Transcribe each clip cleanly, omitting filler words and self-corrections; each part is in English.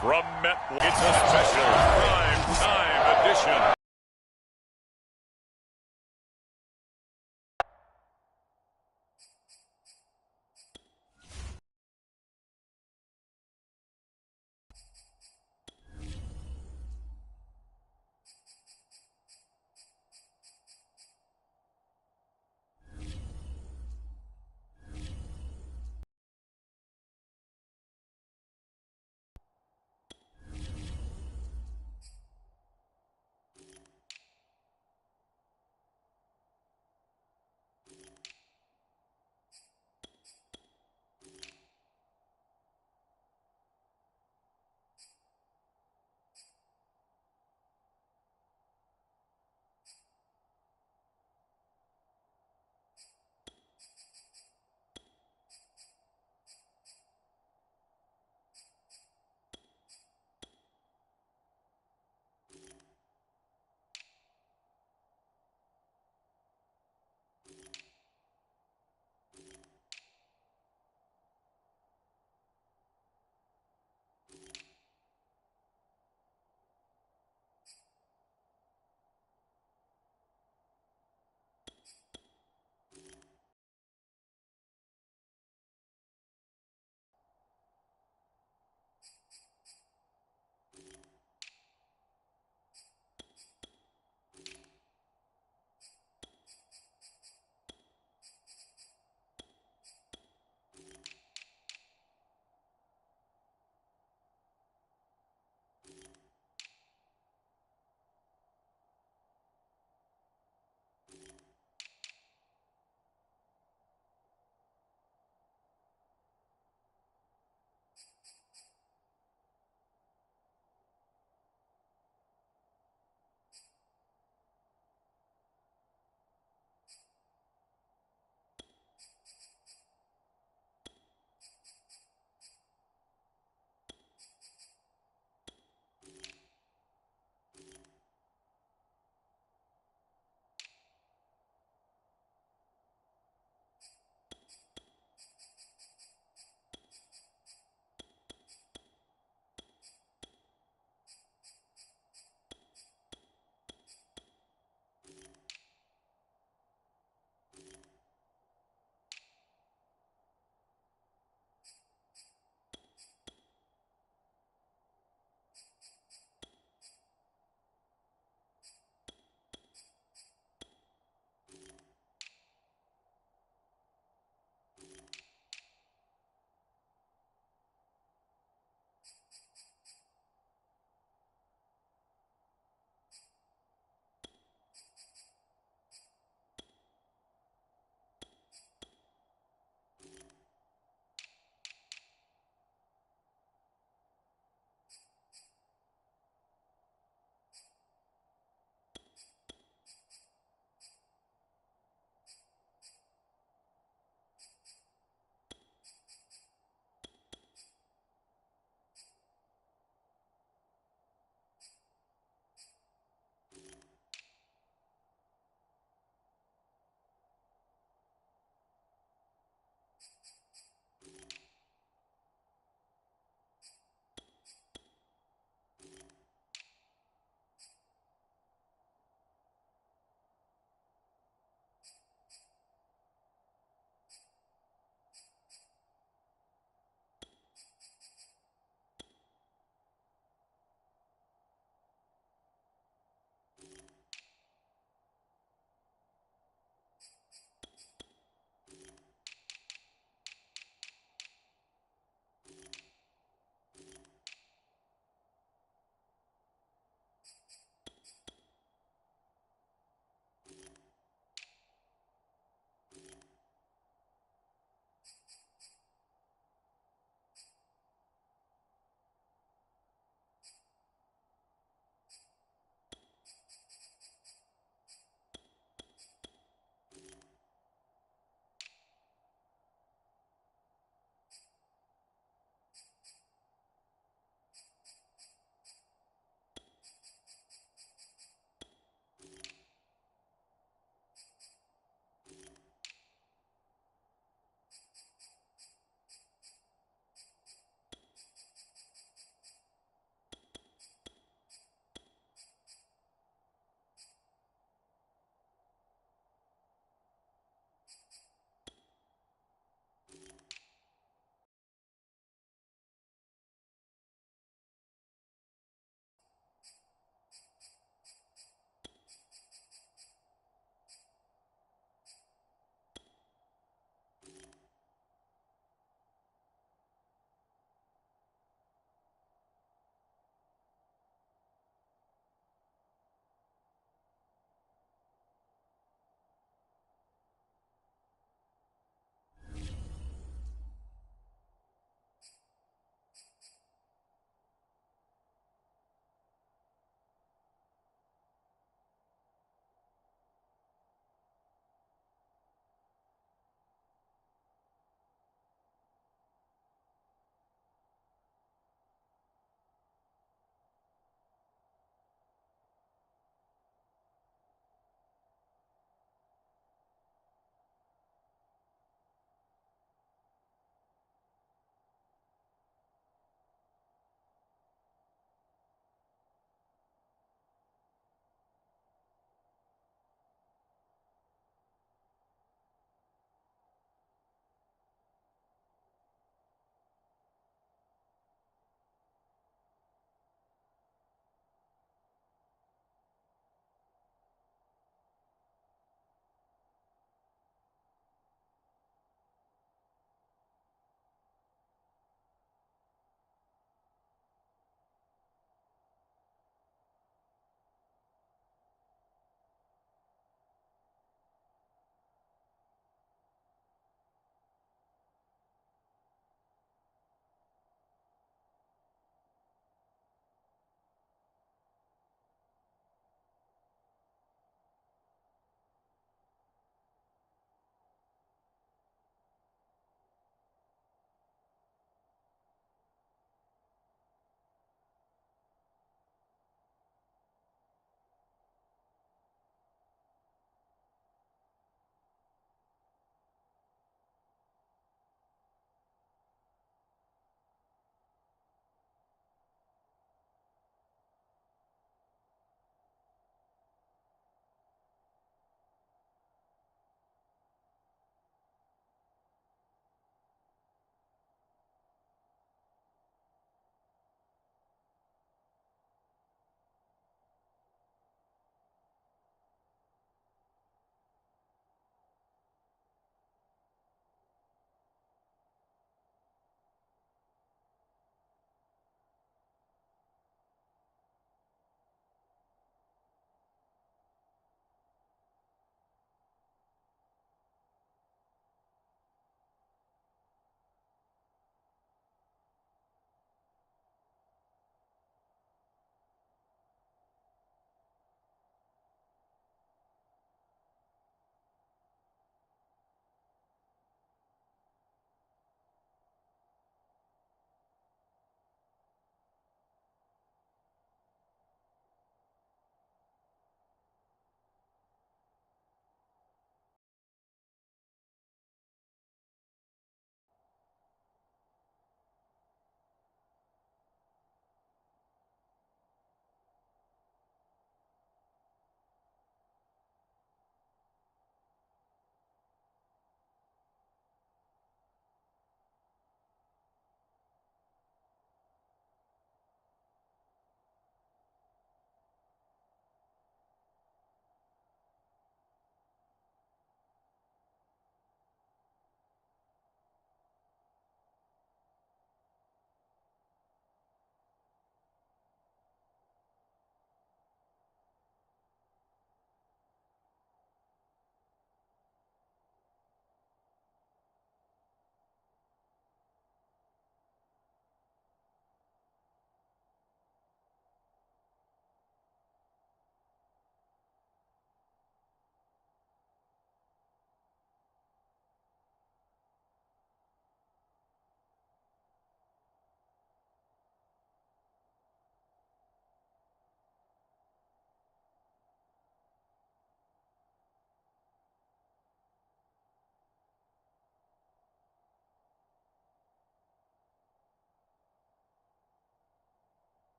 From MetLife, it's a special prime time edition.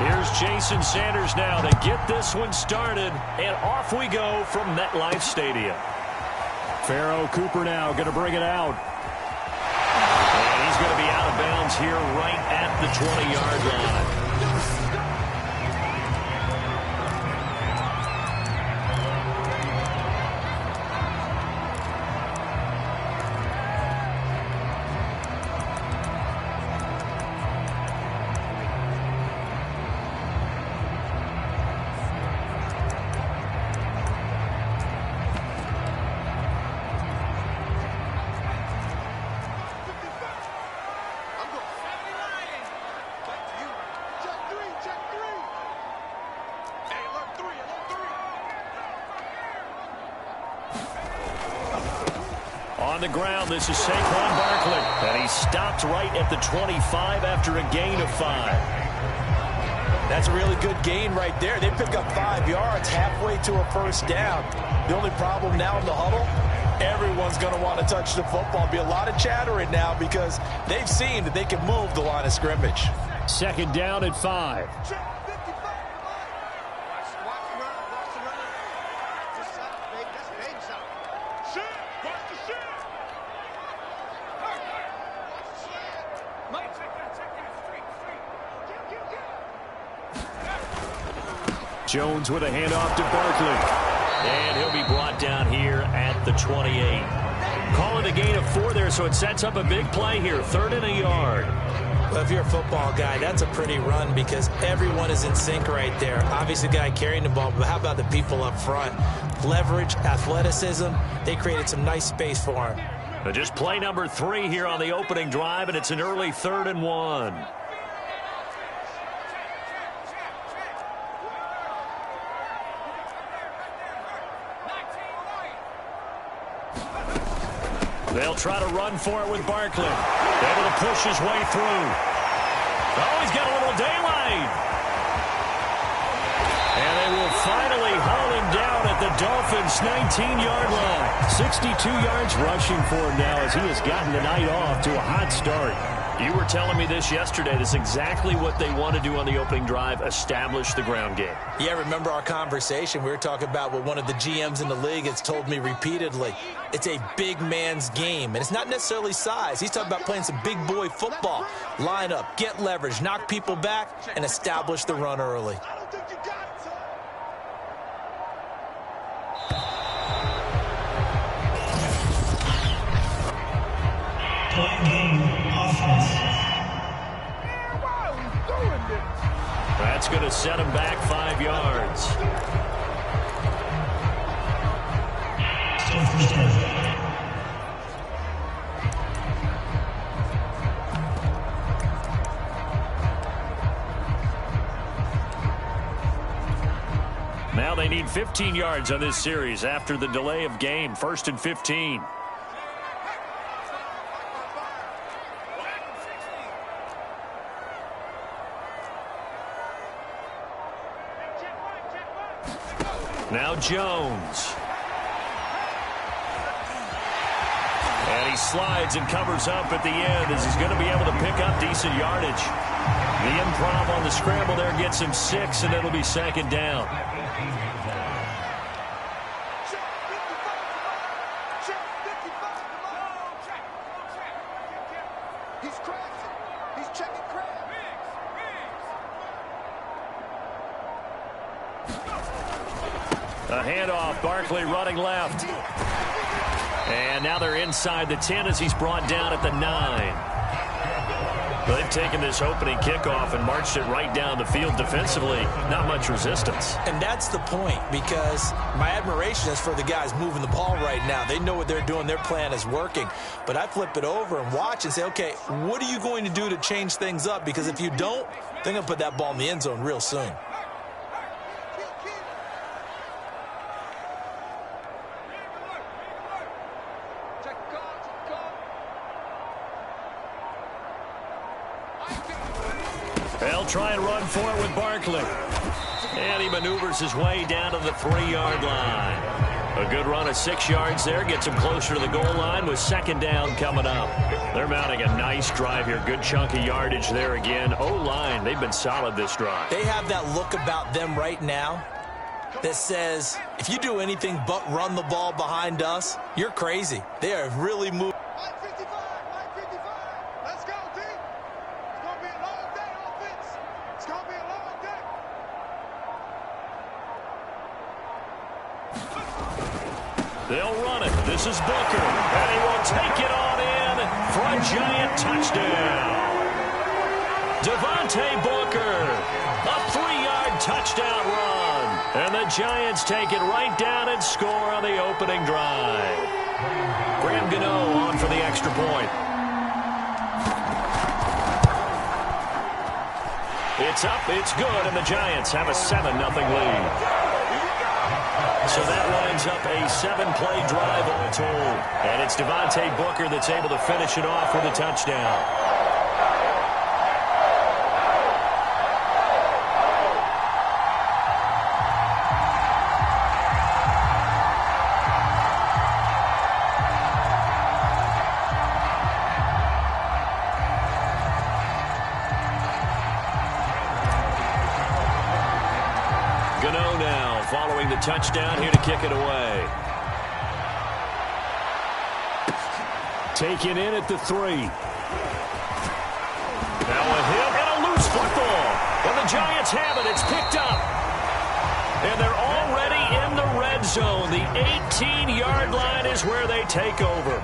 Here's Jason Sanders now to get this one started, and off we go from MetLife Stadium. Pharaoh Cooper now going to bring it out. And he's going to be out of bounds here right at the 20-yard line. On the ground, this is Saquon Barkley. And he stopped right at the 25 after a gain of 5. That's a really good gain right there. They pick up 5 yards halfway to a first down. The only problem now in the huddle, everyone's going to want to touch the football. Be a lot of chattering now because they've seen that they can move the line of scrimmage. Second down at 5. Jones with a handoff to Barkley. And he'll be brought down here at the 28. Call it a gain of 4 there, so it sets up a big play here. 3rd and a yard. Well, if you're a football guy, that's a pretty run because everyone is in sync right there. Obviously, the guy carrying the ball, but how about the people up front? Leverage, athleticism, they created some nice space for him. Just play number 3 here on the opening drive, and it's an early 3rd and 1. They'll try to run for it with Barkley. Able to push his way through. Oh, he's got a little daylight. And they will finally haul him down at the Dolphins' 19-yard line. 62 yards rushing for him now as he has gotten the night off to a hot start. You were telling me this yesterday. That's exactly what they want to do on the opening drive, establish the ground game. Yeah, remember our conversation. We were talking about what one of the GMs in the league has told me repeatedly. It's a big man's game, and it's not necessarily size. He's talking about playing some big boy football. Line up, get leverage, knock people back, and establish the run early. That's going to set him back 5 yards. Now they need 15 yards on this series after the delay of game. 1st and 15. Now Jones. And he slides and covers up at the end as he's going to be able to pick up decent yardage. The improv on the scramble there gets him 6, and it'll be 2nd down. A handoff, Barkley running left. And now they're inside the 10 as he's brought down at the 9. They've taken this opening kickoff and marched it right down the field defensively. Not much resistance. And that's the point, because my admiration is for the guys moving the ball right now. They know what they're doing. Their plan is working. But I flip it over and watch and say, okay, what are you going to do to change things up? Because if you don't, they're going to put that ball in the end zone real soon. They'll try and run for it with Barkley. And he maneuvers his way down to the 3-yard line. A good run of 6 yards there. Gets him closer to the goal line with second down coming up. They're mounting a nice drive here. Good chunk of yardage there again. O-line, they've been solid this drive. They have that look about them right now that says, if you do anything but run the ball behind us, you're crazy. They are really moving. They'll run it. This is Booker, and he will take it on in for a giant touchdown. Devontae Booker, a 3-yard touchdown run. And the Giants take it right down and score on the opening drive. Graham Gano on for the extra point. It's up, it's good, and the Giants have a 7-0 lead. So that lines up a 7-play drive all told. And it's Devontae Booker that's able to finish it off with a touchdown. Gano now following the touchdown here to kick it away. Taken in at the 3. Now a hit and a loose football. And the Giants have it. It's picked up. And they're already in the red zone. The 18-yard line is where they take over.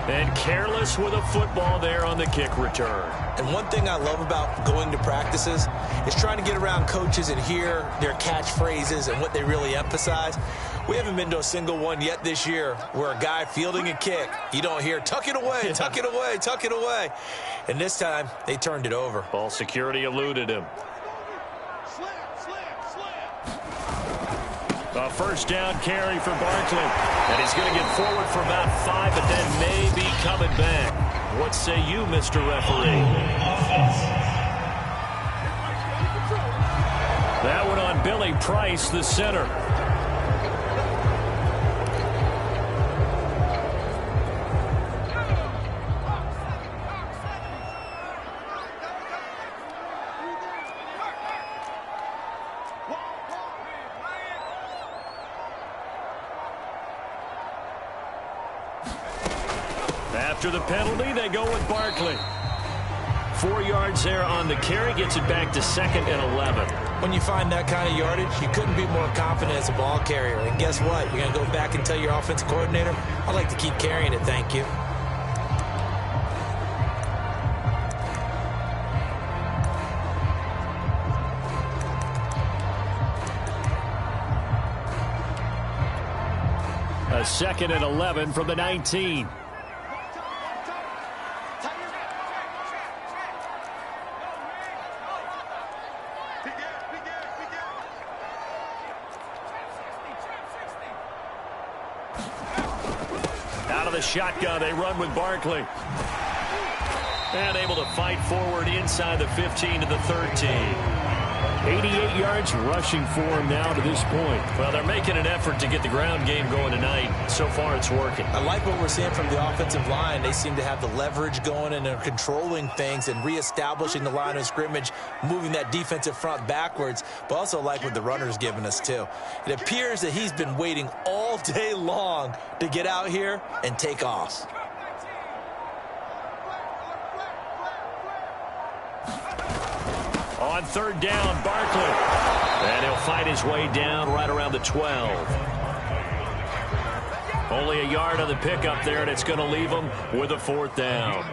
And careless with a football there on the kick return. And one thing I love about going to practices is trying to get around coaches and hear their catchphrases and what they really emphasize. We haven't been to a single one yet this year where a guy fielding a kick, you don't hear, tuck it away, tuck it away, tuck it away. And this time, they turned it over. Ball security eluded him. A first down carry for Barkley. And he's going to get forward for about 5, but then may be coming back. What say you, Mr. Referee? That one on Billy Price, the center. After the penalty, they go with Barkley. 4 yards there on the carry, gets it back to 2nd and 11. When you find that kind of yardage, you couldn't be more confident as a ball carrier. And guess what? You're going to go back and tell your offensive coordinator, I'd like to keep carrying it, thank you. A 2nd and 11 from the 19. Out of the shotgun, they run with Barkley. And able to fight forward inside the 15 to the 13. 88 yards rushing for him now to this point. Well, they're making an effort to get the ground game going tonight. So far, it's working. I like what we're seeing from the offensive line. They seem to have the leverage going and they're controlling things and reestablishing the line of scrimmage, moving that defensive front backwards, but also like what the runner's giving us, too. It appears that he's been waiting all day long to get out here and take off. On 3rd down, Barkley. And he'll fight his way down right around the 12. Only a yard on the pickup there, and it's going to leave him with a 4th down.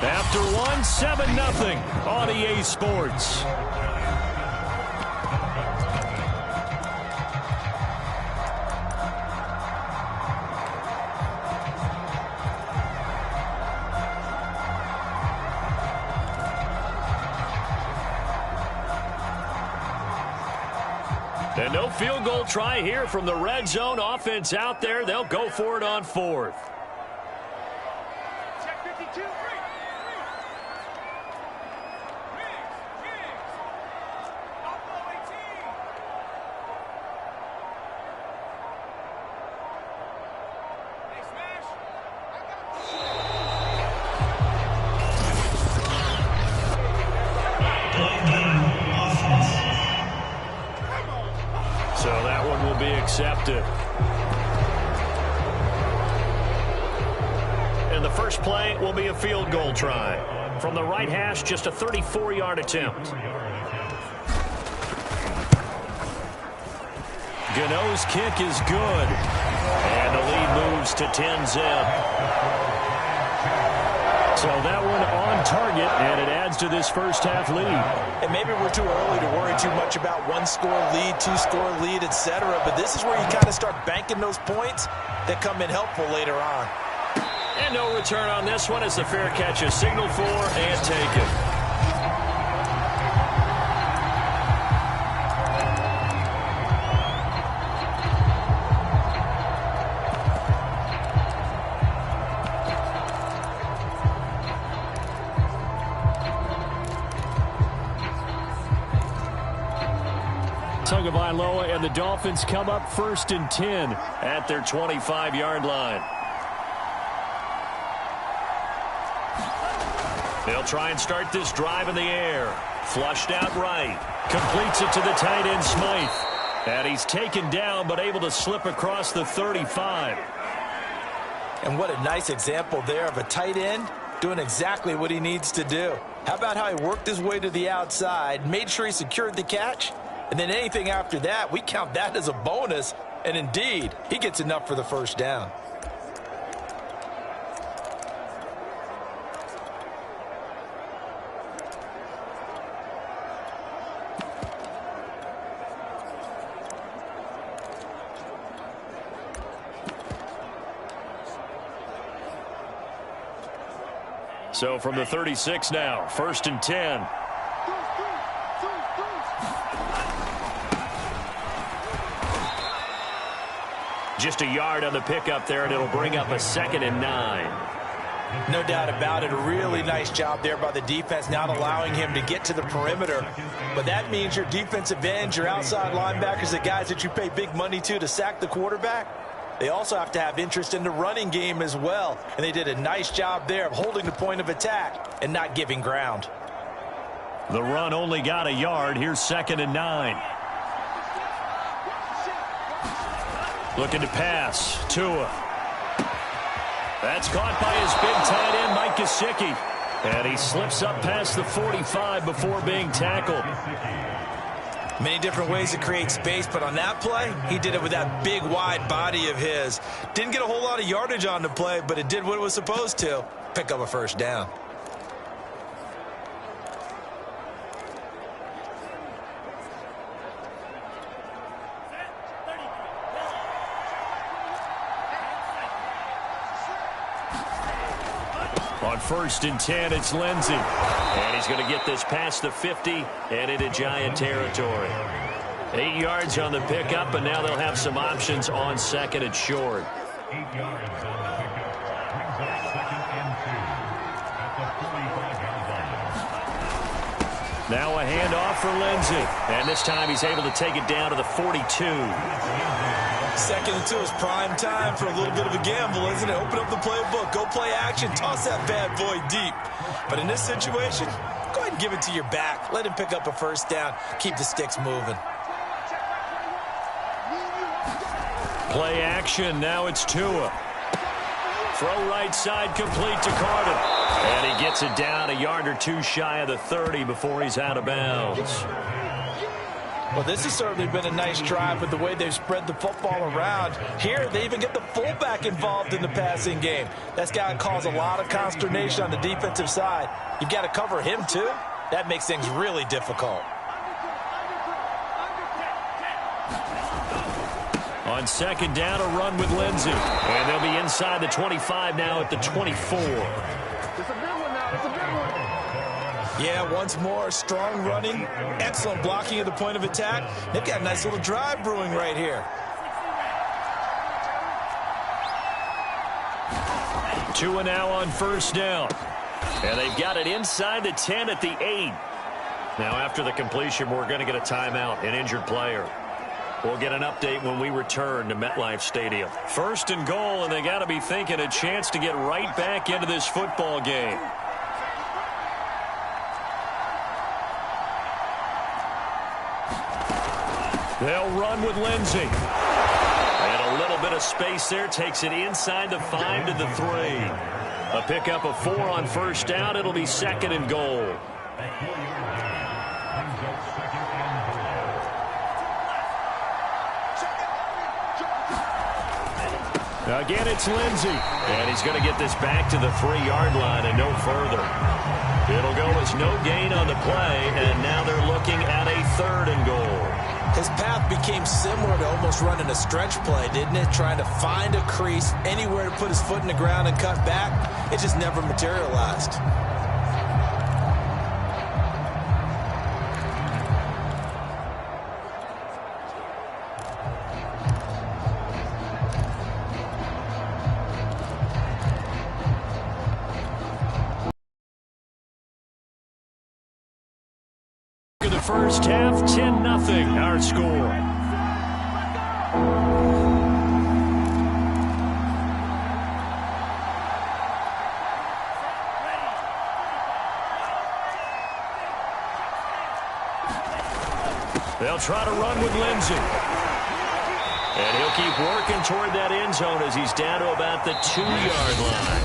After one, 7-0 on EA Sports. And no field goal try here from the red zone offense out there. They'll go for it on 4th. accepted. And the first play will be a field goal try. From the right hash, just a 34-yard attempt. Gano's kick is good. And the lead moves to 10-zip. So that one on target, and it adds to this first-half lead. And maybe we're too early to worry too much about one-score lead, two-score lead, etc. But this is where you kind of start banking those points that come in helpful later on. And no return on this one as the fair catch is signaled for and taken. Tagovailoa and the Dolphins come up 1st and 10 at their 25-yard line. They'll try and start this drive in the air. Flushed out right. Completes it to the tight end, Smythe. And he's taken down but able to slip across the 35. And what a nice example there of a tight end doing exactly what he needs to do. How about how he worked his way to the outside, made sure he secured the catch, and then anything after that, we count that as a bonus. And indeed, he gets enough for the first down. So from the 36 now, 1st and 10. Just a yard on the pickup there, and it'll bring up a 2nd and 9. No doubt about it. A really nice job there by the defense, not allowing him to get to the perimeter. But that means your defensive ends, your outside linebackers, the guys that you pay big money to sack the quarterback, they also have to have interest in the running game as well. And they did a nice job there of holding the point of attack and not giving ground. The run only got a yard. Here's 2nd and 9. Looking to pass. Tua. That's caught by his big tight end, Mike Gesicki. And he slips up past the 45 before being tackled. Many different ways to create space, but on that play, he did it with that big, wide body of his. Didn't get a whole lot of yardage on the play, but it did what it was supposed to. Pick up a first down. On 1st and 10, it's Lindsey. And he's going to get this past the 50 and into Giant territory. 8 yards on the pickup, and now they'll have some options on 2nd and short. 8 yards on the pickup. Brings up 2nd and 2 at the 45-yard line. Now a handoff for Lindsey. And this time he's able to take it down to the 42. 2nd and 2 is prime time for a little bit of a gamble, isn't it? Open up the playbook, go play action, toss that bad boy deep. But in this situation, go ahead and give it to your back. Let him pick up a first down. Keep the sticks moving. Play action. Now it's Tua. Throw right side complete to Carter. And he gets it down a yard or two shy of the 30 before he's out of bounds. Well, this has certainly been a nice drive with the way they've spread the football around. Here, they even get the fullback involved in the passing game. That's got to cause a lot of consternation on the defensive side. You've got to cover him, too. That makes things really difficult. On 2nd down, a run with Lindsey. And they'll be inside the 25 now at the 24. Yeah, once more, strong running, excellent blocking at the point of attack. They've got a nice little drive brewing right here. Tua now on 1st down. And they've got it inside the 10 at the 8. Now after the completion, we're going to get a timeout, an injured player. We'll get an update when we return to MetLife Stadium. 1st and goal, and they got to be thinking a chance to get right back into this football game. They'll run with Lindsey. And a little bit of space there takes it inside the 5 to the 3. A pickup of 4 on first down. It'll be 2nd and goal. Again, it's Lindsey. And he's going to get this back to the 3-yard line and no further. It'll go as no gain on the play, and now they're looking at a 3rd and goal. His path became similar to almost running a stretch play, didn't it? Trying to find a crease, anywhere to put his foot in the ground and cut back. It just never materialized. First half, 10-0, our score. They'll try to run with Lindsey. And he'll keep working toward that end zone as he's down to about the 2-yard line.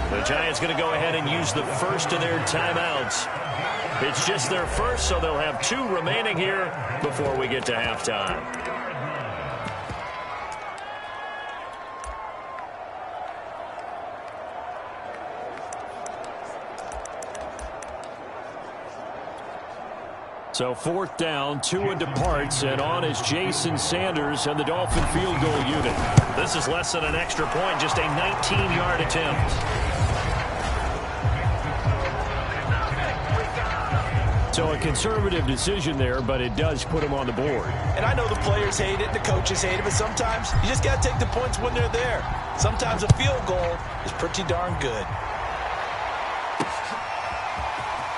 The Giants going to go ahead and use the first of their timeouts. It's just their first, so they'll have 2 remaining here before we get to halftime. So 4th down, Tua departs, and on is Jason Sanders and the Dolphin field goal unit. This is less than an extra point, just a 19-yard attempt. So a conservative decision there, but it does put him on the board. And I know the players hate it, the coaches hate it, but sometimes you just got to take the points when they're there. Sometimes a field goal is pretty darn good.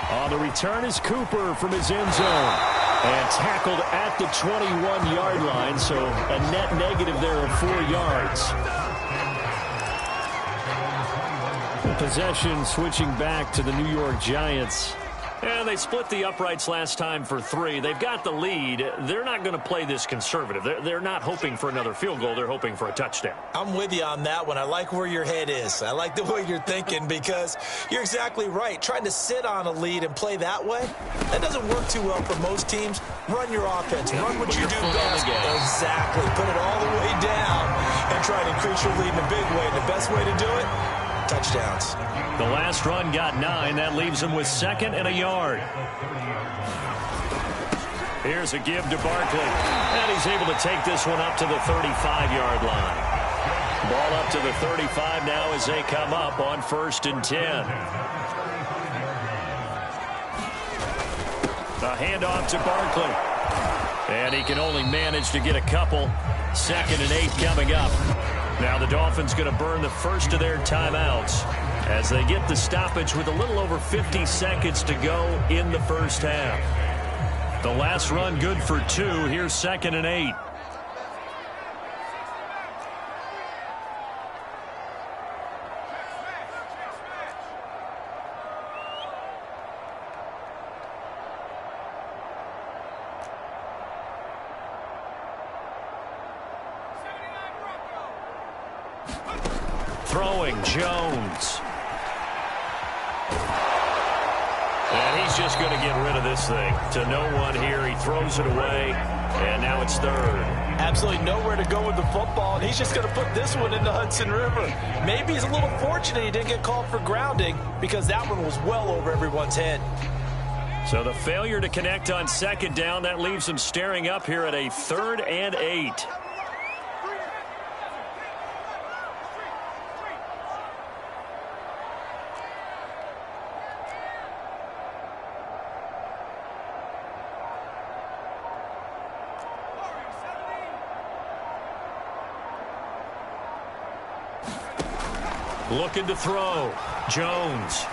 On the return is Cooper from his end zone. And tackled at the 21-yard line, so a net negative there of 4 yards. Possession switching back to the New York Giants. And they split the uprights last time for 3. They've got the lead. They're not going to play this conservative. They're not hoping for another field goal. They're hoping for a touchdown. I'm with you on that one. I like where your head is. I like the way you're thinking because you're exactly right. Trying to sit on a lead and play that way, that doesn't work too well for most teams. Run your offense. Run what you do best. Exactly. Put it all the way down and try to increase your lead in a big way. And the best way to do it, touchdowns. The last run got 9. That leaves him with 2nd and a yard. Here's a give to Barkley. And he's able to take this one up to the 35-yard line. Ball up to the 35 now as they come up on 1st and 10. A handoff to Barkley. And he can only manage to get a couple. 2nd and 8 coming up. Now the Dolphins going to burn the first of their timeouts as they get the stoppage with a little over 50 seconds to go in the first half. The last run good for 2. Here's 2nd and 8. Throwing Jones. And he's just going to get rid of this thing. To no one here. He throws it away. And now it's 3rd. Absolutely nowhere to go with the football. And he's just going to put this one in the Hudson River. Maybe he's a little fortunate he didn't get called for grounding because that one was well over everyone's head. So the failure to connect on 2nd down, that leaves him staring up here at a 3rd and 8. Looking to throw. Jones.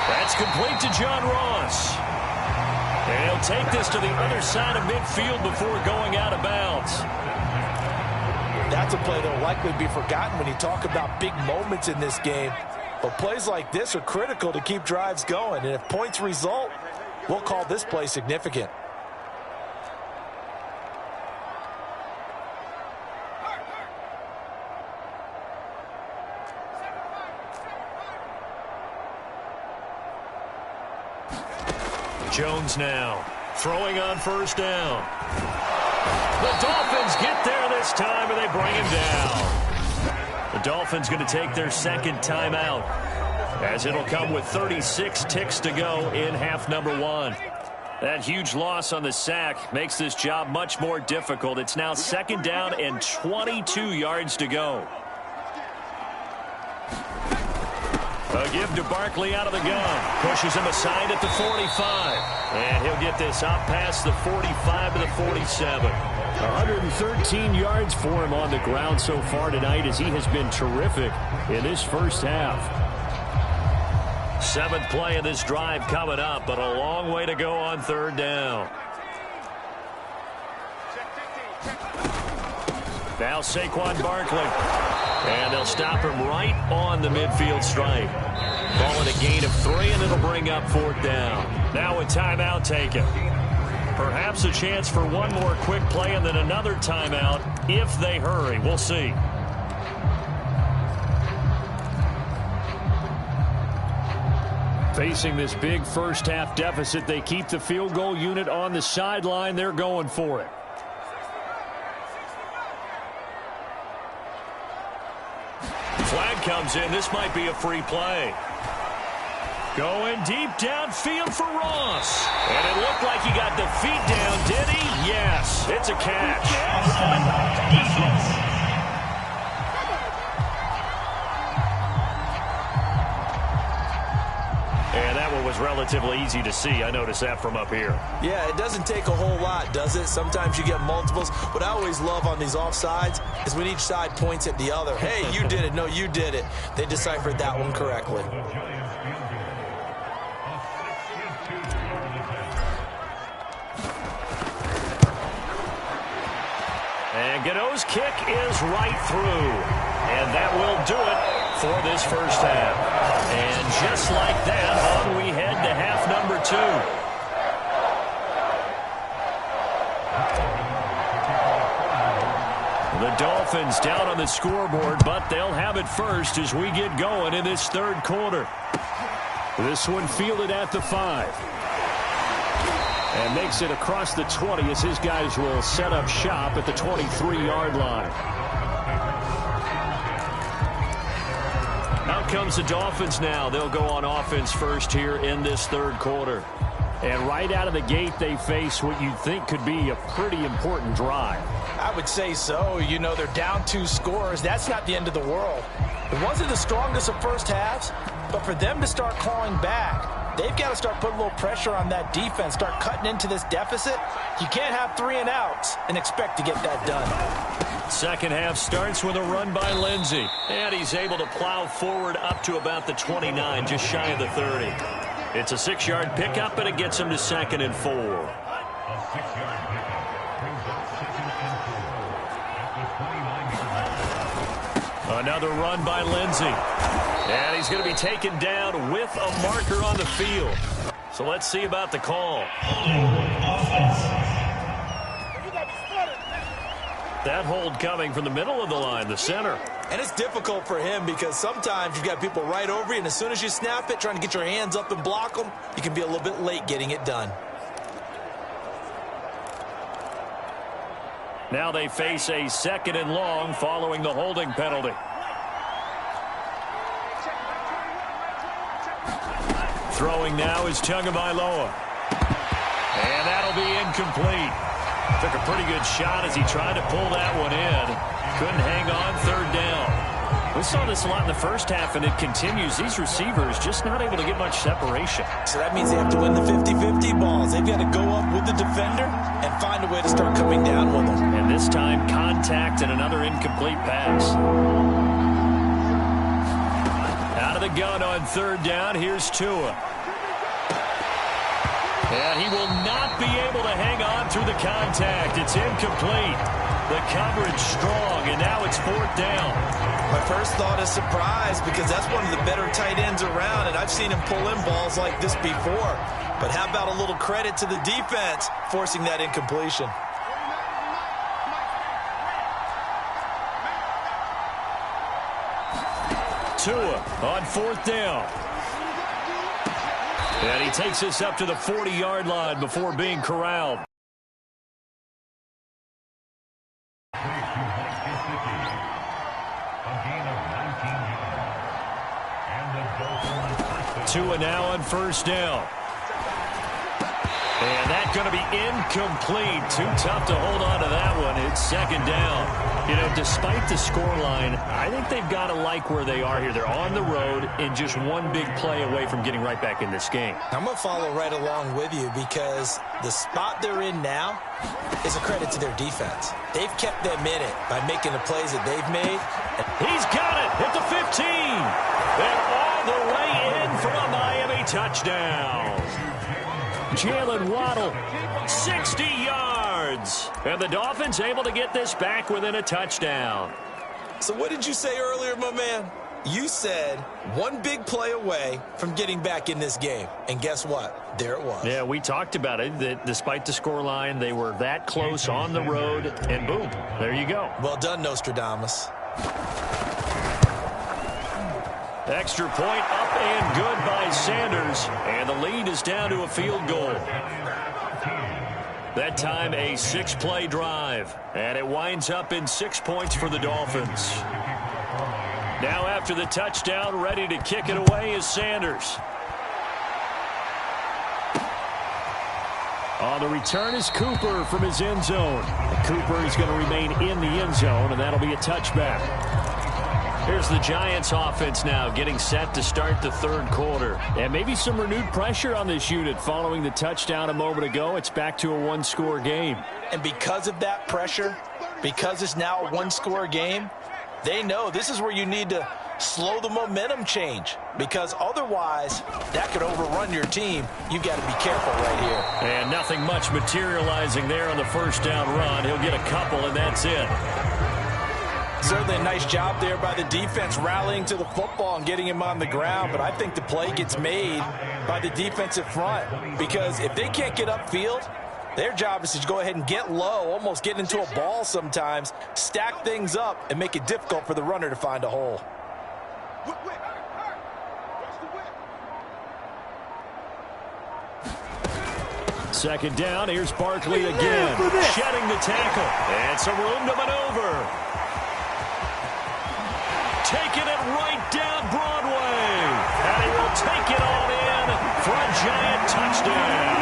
That's complete to John Ross. And he'll take this to the other side of midfield before going out of bounds. That's a play that will likely be forgotten when you talk about big moments in this game. But plays like this are critical to keep drives going. And if points result, we'll call this play significant. Jones now throwing on first down. The Dolphins get there this time, and they bring him down. The Dolphins going to take their second timeout, as it'll come with 36 ticks to go in half number one. That huge loss on the sack makes this job much more difficult. It's now second down and 22 yards to go. A give to Barkley out of the gun. Pushes him aside at the 45. And he'll get this out past the 45 to the 47. 113 yards for him on the ground so far tonight, as he has been terrific in this first half. Seventh play of this drive coming up, but a long way to go on third down. Now Saquon Barkley. And they'll stop him right on the midfield stripe. Ball at a gain of 3, and it'll bring up fourth down. Now a timeout taken. Perhaps a chance for one more quick play and then another timeout if they hurry. We'll see. Facing this big first half deficit, they keep the field goal unit on the sideline. They're going for it. Flag comes in. This might be a free play. Going deep downfield for Ross. And it looked like he got the feet down, did he? Yes, it's a catch. And that one was relatively easy to see. I noticed that from up here. Yeah, it doesn't take a whole lot, does it? Sometimes you get multiples. What I always love on these offsides is when each side points at the other. Hey, you did it. No, you did it. They deciphered that one correctly. And Gano's kick is right through. And that will do it for this first half. And just like that, on we head to half number 2. The Dolphins down on the scoreboard, but they'll have it first as we get going in this third quarter. This one fielded at the 5. And makes it across the 20 as his guys will set up shop at the 23-yard line. Out comes the Dolphins now. They'll go on offense first here in this third quarter. And right out of the gate, they face what you'd think could be a pretty important drive. I would say so. You know, they're down 2 scores. That's not the end of the world. It wasn't the strongest of first halves, but for them to start clawing back, they've got to start putting a little pressure on that defense, start cutting into this deficit. You can't have 3 and outs and expect to get that done. Second half starts with a run by Lindsey. And he's able to plow forward up to about the 29, just shy of the 30. It's a 6-yard pickup, and it gets him to 2nd and 4. A 6-yard pickup brings up 2nd and 4 at the 29-yard line. Another run by Lindsey. And he's going to be taken down with a marker on the field. So let's see about the call. That hold coming from the middle of the line, the center. And it's difficult for him because sometimes you've got people right over you, and as soon as you snap it, trying to get your hands up and block them, you can be a little bit late getting it done. Now they face a 2nd and long following the holding penalty. Throwing now is Tagovailoa. And that'll be incomplete. Took a pretty good shot as he tried to pull that one in. Couldn't hang on, third down. We saw this a lot in the first half, and it continues. These receivers just not able to get much separation. So that means they have to win the 50-50 balls. They've got to go up with the defender and find a way to start coming down with them. And this time, contact and another incomplete pass. Out of the gun on third down, here's Tua. And he will not be able to hang on through the contact. It's incomplete. The coverage strong, and now it's fourth down. My first thought is surprise because that's one of the better tight ends around, and I've seen him pull in balls like this before. But how about a little credit to the defense forcing that incompletion? Tua on fourth down. And he takes this up to the 40-yard line before being corralled. Tua now on first down. And that's going to be incomplete. Too tough to hold on to that one. It's second down. You know, despite the scoreline, I think they've got to like where they are here. They're on the road and just one big play away from getting right back in this game. I'm going to follow right along with you because the spot they're in now is a credit to their defense. They've kept them in it by making the plays that they've made. He's got it at the 15. They're all the way in for a Miami touchdown. Jalen Waddle, 60 yards. And the Dolphins able to get this back within a touchdown. So what did you say earlier, my man? You said one big play away from getting back in this game. And guess what? There it was. Yeah, we talked about it, that despite the scoreline, they were that close on the road, and boom, there you go. Well done, Nostradamus. Extra point up and good by Sanders. And the lead is down to a field goal. That time a 6-play drive. And it winds up in 6 points for the Dolphins. Now after the touchdown, ready to kick it away is Sanders. On the return is Cooper from his end zone. Cooper is going to remain in the end zone, and that'll be a touchback. Here's the Giants offense now getting set to start the third quarter. And maybe some renewed pressure on this unit following the touchdown a moment ago. It's back to a one-score game. And because of that pressure, because it's now a one-score game, they know this is where you need to slow the momentum change. Because otherwise, that could overrun your team. You've got to be careful right here. And nothing much materializing there on the first down run. He'll get a couple, and that's it. Certainly a nice job there by the defense rallying to the football and getting him on the ground, but I think the play gets made by the defensive front because if they can't get upfield, their job is to go ahead and get low, almost get into a ball sometimes, stack things up, and make it difficult for the runner to find a hole. Second down, here's Barkley again, shedding the tackle, and some room to maneuver. Taking it right down Broadway. And he will take it all in for a giant touchdown.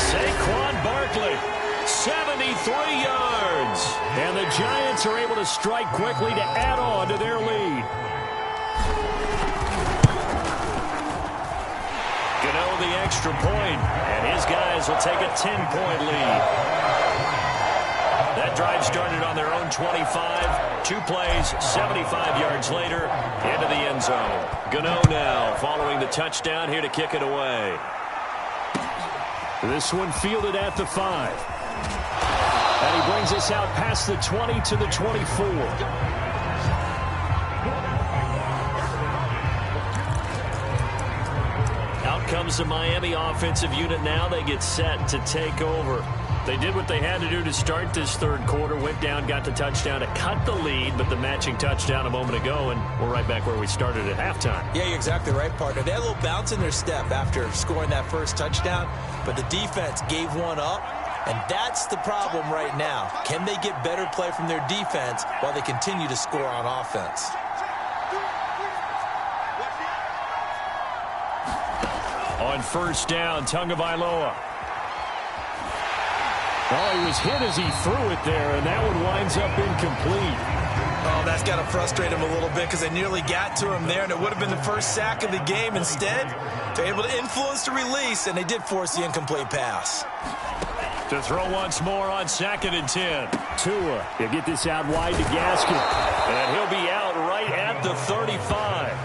Saquon Barkley, 73 yards. And the Giants are able to strike quickly to add on to their lead. Gano the extra point, and his guys will take a 10-point lead. That drive started on their own 25. 2 plays, 75 yards later, into the end zone. Gano now following the touchdown here to kick it away. This one fielded at the 5. And he brings us out past the 20 to the 24. Out comes the Miami offensive unit now. They get set to take over. They did what they had to do to start this third quarter, went down, got the touchdown to cut the lead, but the matching touchdown a moment ago, and we're right back where we started at halftime. Yeah, you're exactly right, partner. They had a little bounce in their step after scoring that first touchdown, but the defense gave one up, and that's the problem right now. Can they get better play from their defense while they continue to score on offense? On first down, Tagovailoa. Oh, he was hit as he threw it there, and that one winds up incomplete. Oh, that's got to frustrate him a little bit because they nearly got to him there, and it would have been the first sack of the game. Instead, they're able to influence the release, and they did force the incomplete pass. To throw once more on 2nd and 10. Tua, he'll get this out wide to Gaskin, and he'll be out right at the 35.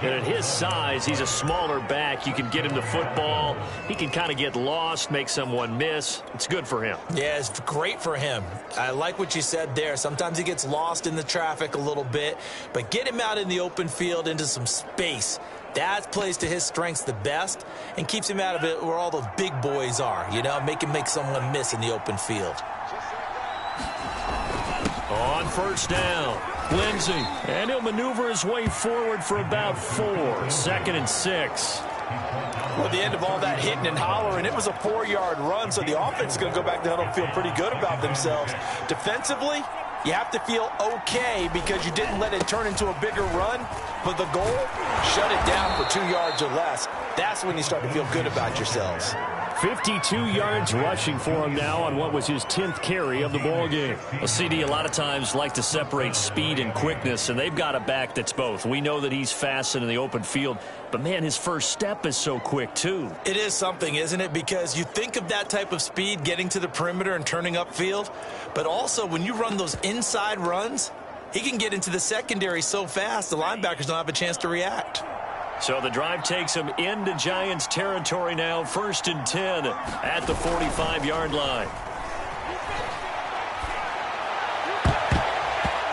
And at his size, he's a smaller back. You can get him the football. He can kind of get lost, make someone miss. It's good for him. Yeah, it's great for him. I like what you said there. Sometimes he gets lost in the traffic a little bit, but get him out in the open field into some space. That plays to his strengths the best and keeps him out of it where all those big boys are, you know, make him make someone miss in the open field. On first down, Lindsey, and he'll maneuver his way forward for about 4. 2nd and 6. Well, at the end of all that hitting and hollering, it was a 4-yard run, so the offense is going to go back to huddle and feel pretty good about themselves. Defensively, you have to feel okay because you didn't let it turn into a bigger run, but the goal, shut it down for 2 yards or less. That's when you start to feel good about yourselves. 52 yards rushing for him now on what was his 10th carry of the ball game. A CD a lot of times like to separate speed and quickness, and they've got a back that's both. We know that he's fast in the open field, but man, his first step is so quick too. It is something, isn't it? Because you think of that type of speed getting to the perimeter and turning upfield, but also when you run those inside runs, he can get into the secondary so fast the linebackers don't have a chance to react. So the drive takes him into Giants territory now, 1st and 10 at the 45-yard line.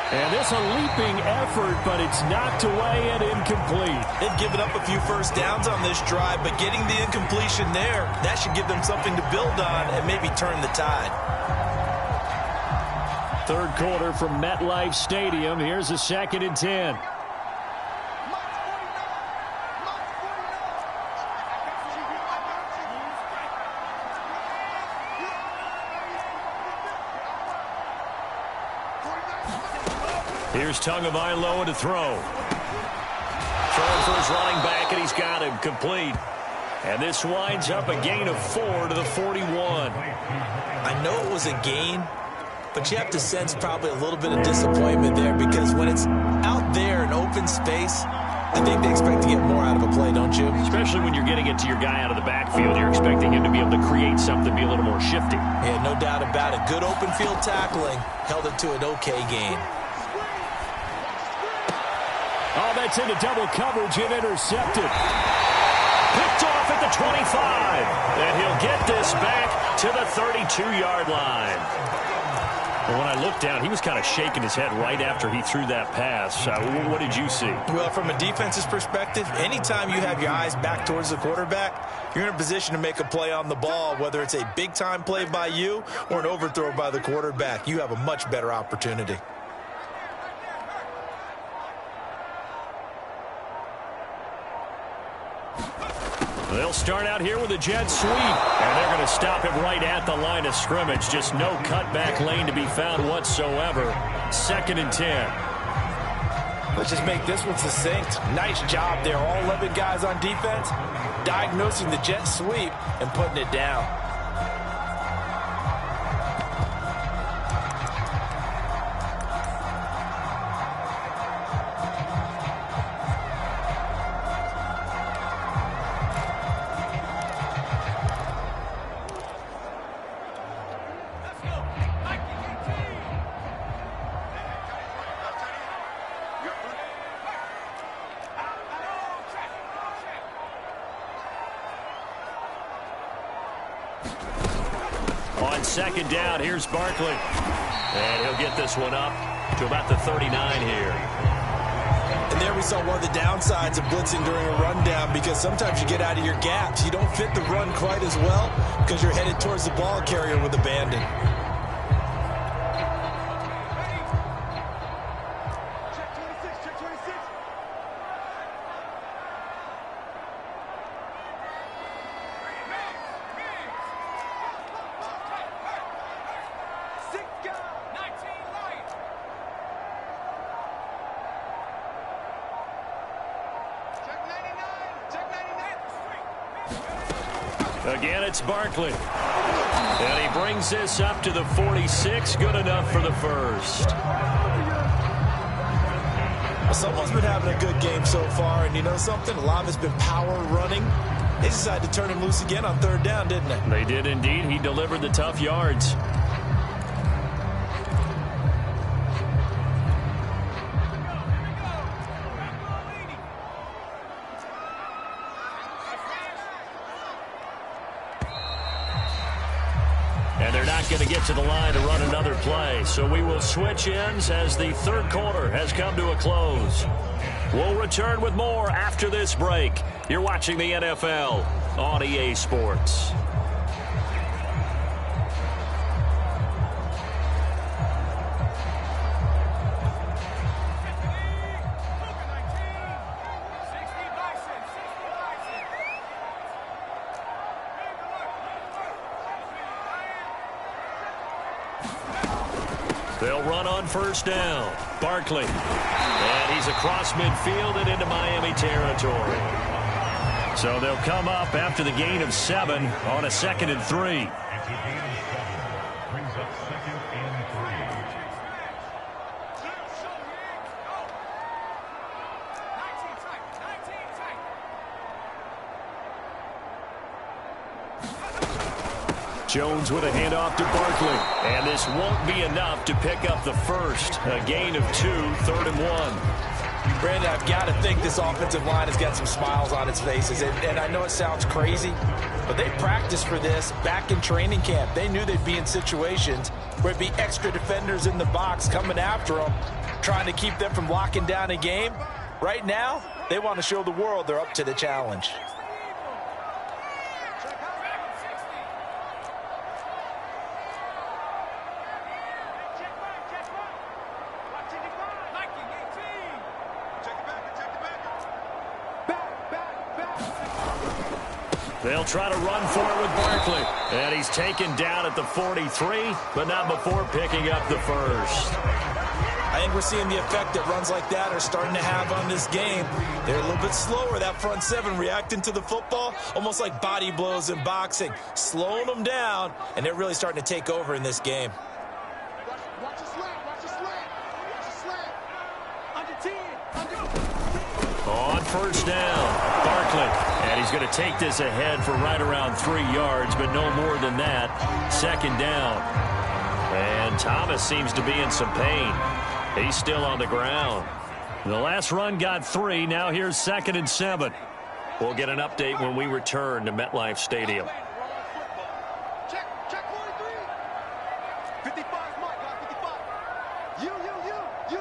And this a leaping effort, but it's knocked away and incomplete. They've given up a few first downs on this drive, but getting the incompletion there, that should give them something to build on and maybe turn the tide. 3rd quarter from MetLife Stadium. Here's a 2nd and 10. Here's Tagovailoa to throw. Throwing for his running back, and he's got him complete. And this winds up a gain of 4 to the 41. I know it was a gain, but you have to sense probably a little bit of disappointment there because when it's out there in open space, I think they expect to get more out of a play, don't you? Especially when you're getting it to your guy out of the backfield. You're expecting him to be able to create something, be a little more shifty. Yeah, no doubt about it. Good open field tackling held it to an okay gain. Oh, that's into double coverage and intercepted. Picked off at the 25. And he'll get this back to the 32-yard line. Well, when I looked down, he was kind of shaking his head right after he threw that pass. What did you see? Well, from a defense's perspective, anytime you have your eyes back towards the quarterback, you're in a position to make a play on the ball, whether it's a big-time play by you or an overthrow by the quarterback. You have a much better opportunity. They'll start out here with a jet sweep, and they're going to stop him right at the line of scrimmage. Just no cutback lane to be found whatsoever. 2nd and 10. Let's just make this one succinct. Nice job there. All 11 guys on defense diagnosing the jet sweep and putting it down. On 2nd down, here's Barkley. And he'll get this one up to about the 39 here. And there we saw one of the downsides of blitzing during a rundown because sometimes you get out of your gaps. You don't fit the run quite as well because you're headed towards the ball carrier with abandon. Again, it's Barkley. And he brings this up to the 46. Good enough for the first. Well, someone's been having a good game so far, and you know something? A lot of it's been power running. They decided to turn him loose again on 3rd down, didn't they? They did indeed. He delivered the tough yards. And they're not going to get to the line to run another play. So we will switch ends as the 3rd quarter has come to a close. We'll return with more after this break. You're watching the NFL on EA Sports. They'll run on first down. Barkley. And he's across midfield and into Miami territory. So they'll come up after the gain of 7 on a 2nd and 3. It's a gain of 7. Brings up 2nd and 3. Jones with a handoff to Barkley. And this won't be enough to pick up the first. A gain of 2, 3rd and 1. Brandon, I've got to think this offensive line has got some smiles on its faces. And I know it sounds crazy, but they practiced for this back in training camp. They knew they'd be in situations where it'd be extra defenders in the box coming after them, trying to keep them from locking down a game. Right now, they want to show the world they're up to the challenge. They'll try to run for it with Barkley. And he's taken down at the 43, but not before picking up the first. I think we're seeing the effect that runs like that are starting to have on this game. They're a little bit slower, that front 7, reacting to the football, almost like body blows in boxing, slowing them down, and they're really starting to take over in this game. Watch the slant, watch the slant, watch the slant. Under 10, On first down, Barkley. And he's going to take this ahead for right around 3 yards, but no more than that. 2nd down. And Thomas seems to be in some pain. He's still on the ground. The last run got 3. Now here's 2nd and 7. We'll get an update when we return to MetLife Stadium. check 43. 55, Mike, guys, 55. You.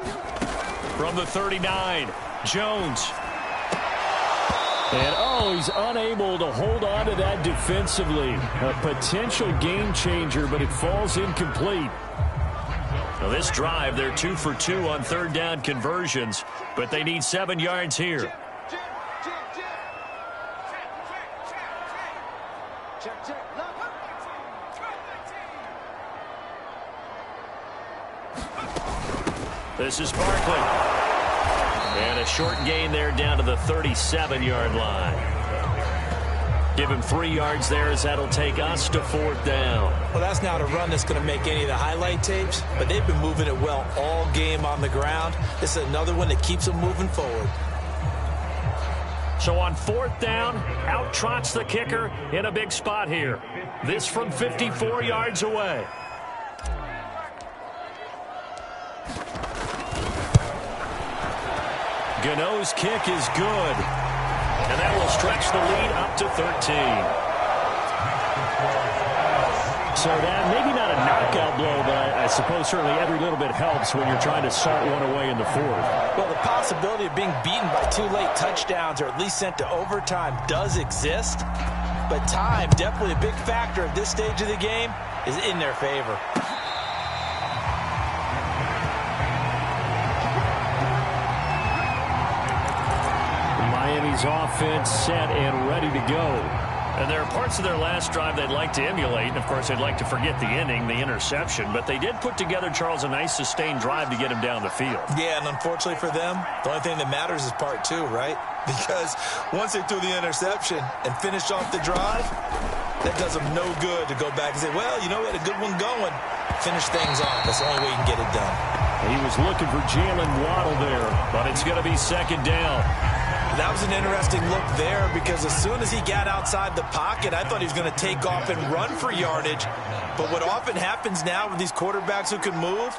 From the 39, Jones. And, he's unable to hold on to that defensively. A potential game changer, but it falls incomplete. Now, this drive, they're 2 for 2 on 3rd down conversions, but they need 7 yards here. This is Barkley. And a short gain there down to the 37-yard line. Give him 3 yards there as that'll take us to 4th down. Well, that's not a run that's going to make any of the highlight tapes, but they've been moving it well all game on the ground. This is another one that keeps them moving forward. So on 4th down, out trots the kicker in a big spot here. This from 54 yards away. Gano's kick is good. And that will stretch the lead up to 13. So that maybe not a knockout blow, but I suppose certainly every little bit helps when you're trying to salt one away in the 4th. Well, the possibility of being beaten by 2 late touchdowns or at least sent to overtime does exist. But time, definitely a big factor at this stage of the game, is in their favor. Miami's offense set and ready to go. And there are parts of their last drive they'd like to emulate. And, of course, they'd like to forget the inning, the interception. But they did put together, Charles, a nice sustained drive to get him down the field. Yeah, and unfortunately for them, the only thing that matters is part 2, right? Because once they threw the interception and finished off the drive, that does them no good to go back and say, well, you know, we had a good one going. Finish things off. That's the only way you can get it done. He was looking for Jalen Waddle there, but it's going to be 2nd down. That was an interesting look there because as soon as he got outside the pocket, I thought he was going to take off and run for yardage. But what often happens now with these quarterbacks who can move,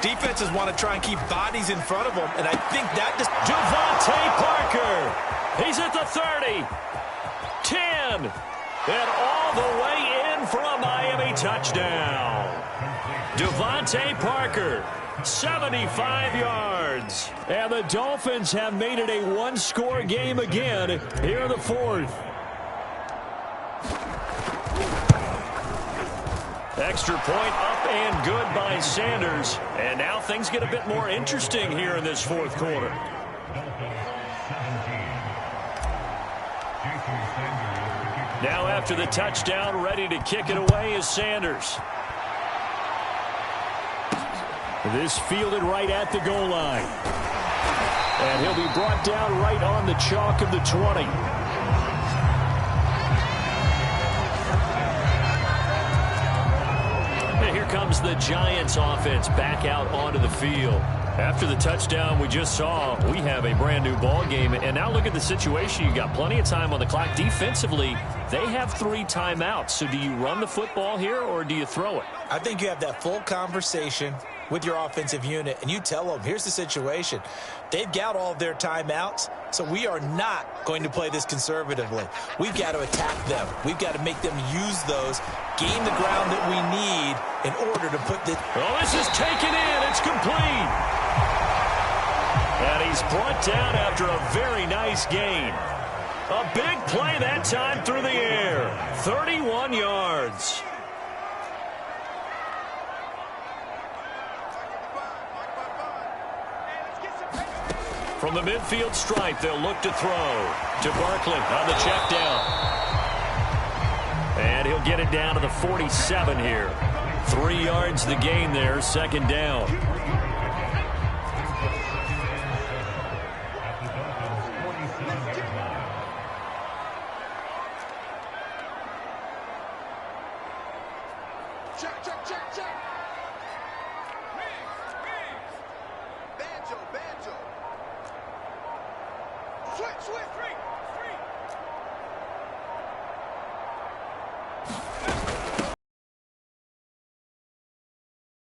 defenses want to try and keep bodies in front of them, and I think that just... Devontae Parker. He's at the 30. 10. And all the way in for a Miami touchdown. Devontae Parker. 75 yards. And the Dolphins have made it a one-score game again here in the 4th. Extra point up and good by Sanders. And now things get a bit more interesting here in this 4th quarter. Now after the touchdown, ready to kick it away is Sanders. This fielded right at the goal line. And he'll be brought down right on the chalk of the 20. And here comes the Giants offense back out onto the field. After the touchdown we just saw, we have a brand new ball game. And now look at the situation. You got plenty of time on the clock. Defensively, they have 3 timeouts. So do you run the football here or do you throw it? I think you have that full conversation with your offensive unit, and you tell them, here's the situation. They've got all of their timeouts, so we are not going to play this conservatively. We've got to attack them. We've got to make them use those, gain the ground that we need in order to put this. Oh, this is taken in. It's complete. And he's brought down after a very nice gain. A big play that time through the air. 31 yards. From the midfield stripe, they'll look to throw to Barkley on the check down. And he'll get it down to the 47 here. 3 yards the gain there, second down. Check, check, check, check. Banjo, banjo. Switch, switch.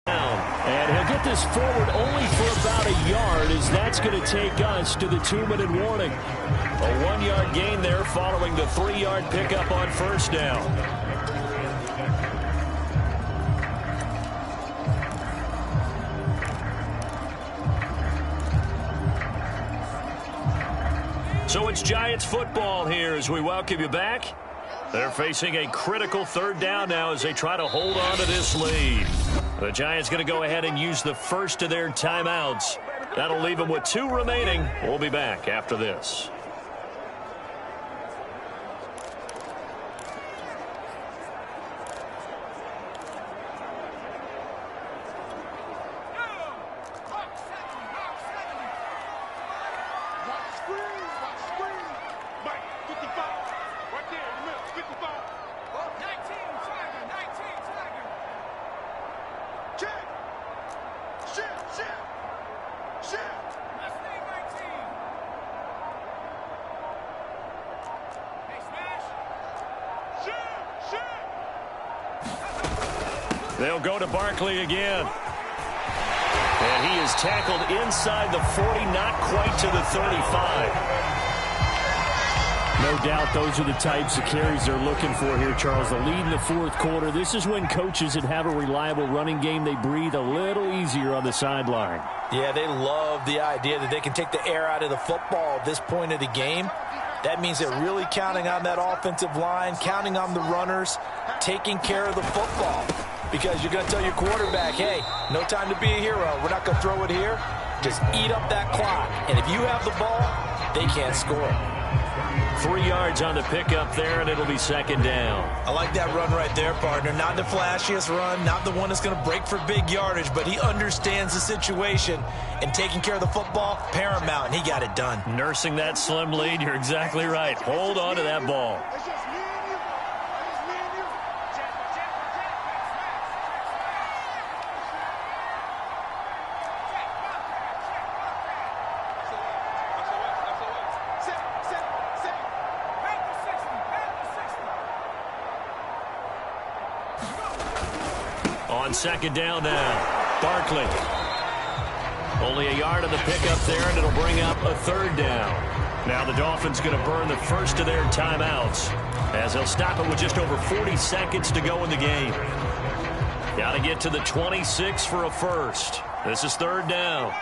And he'll get this forward only for about a yard, as that's going to take us to the 2-minute warning. A 1-yard gain there following the 3-yard pickup on first down. So it's Giants football here as we welcome you back. They're facing a critical 3rd down now as they try to hold on to this lead. The Giants going to go ahead and use the first of their timeouts. That'll leave them with 2 remaining. We'll be back after this. They'll go to Barkley again. And he is tackled inside the 40, not quite to the 35. No doubt those are the types of carries they're looking for here, Charles. The lead in the 4th quarter. This is when coaches that have a reliable running game, they breathe a little easier on the sideline. Yeah, they love the idea that they can take the air out of the football at this point of the game. That means they're really counting on that offensive line, counting on the runners, taking care of the football. Because you're going to tell your quarterback, hey, no time to be a hero. We're not going to throw it here. Just eat up that clock. And if you have the ball, they can't score. 3 yards on the pickup there, and it'll be second down. I like that run right there, partner. Not the flashiest run, not the one that's going to break for big yardage, but he understands the situation, and taking care of the football, paramount, and he got it done. Nursing that slim lead, you're exactly right. Hold on to that ball. It's just me and you. It's me and you. On second down now, Barkley. Only a yard on the pickup there, and it'll bring up a 3rd down. Now the Dolphins going to burn the first of their timeouts, as they'll stop it with just over 40 seconds to go in the game. Got to get to the 26 for a first. This is 3rd down.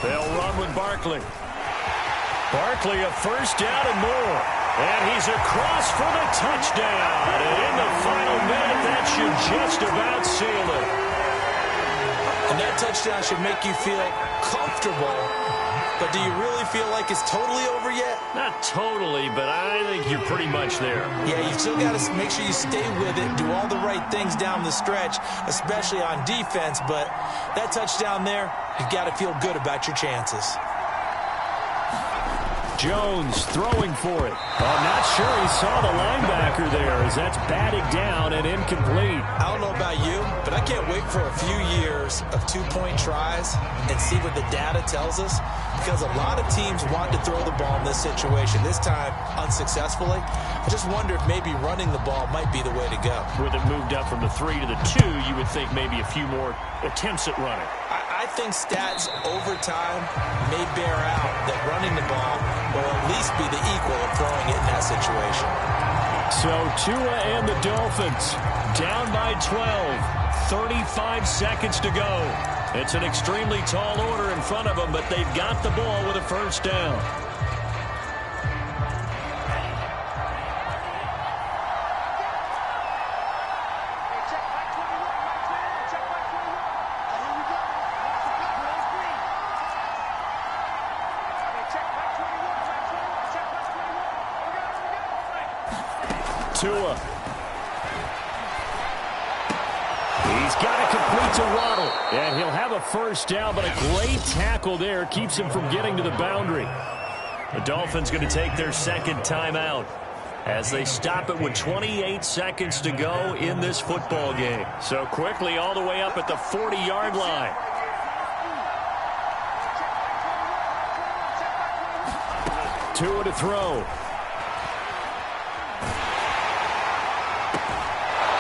They'll run with Barkley. Barkley, a first down and more. And he's across for the touchdown. And in the final minute, that should just about seal it. And that touchdown should make you feel comfortable. But do you really feel like it's totally over yet? Not totally, but I think you're pretty much there. Yeah, you still got to make sure you stay with it, do all the right things down the stretch, especially on defense. But that touchdown there, you've got to feel good about your chances. Jones throwing for it. I'm not sure he saw the linebacker there as that's batted down and incomplete. I don't know about you, but I can't wait for a few years of two-point tries and see what the data tells us, because a lot of teams want to throw the ball in this situation, this time unsuccessfully. I just wonder if maybe running the ball might be the way to go. With it moved up from the 3 to the 2, you would think maybe a few more attempts at running. I think stats over time may bear out that running the ball will at least be the equal of throwing it in that situation. So Tua and the Dolphins down by 12, 35 seconds to go. It's an extremely tall order in front of them, but they've got the ball with a first down. Tua. He's got it complete to Waddle. And he'll have a first down, but a great tackle there keeps him from getting to the boundary. The Dolphins going to take their second timeout as they stop it with 28 seconds to go in this football game. So quickly all the way up at the 40-yard line. Tua to throw.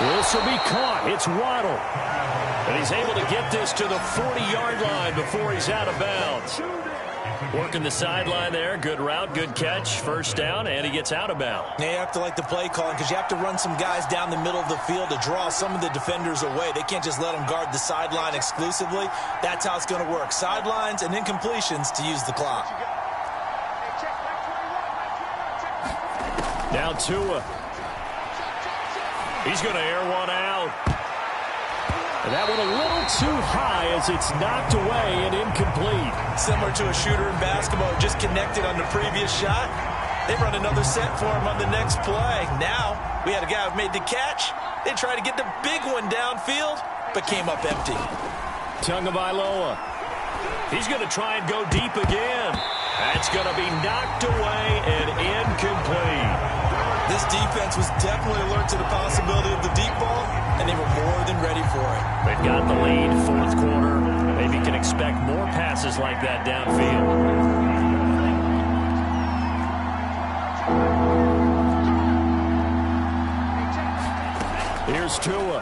This will be caught. It's Waddle. And he's able to get this to the 40-yard line before he's out of bounds. Working the sideline there. Good route, good catch. First down, and he gets out of bounds. Now you have to like the play calling, because you have to run some guys down the middle of the field to draw some of the defenders away. They can't just let them guard the sideline exclusively. That's how it's going to work. Sidelines and incompletions to use the clock. Now Tua. He's going to air one out. And that one a little too high as it's knocked away and incomplete. Similar to a shooter in basketball who just connected on the previous shot. They run another set for him on the next play. Now, we had a guy who made the catch. They tried to get the big one downfield, but came up empty. Tagovailoa. He's going to try and go deep again. That's going to be knocked away and incomplete. This defense was definitely alert to the possibility of the deep ball, and they were more than ready for it. They've got the lead, fourth quarter. Maybe can expect more passes like that downfield. Here's Tua.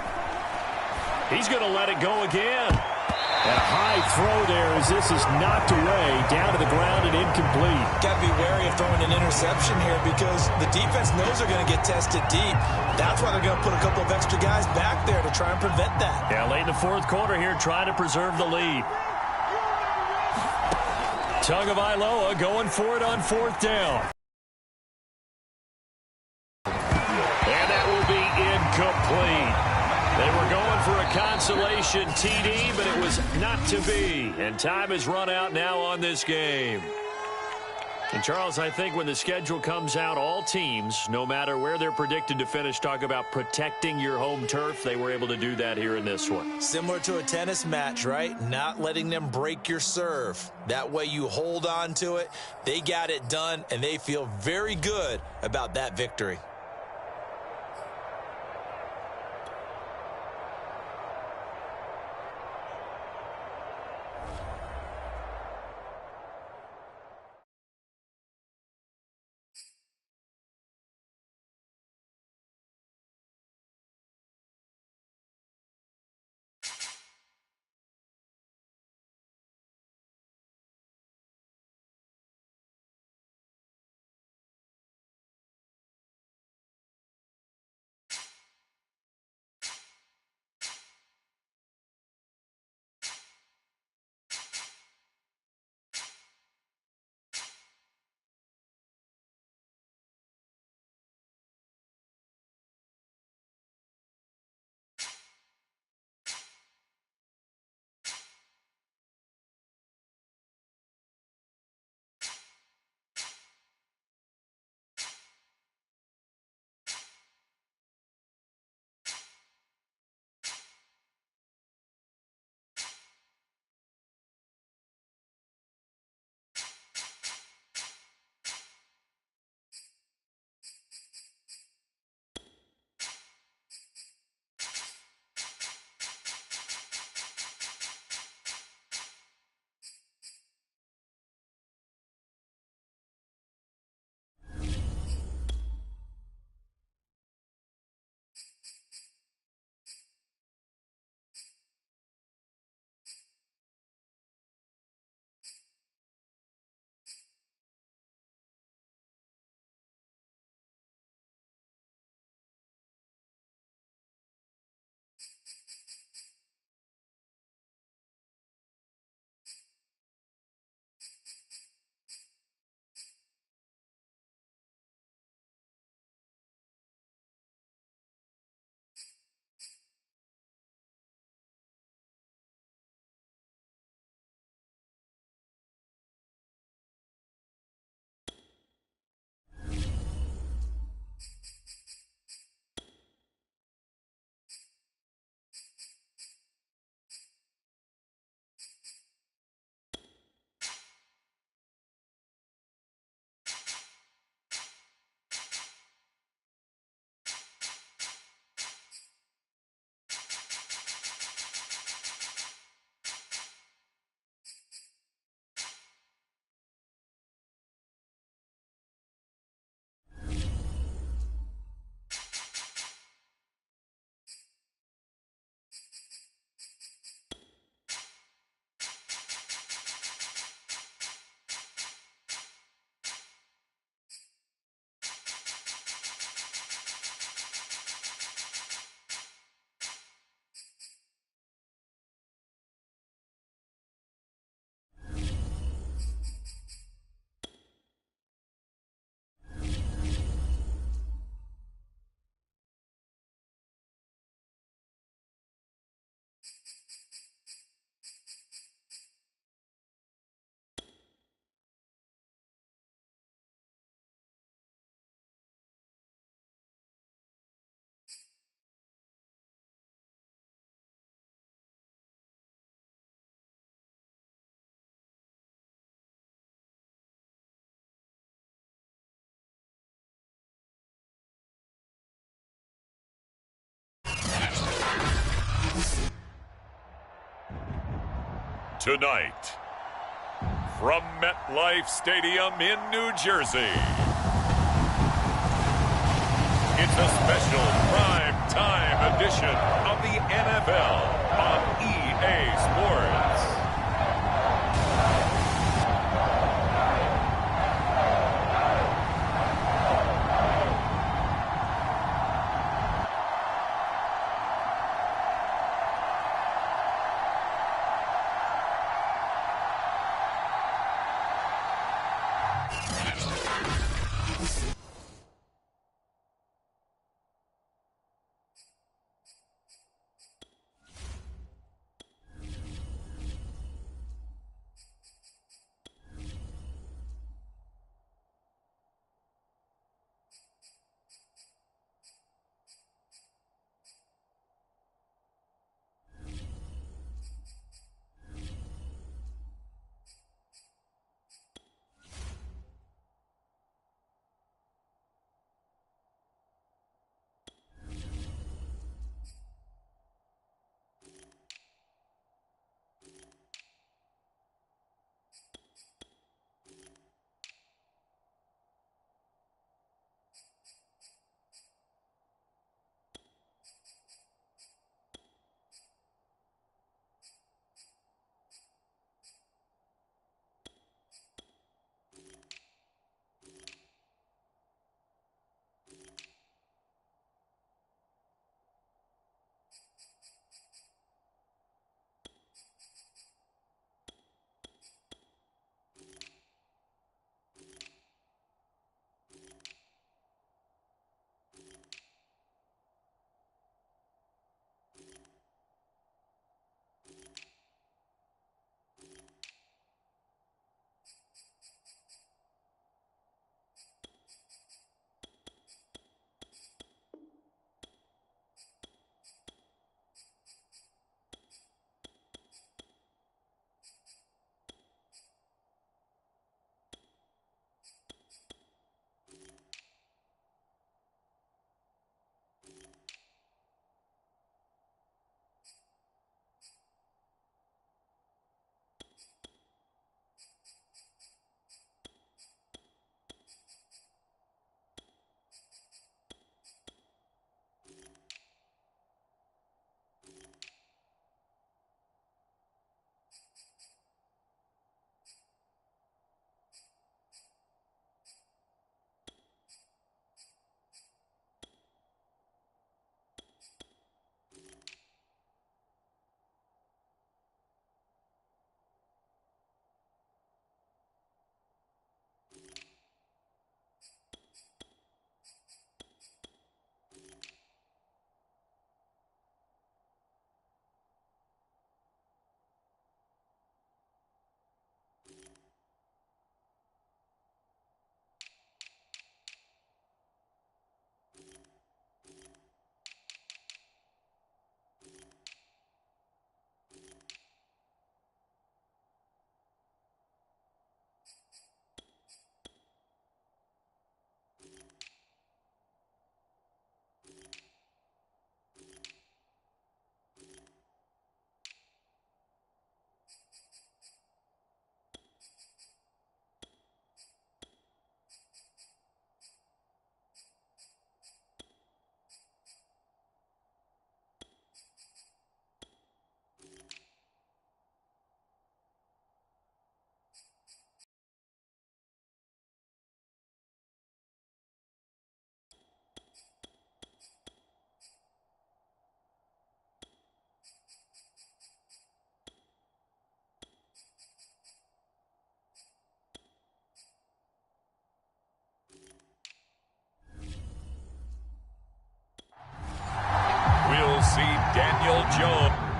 He's going to let it go again. And a high throw there as this is knocked away, down to the ground and incomplete. Got to be wary of throwing an interception here, because the defense knows they're going to get tested deep. That's why they're going to put a couple of extra guys back there to try and prevent that. Yeah, late in the fourth quarter here, trying to preserve the lead. Tagovailoa going for it on fourth down. And that will be incomplete. They were going for a consolation TD, but it was not to be. And time has run out now on this game. And, Charles, I think when the schedule comes out, all teams, no matter where they're predicted to finish, talk about protecting your home turf. They were able to do that here in this one. Similar to a tennis match, right? Not letting them break your serve. That way you hold on to it. They got it done, and they feel very good about that victory. Tonight, from MetLife Stadium in New Jersey, it's a special prime time edition of the NFL on EA Sports. We'll see Daniel Jones.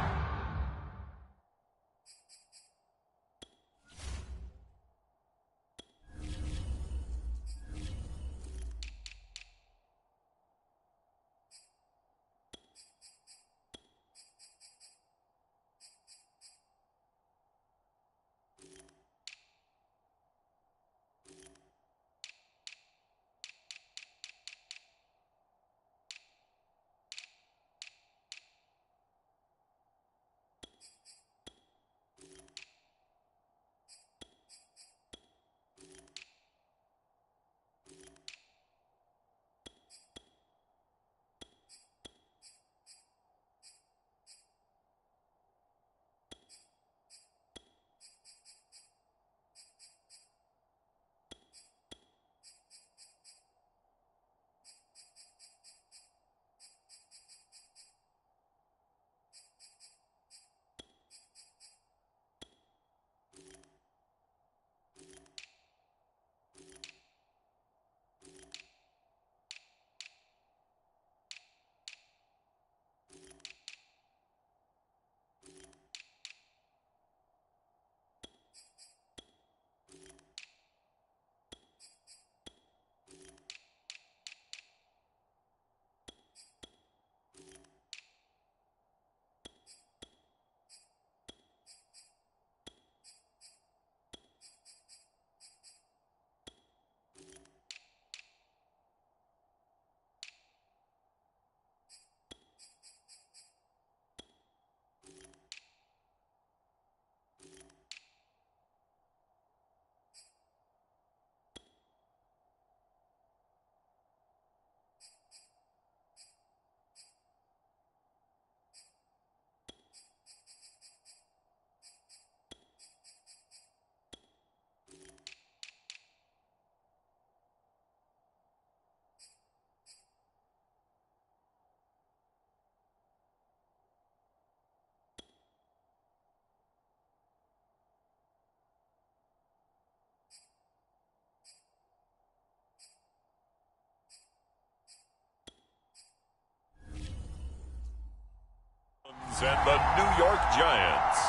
and the New York Giants,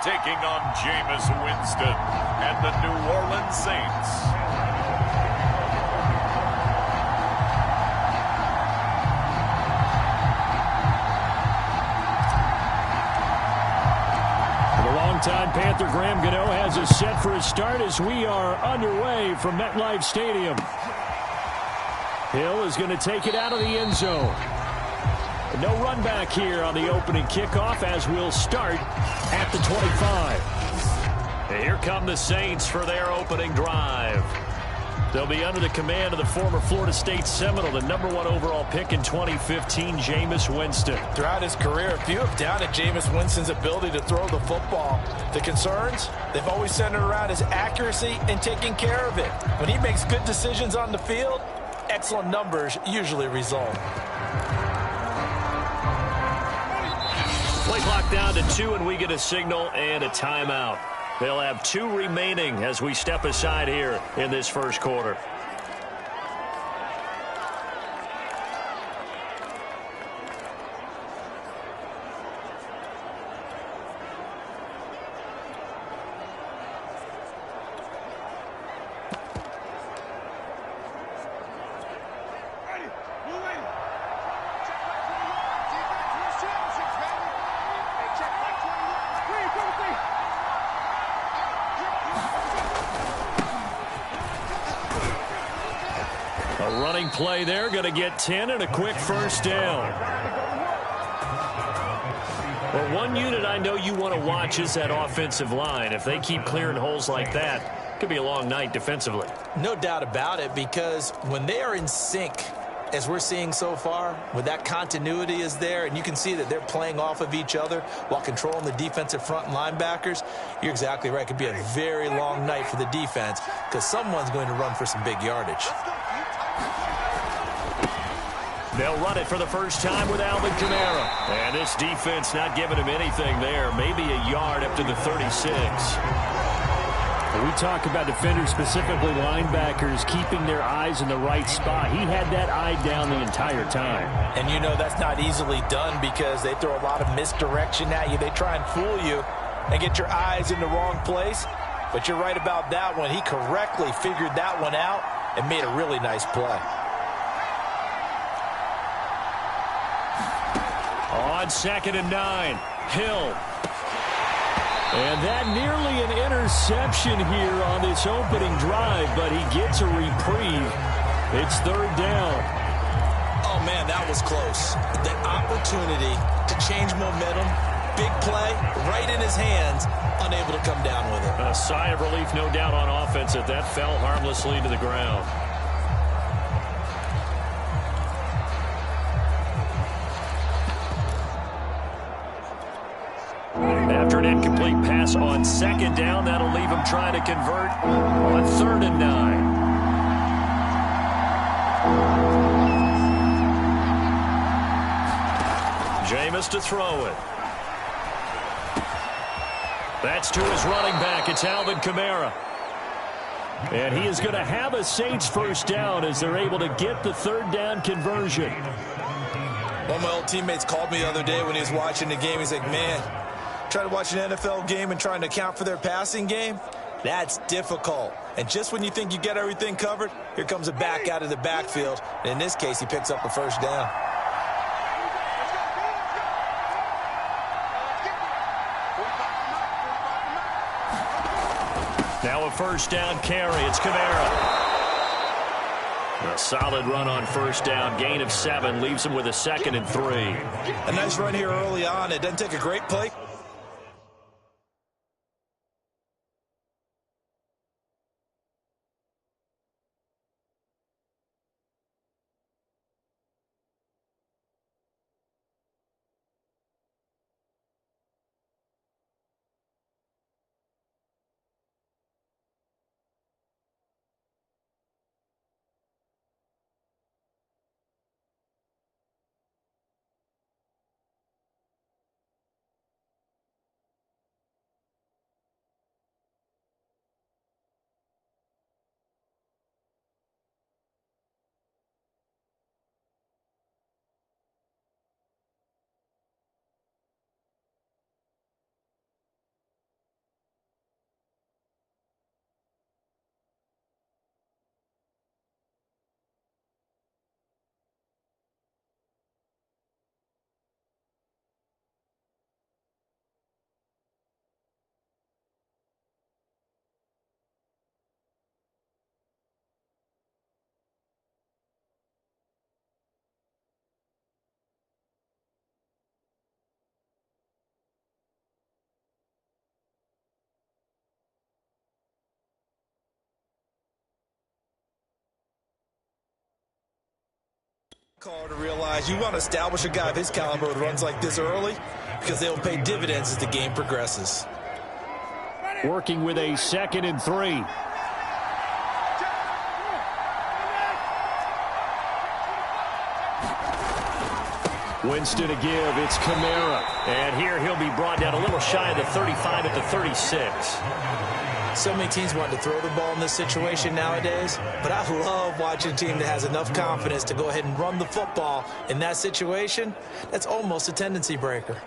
taking on Jameis Winston and the New Orleans Saints. Longtime Panther Graham Gano has us set for a start as we are underway from MetLife Stadium. Hill is going to take it out of the end zone. No run back here on the opening kickoff as we'll start at the 25. And here come the Saints for their opening drive. They'll be under the command of the former Florida State Seminole, the #1 overall pick in 2015, Jameis Winston. Throughout his career, few have doubted Jameis Winston's ability to throw the football. The concerns, they've always centered around his accuracy and taking care of it. When he makes good decisions on the field, excellent numbers usually result. Play clock down to 2, and we get a signal and a timeout. They'll have 2 remaining as we step aside here in this first quarter. Play there, going to get 10 and a quick first down. Well, one unit I know you want to watch is that offensive line. If they keep clearing holes like that, it could be a long night defensively. No doubt about it, because when they are in sync, as we're seeing so far, when that continuity is there, and you can see that they're playing off of each other while controlling the defensive front linebackers, you're exactly right. It could be a very long night for the defense because someone's going to run for some big yardage. They'll run it for the first time with Alvin Kamara. And this defense not giving him anything there. Maybe a yard up to the 36. We talk about defenders, specifically linebackers, keeping their eyes in the right spot. He had that eye down the entire time. And you know that's not easily done because they throw a lot of misdirection at you. They try and fool you and get your eyes in the wrong place. But you're right about that one. He correctly figured that one out and made a really nice play. On 2nd and 9, Hill. And that nearly an interception here on this opening drive, but he gets a reprieve. It's 3rd down. Oh, man, that was close. The opportunity to change momentum, big play, right in his hands, unable to come down with it. A sigh of relief, no doubt, on offense that fell harmlessly to the ground. After an incomplete pass on 2nd down, that'll leave him trying to convert on 3rd and 9. Jameis to throw it. That's to his running back. It's Alvin Kamara. And he is going to have a Saints first down as they're able to get the 3rd down conversion. One of my old teammates called me the other day when he was watching the game. He's like, man, trying to watch an NFL game and trying to account for their passing game, that's difficult. And just when you think you get everything covered, here comes a back out of the backfield. And in this case, he picks up a first down. Now a first down carry. It's Kamara. A solid run on first down. Gain of 7 leaves him with a 2nd and 3. A nice run here early on. It doesn't take a great play. Call to realize you want to establish a guy of his caliber who runs like this early because they'll pay dividends as the game progresses. Working with a 2nd and 3. Winston to give. It's Kamara. And here he'll be brought down a little shy of the 35 at the 36. So many teams want to throw the ball in this situation nowadays, but I love watching a team that has enough confidence to go ahead and run the football in that situation. That's almost a tendency breaker.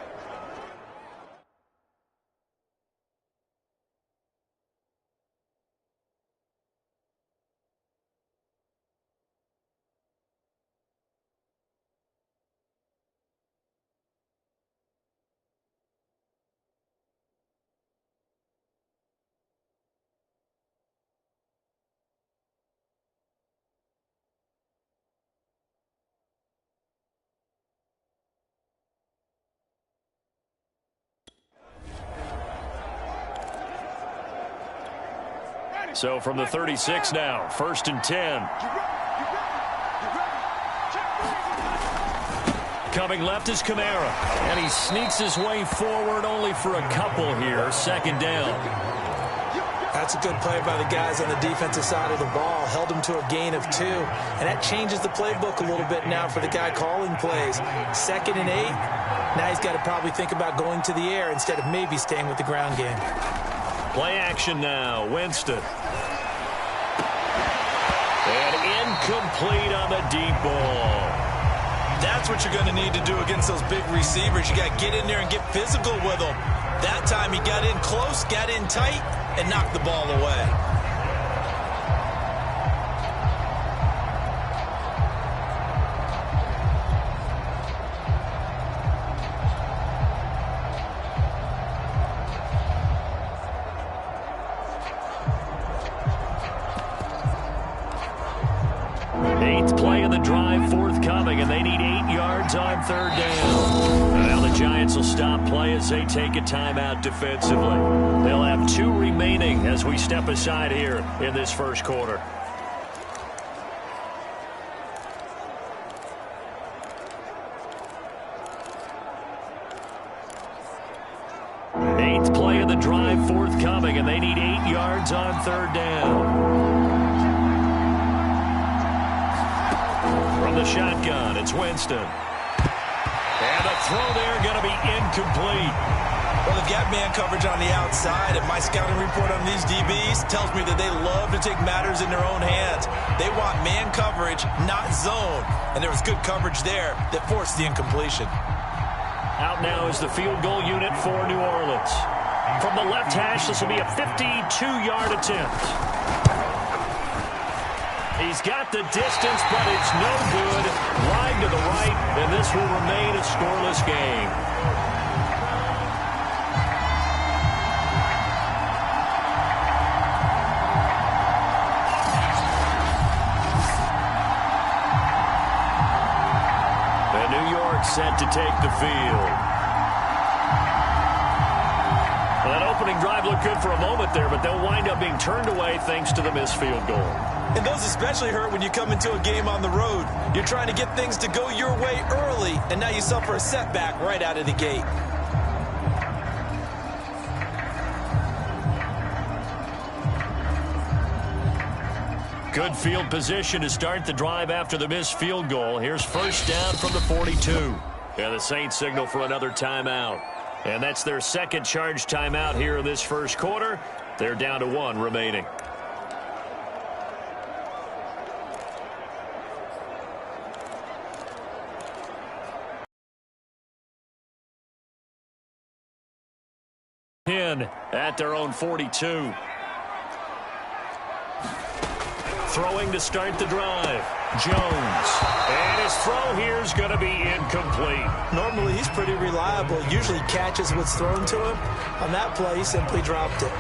So from the 36 now, 1st and 10. Coming left is Kamara. And he sneaks his way forward only for a couple here. 2nd down. That's a good play by the guys on the defensive side of the ball. Held him to a gain of 2. And that changes the playbook a little bit now for the guy calling plays. 2nd and 8. Now he's got to probably think about going to the air instead of maybe staying with the ground game. Play action now. Winston. And incomplete on the deep ball. That's what you're going to need to do against those big receivers. You got to get in there and get physical with them. That time he got in close, got in tight, and knocked the ball away. 8th play of the drive forthcoming, and they need 8 yards on 3rd down. Now the Giants will stop play as they take a timeout defensively. They'll have 2 remaining as we step aside here in this 1st quarter. Eighth play of the drive forthcoming, and they need 8 yards on 3rd down. From the shotgun, it's Winston. And the throw there going to be incomplete. Well, they've got man coverage on the outside, and my scouting report on these DBs tells me that they love to take matters in their own hands. They want man coverage, not zone. And there was good coverage there that forced the incompletion. Out now is the field goal unit for New Orleans. From the left hash, this will be a 52-yard attempt. He's got the distance, but it's no good. Wide to the right, and this will remain a scoreless game. And New York set to take the field. Well, that opening drive looked good for a moment there, but they'll wind up being turned away thanks to the missed field goal. And those especially hurt when you come into a game on the road. You're trying to get things to go your way early, and now you suffer a setback right out of the gate. Good field position to start the drive after the missed field goal. Here's 1st down from the 42. And the Saints signal for another timeout. And that's their 2nd charge timeout here in this 1st quarter. They're down to 1 remaining. At their own 42. Throwing to start the drive. Jones. And his throw here is going to be incomplete. Normally, he's pretty reliable. Usually catches what's thrown to him. On that play, he simply dropped it.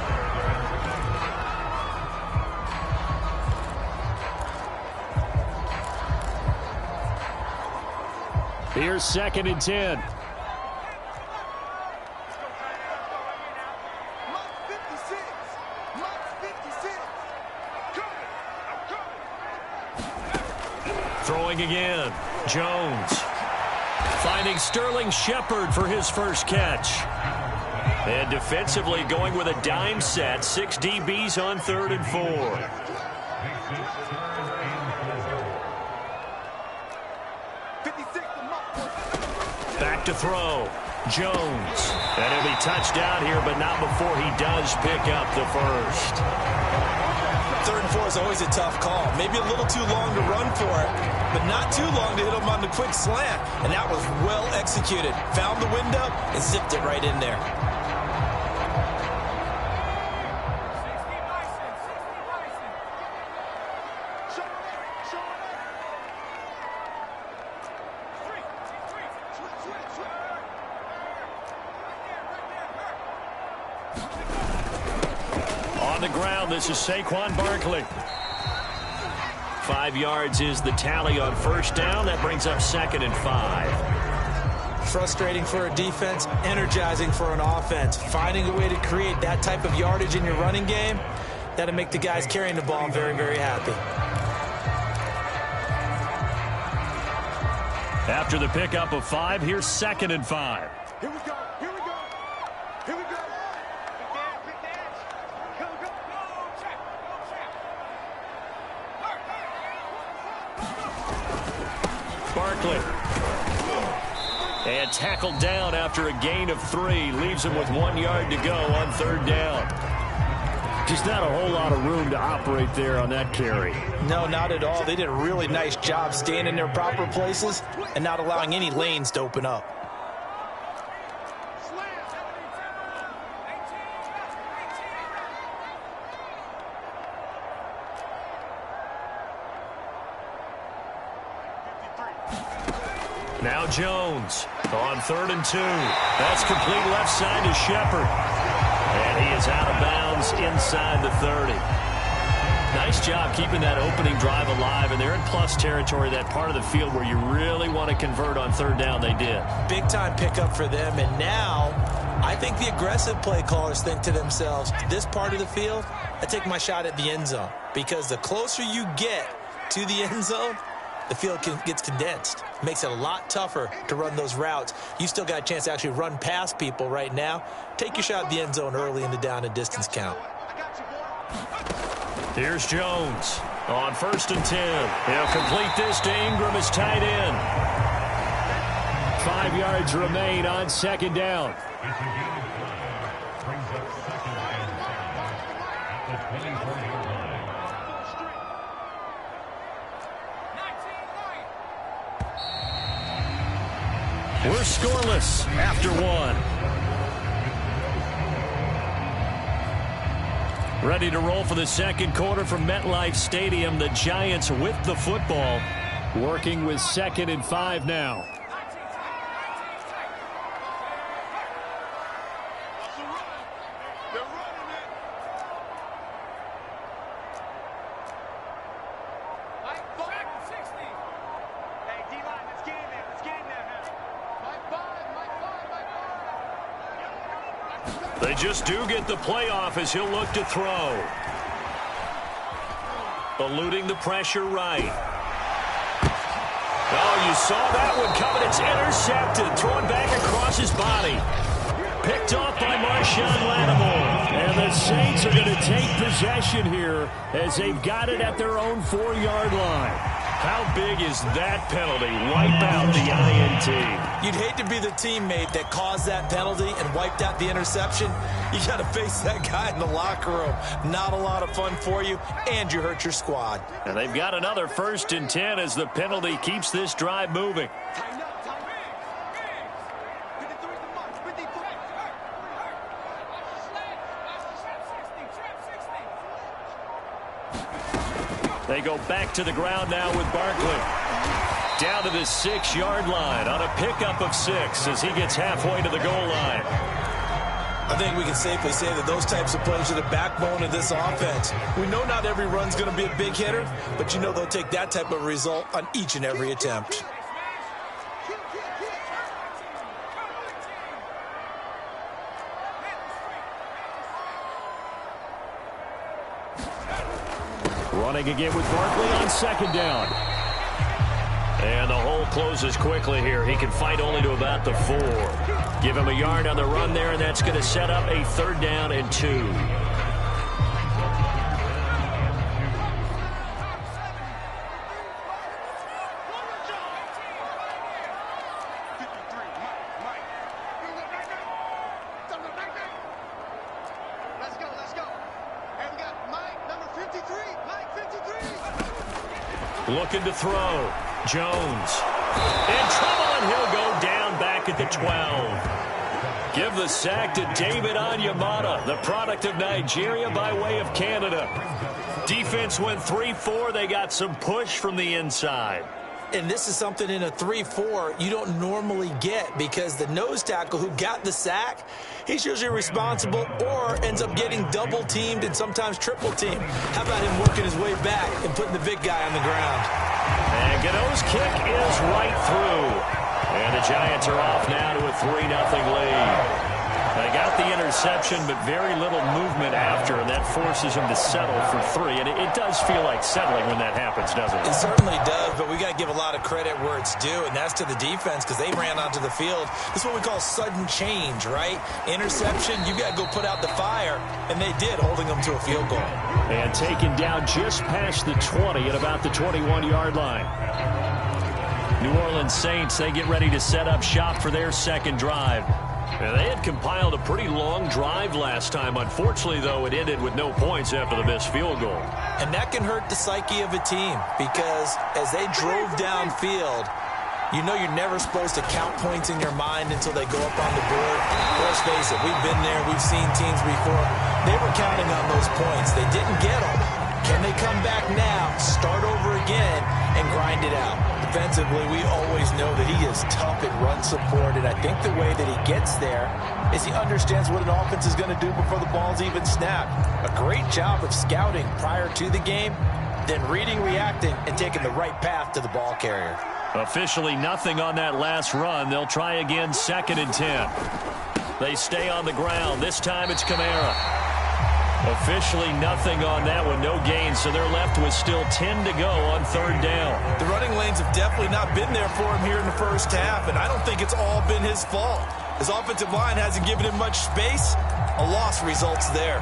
Here's 2nd and 10. Throwing again. Jones finding Sterling Shepard for his first catch. And defensively going with a dime set. 6 DBs on 3rd and 4. Back to throw. Jones. And he'll be touchdown here, but not before he does pick up the first. 3rd and 4 is always a tough call. Maybe a little too long to run for it, but not too long to hit him on the quick slant. And that was well executed. Found the window and zipped it right in there. On the ground, this is Saquon Barkley. 5 yards is the tally on first down. That brings up 2nd and 5. Frustrating for a defense, energizing for an offense. Finding a way to create that type of yardage in your running game, that'll make the guys carrying the ball very, very happy. After the pickup of 5, here's 2nd and 5. Here we go. Here we go. Here we go. Big dance. Go, go, go. Check. Go, check. Barkley. And tackled down after a gain of 3. Leaves him with 1 yard to go on 3rd down. Just not a whole lot of room to operate there on that carry. No, not at all. They did a really nice job staying in their proper places and not allowing any lanes to open up. Now Jones on 3rd and 2. That's complete left side to Shepard. And he is out of bounds inside the 30. Nice job keeping that opening drive alive, and they're in plus territory, that part of the field where you really want to convert on 3rd down. They did. Big time pickup for them, and now I think the aggressive play callers think to themselves, this part of the field, I take my shot at the end zone, because the closer you get to the end zone, the field gets condensed. Makes it a lot tougher to run those routes. You still got a chance to actually run past people right now. Take your shot at the end zone early in the down and distance count. Here's Jones on 1st and 10. He'll complete this to Ingram as tight end. 5 yards remain on 2nd down. It's a gain of 5. Brings up 2nd and 5 at the 24-yard line. We're scoreless after 1. Ready to roll for the 2nd quarter from MetLife Stadium. The Giants with the football, working with 2nd and 5 now. They just do get the playoff as he'll look to throw. Eluding the pressure right. Oh, you saw that one coming. It's intercepted. Thrown back across his body. Picked off by Marshawn Lattimore. And the Saints are going to take possession here as they've got it at their own 4-yard line. How big is that penalty? Wipe out the INT. You'd hate to be the teammate that caused that penalty and wiped out the interception. You got to face that guy in the locker room. Not a lot of fun for you, and you hurt your squad. And they've got another 1st and 10 as the penalty keeps this drive moving. They go back to the ground now with Barkley. Down to the 6-yard line on a pickup of 6 as he gets halfway to the goal line. I think we can safely say that those types of plays are the backbone of this offense. We know not every run's going to be a big hitter, but you know they'll take that type of result on each and every attempt. Running again with Barkley on 2nd down. And the hold field closes quickly here. He can fight only to about the 4. Give him a yard on the run there, and that's going to set up a 3rd down and 2. Looking to throw. Jones. In trouble, and he'll go down back at the 12. Give the sack to David Onyemata, the product of Nigeria by way of Canada. Defense went 3-4. They got some push from the inside. And this is something in a 3-4 you don't normally get, because the nose tackle who got the sack, he's usually responsible or ends up getting double-teamed and sometimes triple-teamed. How about him working his way back and putting the big guy on the ground? And Gano's kick is right through. And the Giants are off now to a 3-0 lead. They got the interception, but very little movement after, and that forces him to settle for 3. And it does feel like settling when that happens, doesn't it? It certainly does, but we got to give a lot of credit where it's due, and that's to the defense, because they ran onto the field. This is what we call sudden change, right? Interception, you got to go put out the fire, and they did, holding them to a field goal. And taken down just past the 20 at about the 21-yard line. New Orleans Saints, they get ready to set up shop for their 2nd drive. And they had compiled a pretty long drive last time. Unfortunately, though, it ended with no points after the missed field goal. And that can hurt the psyche of a team, because as they drove downfield, you know you're never supposed to count points in your mind until they go up on the board. Let's face it, we've been there, we've seen teams before. They were counting on those points. They didn't get them. Can they come back now, start over again, and grind it out? Defensively, we always know that he is tough in run support, and I think the way that he gets there is he understands what an offense is going to do before the ball's even snapped. A great job of scouting prior to the game, then reading, reacting, and taking the right path to the ball carrier. Officially nothing on that last run. They'll try again, 2nd and 10. They stay on the ground. This time it's Kamara. Officially nothing on that one, no gain, so they're left with still 10 to go on 3rd down. The running lanes have definitely not been there for him here in the first half, and I don't think it's all been his fault. His offensive line hasn't given him much space. A loss results there.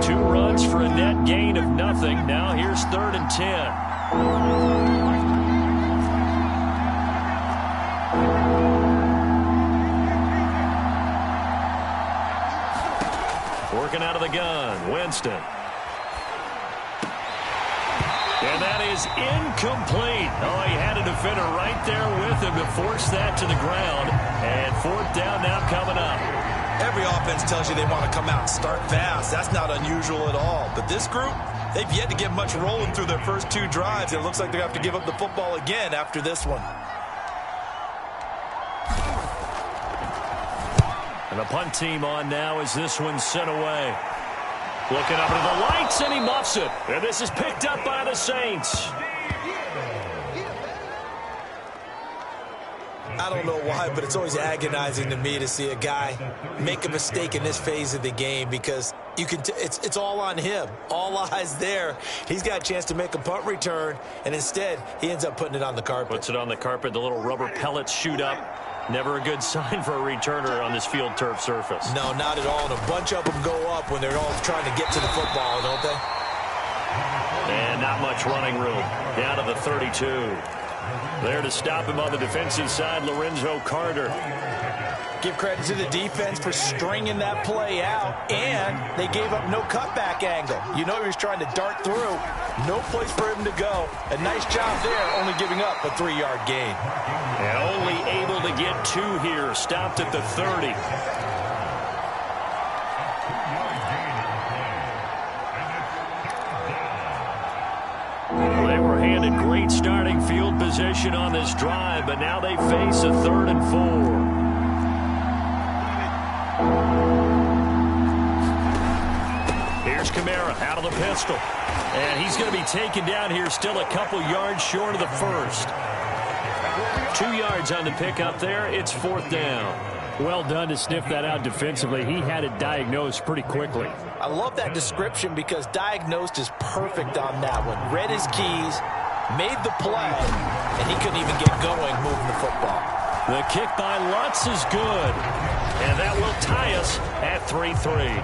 Two runs for a net gain of nothing. Now here's 3rd and 10. Working out of the gun, Winston. And that is incomplete. Oh, he had a defender right there with him to force that to the ground. And 4th down now coming up. Every offense tells you they want to come out and start fast. That's not unusual at all. But this group, they've yet to get much rolling through their first 2 drives. It looks like they have to give up the football again after this one. And the punt team on now as this one's sent away. Looking up into the lights, and he muffs it. And this is picked up by the Saints. I don't know why, but it's always agonizing to me to see a guy make a mistake in this phase of the game, because you can it's all on him. All eyes there. He's got a chance to make a punt return, and instead he ends up putting it on the carpet. Puts it on the carpet. The little rubber pellets shoot up. Never a good sign for a returner on this field turf surface. No, not at all. And a bunch of them go up when they're all trying to get to the football, don't they? And not much running room. Down to the 32. There to stop him on the defensive side, Lorenzo Carter. Give credit to the defense for stringing that play out, and they gave up no cutback angle. You know he was trying to dart through. No place for him to go. A nice job there, only giving up a 3-yard gain. And only able to get 2 here. Stopped at the 30. They were handed great starting field position on this drive, but now they face a 3rd and 4. Here's Kamara out of the pistol. And he's going to be taken down here, still a couple yards short of the first. 2 yards on the pickup there. It's 4th down. Well done to sniff that out defensively. He had it diagnosed pretty quickly. I love that description because diagnosed is perfect on that one. Read his keys, made the play, and he couldn't even get going moving the football. The kick by Lutz is good. And that will tie us at 3-3.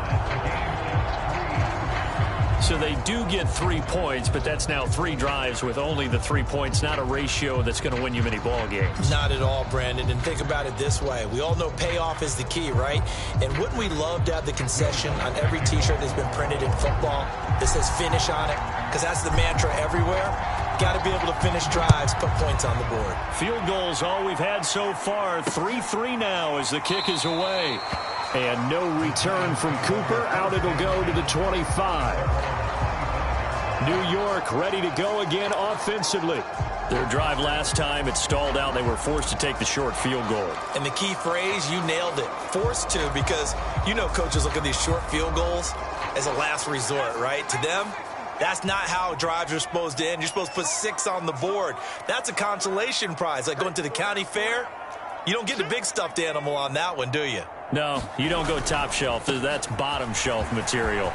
So they do get 3 points, but that's now 3 drives with only the 3 points, not a ratio that's going to win you many ball games. Not at all, Brandon. And think about it this way. We all know payoff is the key, right? And wouldn't we love to have the concession on every T-shirt that's been printed in football that says finish on it? Because that's the mantra everywhere. Got to be able to finish drives, put points on the board. Field goals all we've had so far. 3-3 now as the kick is away. And no return from Cooper. Out it'll go to the 25. New York ready to go again offensively. Their drive last time, it stalled out. They were forced to take the short field goal. And the key phrase, you nailed it. Forced to, because you know coaches look at these short field goals as a last resort, right? To them, that's not how drives are supposed to end. You're supposed to put 6 on the board. That's a consolation prize. Like going to the county fair, you don't get the big stuffed animal on that one, do you? No, you don't go top shelf. That's bottom shelf material.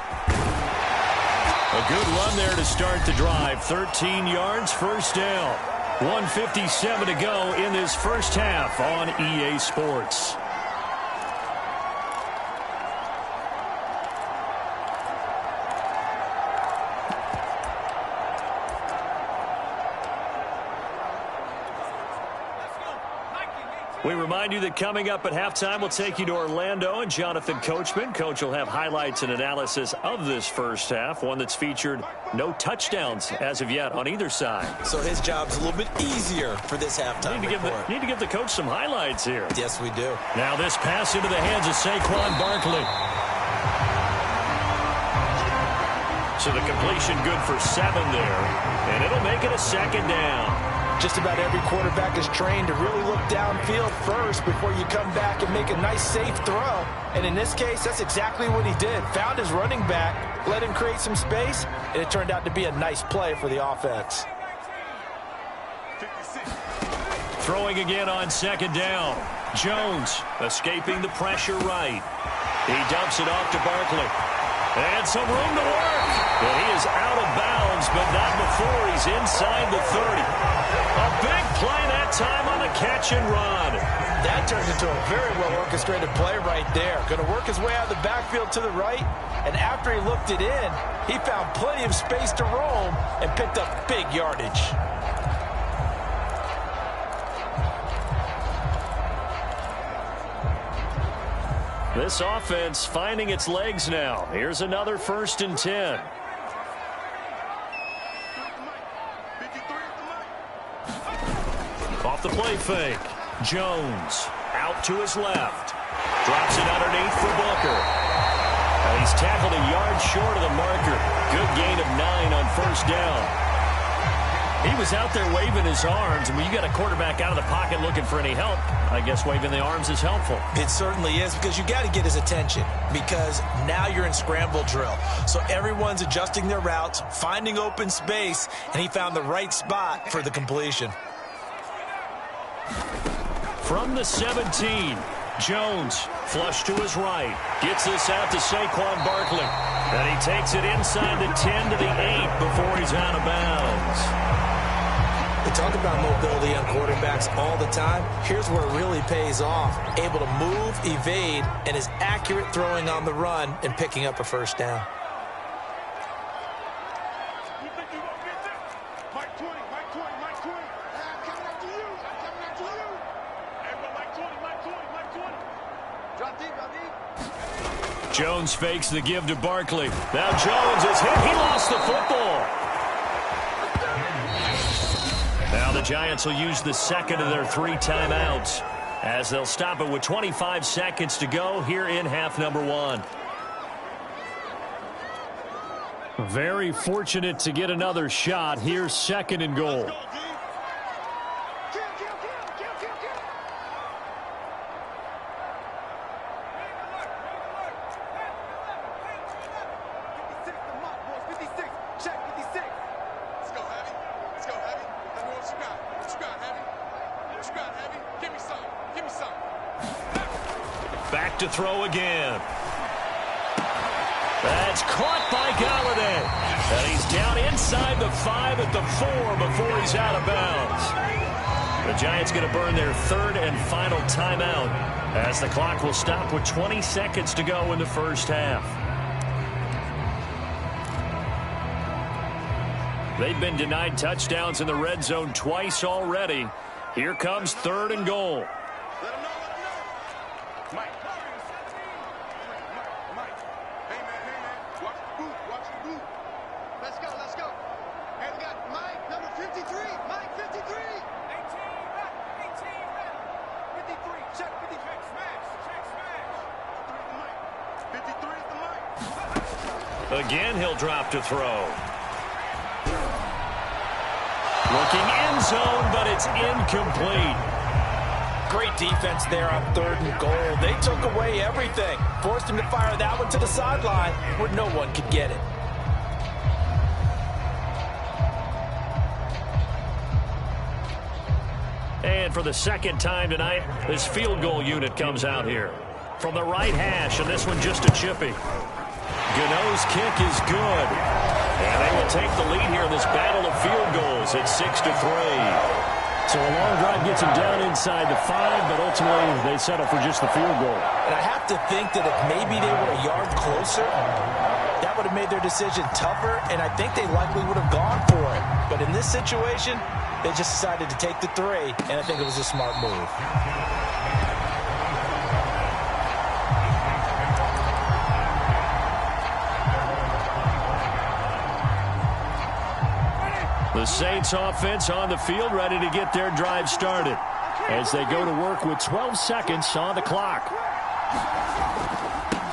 A good run there to start the drive. 13 yards, first down. 1:57 to go in this first half on EA Sports. We remind you that coming up at halftime, we'll take you to Orlando and Jonathan Coachman. Coach will have highlights and analysis of this first half, one that's featured no touchdowns as of yet on either side. So his job's a little bit easier for this halftime report. Need to give the coach some highlights here. Yes, we do. Now this pass into the hands of Saquon Barkley. So the completion good for 7 there, and it'll make it a second down. Just about every quarterback is trained to really look downfield first before you come back and make a nice, safe throw. And in this case, that's exactly what he did. Found his running back, let him create some space, and it turned out to be a nice play for the offense. Throwing again on second down. Jones escaping the pressure right. He dumps it off to Barkley. And some room to work. But he is out of bounds, but not before he's inside the 30. A big play that time on the catch and run. That turned into a very well-orchestrated play right there. Going to work his way out of the backfield to the right, and after he looked it in, he found plenty of space to roam and picked up big yardage. This offense finding its legs now. Here's another 1st and 10. Off the play fake. Jones out to his left. Drops it underneath for Booker. And he's tackled a yard short of the marker. Good gain of 9 on first down. He was out there waving his arms, and when you got a quarterback out of the pocket looking for any help, I guess waving the arms is helpful. It certainly is, because you got to get his attention, because now you're in scramble drill. So everyone's adjusting their routes, finding open space, and he found the right spot for the completion. From the 17, Jones flush to his right. Gets this out to Saquon Barkley. And he takes it inside the 10 to the 8 before he's out of bounds. We talk about mobility on quarterbacks all the time. Here's where it really pays off. Able to move, evade, and is accurate throwing on the run and picking up a first down. You think you won't get this? Mike 20, Mike 20, Mike 20. I'm coming after you. I'm coming after you. Everybody, Mike 20, Mike 20, Mike 20. Drop deep, drop deep. Jones fakes the give to Barkley. Now Jones is hit. He lost the football. Now the Giants will use the second of their 3 timeouts as they'll stop it with 25 seconds to go here in half number 1. Very fortunate to get another shot. Here's 2nd and goal. back to throw again. That's caught by Galladay. And he's down inside the 5 at the 4 before he's out of bounds. The Giants going to burn their third and final timeout as the clock will stop with 20 seconds to go in the first half. They've been denied touchdowns in the red zone twice already. Here comes 3rd and goal. Let him know. Mike. Hey, man. Watch the boot. Let's go. Hey, we got Mike, number 53. Mike, 53. 18, right. 53. Check 50. Check smash. 53 is the Mike. Again, he'll drop to throw. Looking end zone, but it's incomplete. Great defense there on 3rd and goal. They took away everything. Forced him to fire that one to the sideline where no one could get it. And for the second time tonight, this field goal unit comes out here. From the right hash, and this one just a chippy. Gano's kick is good. And they will take the lead here in this battle of field goals at 6-3. So a long drive gets them down inside the 5, but ultimately they settle for just the field goal. And I have to think that if maybe they were a yard closer, that would have made their decision tougher, and I think they likely would have gone for it. But in this situation, they just decided to take the 3, and I think it was a smart move. The Saints offense on the field, ready to get their drive started as they go to work with 12 seconds on the clock.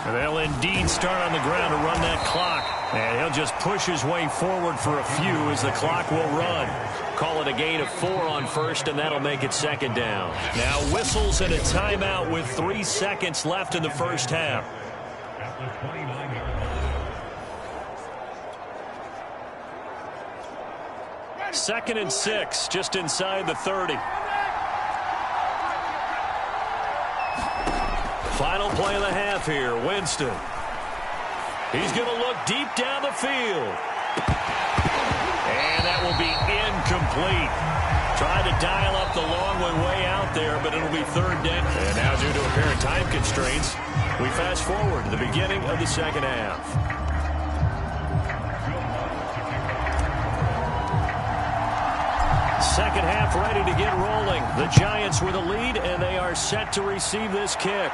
They'll indeed start on the ground to run that clock. And he'll just push his way forward for a few as the clock will run. Call it a gain of 4 on 1st, and that'll make it 2nd down. Now whistles and a timeout with 3 seconds left in the first half. At the 29-yard line. 2nd and 6, just inside the 30. Final play of the half here, Winston. He's going to look deep down the field. And that will be incomplete. Tried to dial up the long way out there, but it'll be 3rd down. And now due to apparent time constraints, we fast forward to the beginning of the second half. Second half ready to get rolling. The Giants with a lead, and they are set to receive this kick.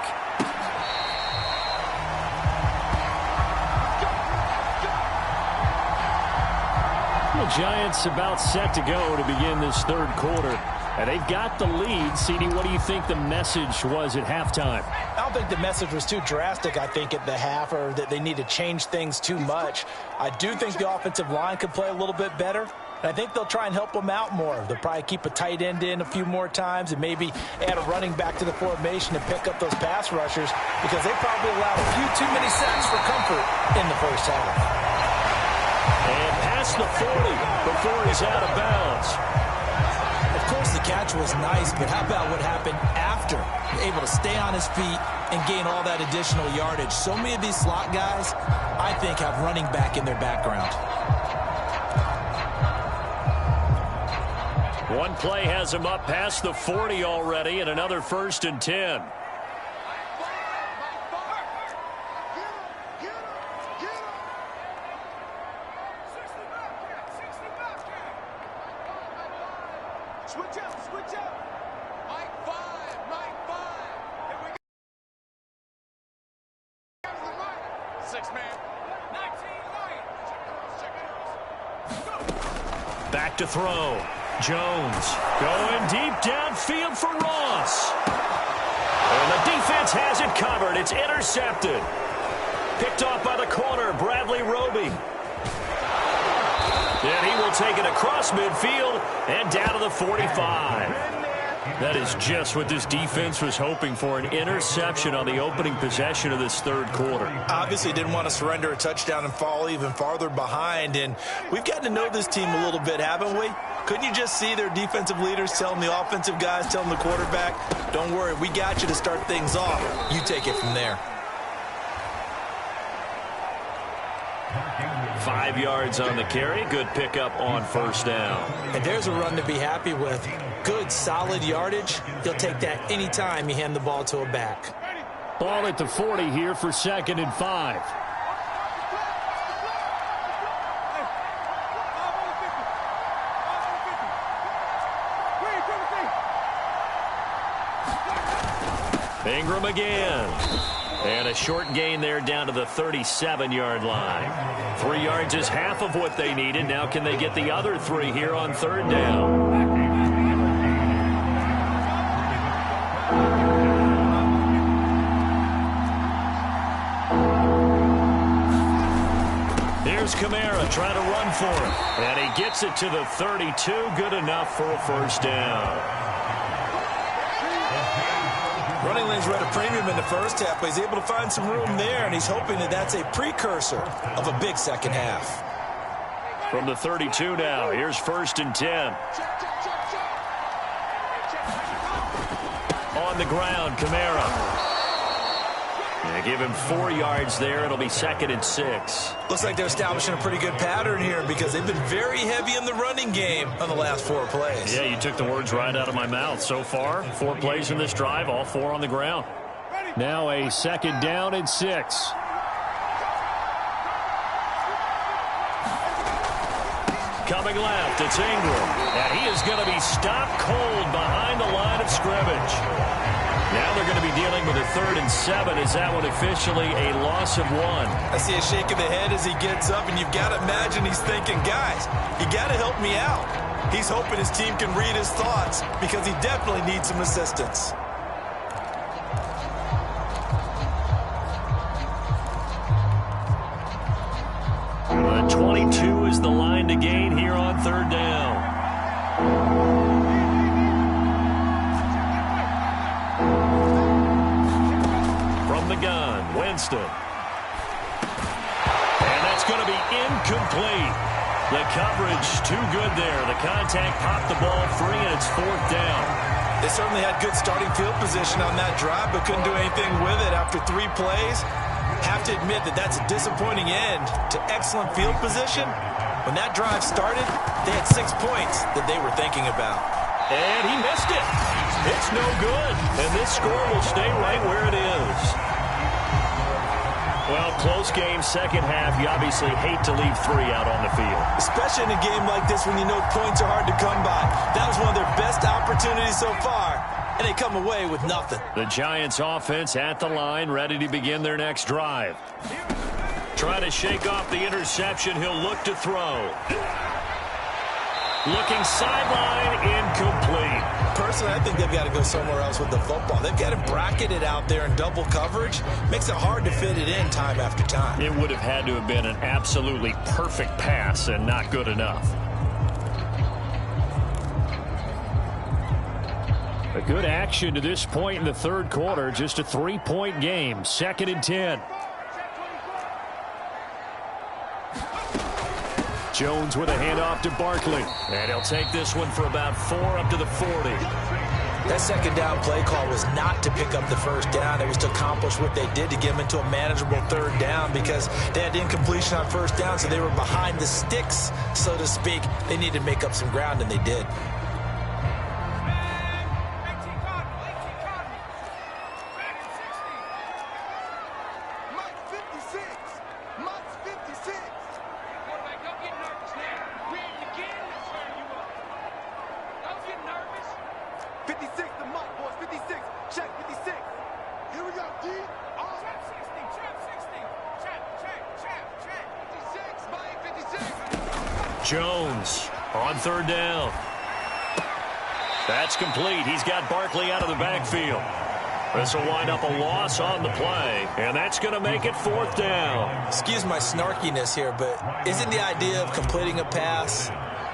The Giants about set to go to begin this 3rd quarter. And they've got the lead. CD, what do you think the message was at halftime? I don't think the message was too drastic, I think, at the half, or that they need to change things too much. I do think the offensive line could play a little bit better. And I think they'll try and help them out more. They'll probably keep a tight end in a few more times and maybe add a running back to the formation to pick up those pass rushers, because they probably allowed a few too many sacks for comfort in the first half. And past the 40 before he's out of bounds. Of course, the catch was nice, but how about what happened after? Able to stay on his feet and gain all that additional yardage. So many of these slot guys, I think, have running back in their background. One play has him up past the 40 already, and another 1st and 10. Switch up. Mike 5. Here we go. 6-man. 19 Back to throw. Jones going deep downfield for Ross. And the defense has it covered. It's intercepted. Picked off by the corner, Bradley Roby. And he will take it across midfield and down to the 45. That is just what this defense was hoping for, an interception on the opening possession of this third quarter. Obviously didn't want to surrender a touchdown and fall even farther behind, and we've gotten to know this team a little bit, haven't we? Couldn't you just see their defensive leaders telling the offensive guys, telling the quarterback, don't worry, we got you to start things off. You take it from there. 5 yards on the carry. Good pickup on first down. And there's a run to be happy with. Good, solid yardage. He'll take that anytime you hand the ball to a back. Ball at the 40 here for 2nd and 5. Ingram again. And a short gain there down to the 37-yard line. 3 yards is half of what they needed. Now can they get the other 3 here on third down? Here's Kamara trying to run for it. And he gets it to the 32. Good enough for a first down. Running lanes were at a premium in the first half, but he's able to find some room there, and he's hoping that that's a precursor of a big second half. From the 32 now, here's 1st and 10. On the ground, Kamara. Give him 4 yards there. It'll be 2nd and 6. Looks like they're establishing a pretty good pattern here because they've been very heavy in the running game on the last 4 plays. Yeah, you took the words right out of my mouth. So far, 4 plays in this drive, all 4 on the ground. Now a 2nd down and 6. Coming left, it's Ingram. And he is going to be stopped cold behind the line of scrimmage. Now they're going to be dealing with a 3rd and 7. Is that one officially a loss of 1? I see a shake of the head as he gets up, and you've got to imagine he's thinking, guys, you got to help me out. He's hoping his team can read his thoughts because he definitely needs some assistance. The 22 is the line to gain here on third down. The gun, Winston. And that's going to be incomplete. The coverage too good there. The contact popped the ball free, and it's 4th down. They certainly had good starting field position on that drive, but couldn't do anything with it after 3 plays. Have to admit that that's a disappointing end to excellent field position. When that drive started, they had 6 points that they were thinking about. And he missed it. It's no good. And this score will stay right where it is. Well, close game, second half. You obviously hate to leave 3 out on the field. Especially in a game like this when you know points are hard to come by. That was one of their best opportunities so far, and they come away with nothing. The Giants offense at the line, ready to begin their next drive. Trying to shake off the interception. He'll look to throw. Looking sideline, incomplete. Personally, I think they've got to go somewhere else with the football. They've got it bracketed out there in double coverage. Makes it hard to fit it in time after time. It would have had to have been an absolutely perfect pass and not good enough. A good action to this point in the third quarter. Just a 3-point game. 2nd and 10. Jones with a handoff to Barkley. And he'll take this one for about 4 up to the 40. That second down play call was not to pick up the first down. It was to accomplish what they did to get them into a manageable 3rd down because they had incompletion on first down, so they were behind the sticks, so to speak. They needed to make up some ground, and they did. Jones on 3rd down. That's complete. He's got Barkley out of the backfield. This will wind up a loss on the play, and that's going to make it 4th down. Excuse my snarkiness here, but isn't the idea of completing a pass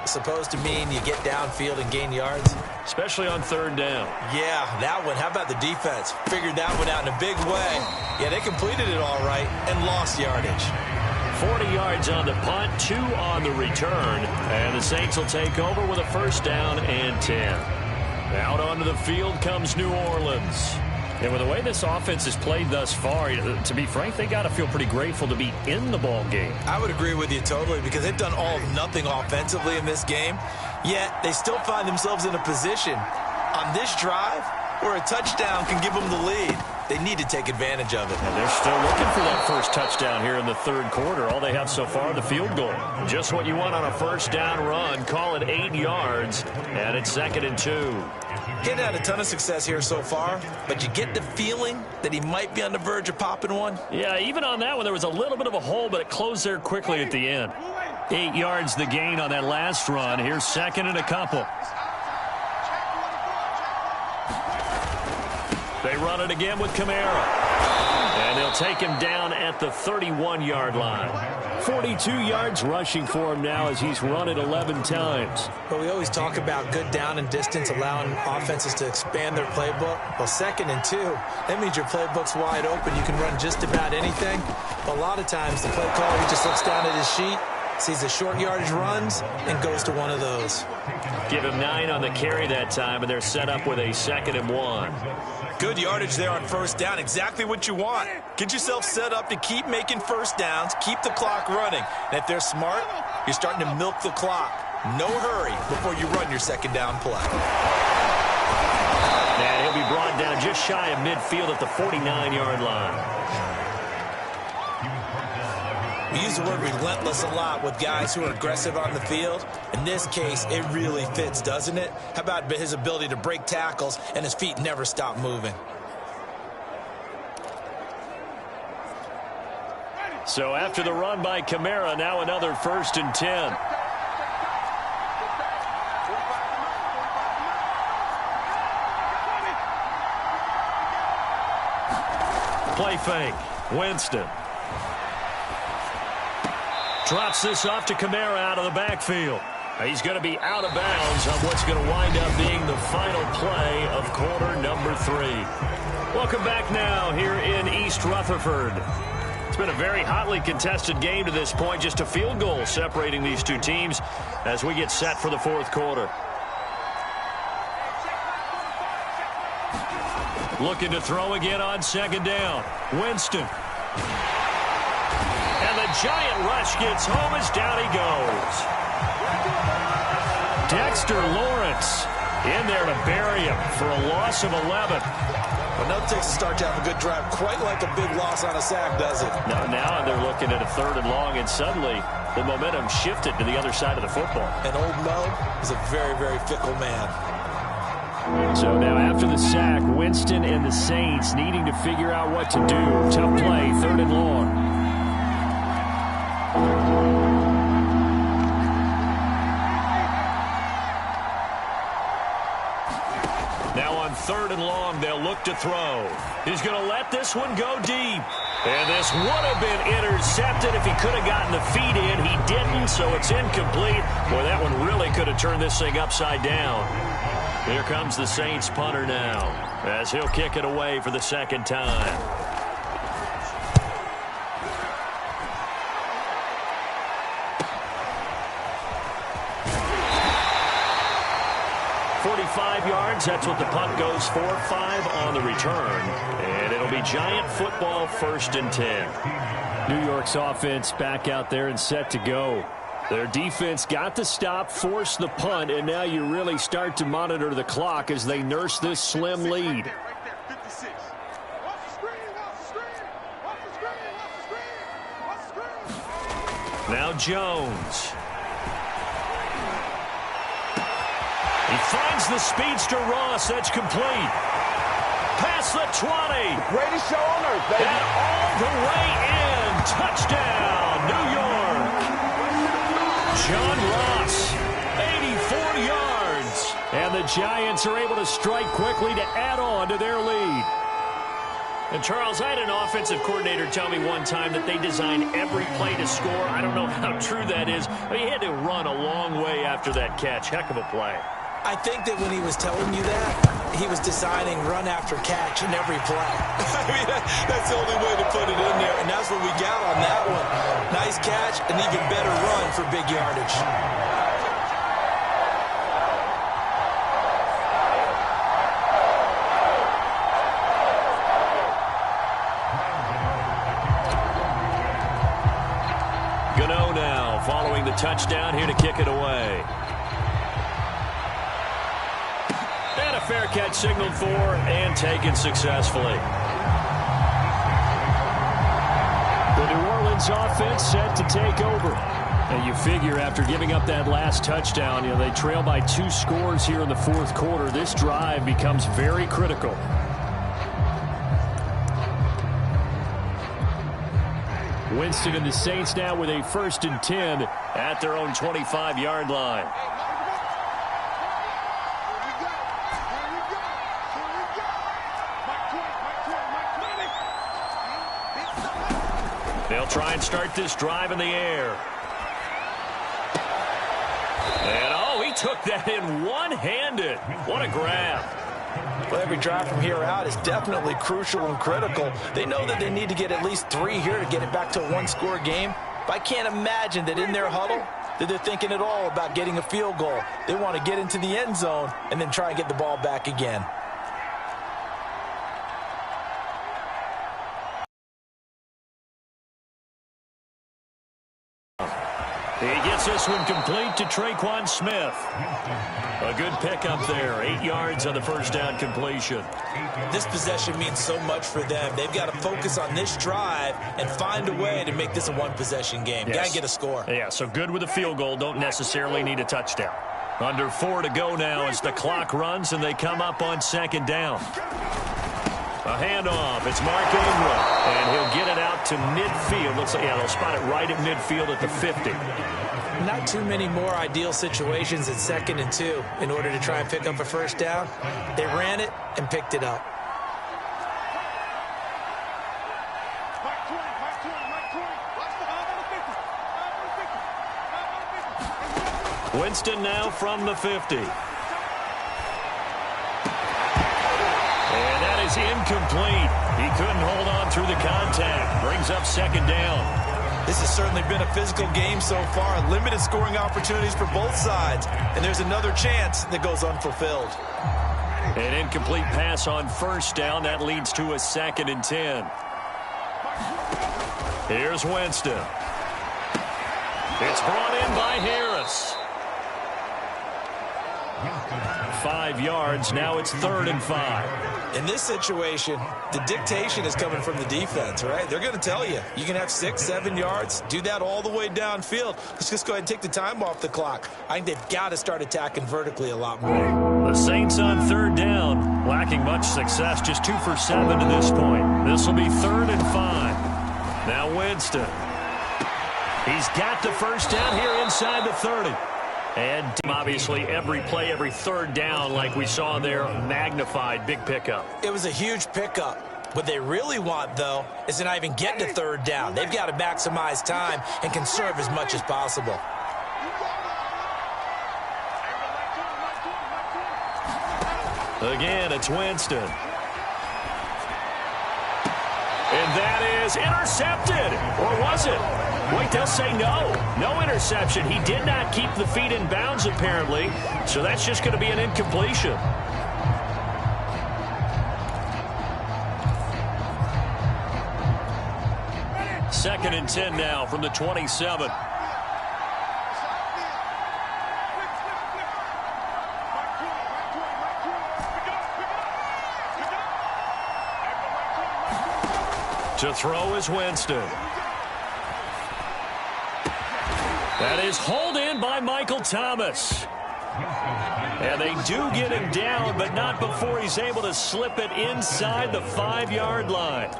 supposed to mean you get downfield and gain yards? Especially on third down. Yeah, that one. How about the defense? Figured that one out in a big way. Yeah, they completed it all right and lost yardage. 40 yards on the punt, 2 on the return. And the Saints will take over with a first down and 10. Out onto the field comes New Orleans. And with the way this offense has played thus far, to be frank, they got to feel pretty grateful to be in the ball game. I would agree with you totally because they've done all nothing offensively in this game, yet they still find themselves in a position on this drive where a touchdown can give them the lead. They need to take advantage of it. And they're still looking for that first touchdown here in the third quarter. All they have so far, the field goal. Just what you want on a first down run. Call it 8 yards, and it's 2nd and 2. He's had a ton of success here so far, but you get the feeling that he might be on the verge of popping one. Yeah, even on that one, there was a little bit of a hole, but it closed there quickly at the end. 8 yards the gain on that last run. Here's 2nd and a couple. They run it again with Kamara. And they'll take him down at the 31-yard line. 42 yards rushing for him now as he's run it 11 times. But we always talk about good down and distance, allowing offenses to expand their playbook. Well, 2nd and 2, that means your playbook's wide open. You can run just about anything. But a lot of times the play caller, he just looks down at his sheet, sees the short yardage runs, and goes to one of those. Give him 9 on the carry that time, and they're set up with a 2nd and 1. Good yardage there on first down. Exactly what you want. Get yourself set up to keep making first downs, keep the clock running. And if they're smart, you're starting to milk the clock. No hurry before you run your second down play. And he'll be brought down just shy of midfield at the 49-yard line. We use the word relentless a lot with guys who are aggressive on the field. In this case, it really fits, doesn't it? How about his ability to break tackles and his feet never stop moving? So after the run by Kamara, now another 1st and 10. Play fake. Winston. Drops this off to Kamara out of the backfield. He's going to be out of bounds on what's going to wind up being the final play of quarter number 3. Welcome back now here in East Rutherford. It's been a very hotly contested game to this point. Just a field goal separating these two teams as we get set for the fourth quarter. Looking to throw again on 2nd down. Winston. And the giant rush gets home as down he goes. Dexter Lawrence in there to bury him for a loss of 11. Well, nothing takes a start to have a good drive quite like a big loss on a sack, does it? Now they're looking at a 3rd and long, and suddenly the momentum shifted to the other side of the football. And old Mo is a very, very fickle man. So now after the sack, Winston and the Saints needing to figure out what to do. Tough play, 3rd and long. Now on 3rd and long, they'll look to throw. He's going to let this one go deep. And this would have been intercepted if he could have gotten the feet in. He didn't, so it's incomplete. Boy, that one really could have turned this thing upside down. Here comes the Saints punter now as he'll kick it away for the 2nd time. Yards, that's what the punt goes for. 5 on the return, and it'll be Giant football, 1st and 10. New York's offense back out there and set to go. Their defense got the stop, forced the punt, and now you really start to monitor the clock as they nurse this slim lead. Now Jones. He finds the speedster Ross. That's complete. Past the 20. Greatest show on earth, baby. And all the way in. Touchdown, New York. John Ross, 84 yards. And the Giants are able to strike quickly to add on to their lead. And, Charles, I had an offensive coordinator tell me one time that they design every play to score. I don't know how true that is, but he had to run a long way after that catch. Heck of a play. I think that when he was telling you that, he was designing run after catch in every play. I mean, that's the only way to put it in there, and that's what we got on that one. Nice catch, an even better run for big yardage. Following the touchdown here to kick it away. And a fair catch signaled for and taken successfully. The New Orleans offense set to take over. And you figure after giving up that last touchdown, they trail by 2 scores here in the fourth quarter. This drive becomes very critical. Winston and the Saints now with a 1st and 10 at their own 25-yard line. They'll try and start this drive in the air. And, oh, he took that in one-handed. What a grab. Well, every drive from here out is definitely crucial and critical. They know that they need to get at least 3 here to get it back to a 1-score game. But I can't imagine that in their huddle that they're thinking at all about getting a field goal. They want to get into the end zone and then try and get the ball back again. He gets this one complete to Traquan Smith. A good pickup there. 8 yards on the first down completion. This possession means so much for them. They've got to focus on this drive and find a way to make this a one-possession game. Yes. Got to get a score. Yeah, so good with a field goal. Don't necessarily need a touchdown. Under 4 to go now as the clock runs and they come up on 2nd down. A handoff. It's Mark Ingram. And he'll get it out to midfield. Looks like, they'll spot it right at midfield at the 50. Not too many more ideal situations at 2nd and 2 in order to try and pick up a first down. They ran it and picked it up. Winston now from the 50. And that is incomplete. He couldn't hold on through the contact. Brings up 2nd down. This has certainly been a physical game so far. Limited scoring opportunities for both sides. And there's another chance that goes unfulfilled. An incomplete pass on 1st down. That leads to a 2nd and 10. Here's Winston. It's brought in by Harris. 5 yards. Now it's 3rd and 5. In this situation, the dictation is coming from the defense, right? They're going to tell you, you can have 6, 7 yards, do that all the way downfield. Let's just go ahead and take the time off the clock. I think they've got to start attacking vertically a lot more. The Saints on 3rd down, lacking much success, just 2 for 7 to this point. This will be 3rd and 5. Now Winston. He's got the first down here inside the 30. And obviously every play, every 3rd down, like we saw there, magnified, big pickup. It was a huge pickup. What they really want, though, is to not even get to 3rd down. They've got to maximize time and conserve as much as possible. Again, it's Winston. And that is intercepted. Or was it? Wait, they'll say no. No interception. He did not keep the feet in bounds, apparently. So that's just going to be an incompletion. Second and 10 now from the 27. To throw is Winston. That is hauled in by Michael Thomas. And they do get him down, but not before he's able to slip it inside the 5-yard line.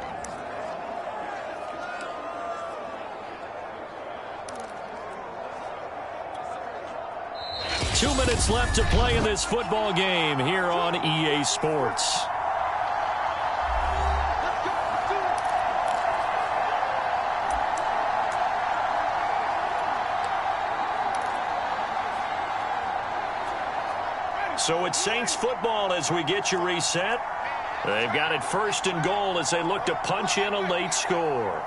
Two minutes left to play in this football game here on EA Sports. So it's Saints football as we get you reset. They've got it 1st and goal as they look to punch in a late score.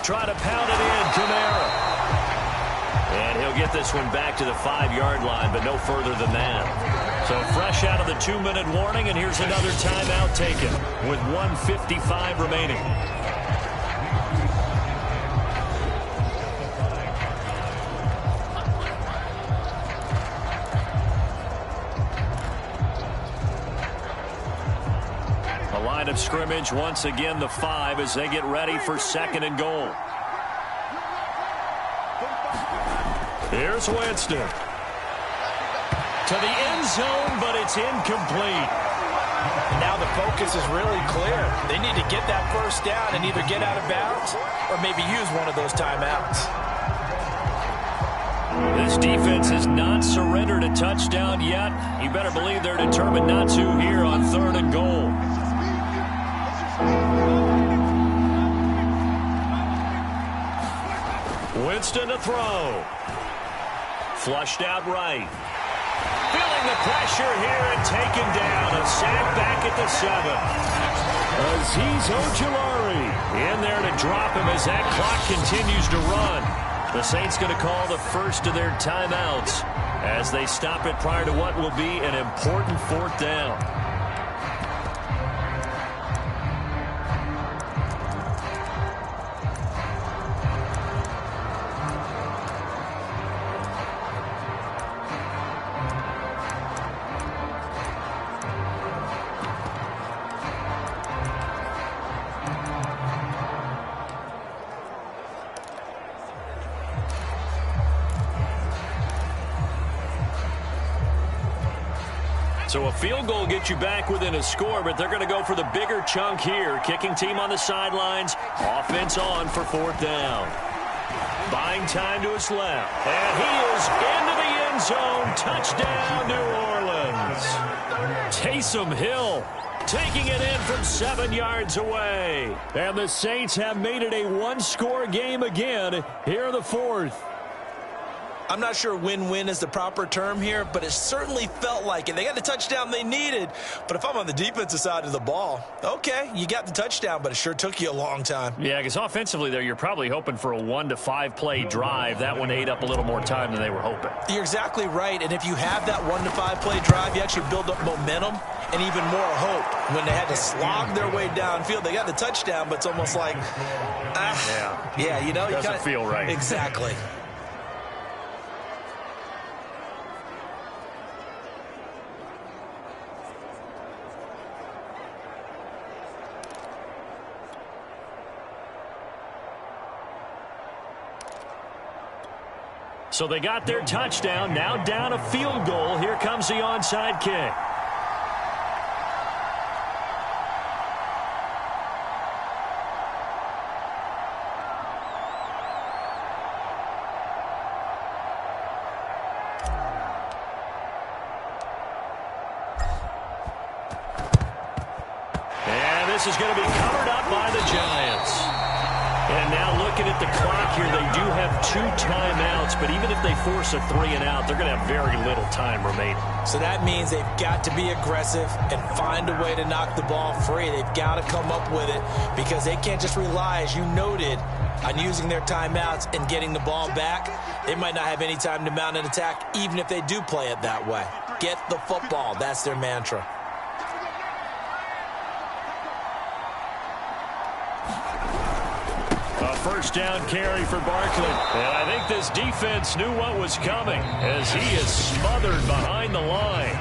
Try to pound it in, Kamara. And he'll get this one back to the 5-yard line, but no further than that. So fresh out of the 2-minute warning, and here's another timeout taken with 1:55 remaining. Of scrimmage once again the 5 as they get ready for 2nd and goal. Here's Winston to the end zone, but it's incomplete. Now the focus is really clear. They need to get that 1st down and either get out of bounds or maybe use one of those timeouts. This defense has not surrendered a touchdown yet. You better believe they're determined not to here on 3rd and goal. Winston to throw. Flushed out right. Feeling the pressure here and taken down. A sack back at the 7. Azeez Ojulari in there to drop him as that clock continues to run. The Saints going to call the first of their timeouts as they stop it prior to what will be an important 4th down. So a field goal gets you back within a score, but they're going to go for the bigger chunk here. Kicking team on the sidelines. Offense on for 4th down. Buying time to his left. And he is into the end zone. Touchdown, New Orleans. Taysom Hill taking it in from 7 yards away. And the Saints have made it a 1-score game again here in the 4th. I'm not sure win-win is the proper term here, but it certainly felt like it. They got the touchdown they needed, but if I'm on the defensive side of the ball, okay, you got the touchdown, but it sure took you a long time. Yeah, because offensively there, you're probably hoping for a 1 to 5 play drive. That one ate up a little more time than they were hoping. You're exactly right, and if you have that 1 to 5 play drive, you actually build up momentum and even more hope. When they had to slog their way downfield, they got the touchdown, but it's almost like, yeah, you know. Doesn't feel right. Exactly. So they got their touchdown, now down a field goal. Here comes the onside kick. And this is going to be covered up by the Giants. And now looking at the clock here, they do have 2 timeouts, but even if they force a 3-and-out, they're going to have very little time remaining. So that means they've got to be aggressive and find a way to knock the ball free. They've got to come up with it because they can't just rely, as you noted, on using their timeouts and getting the ball back. They might not have any time to mount an attack, even if they do play it that way. Get the football. That's their mantra. First down carry for Barkley. And I think this defense knew what was coming as he is smothered behind the line.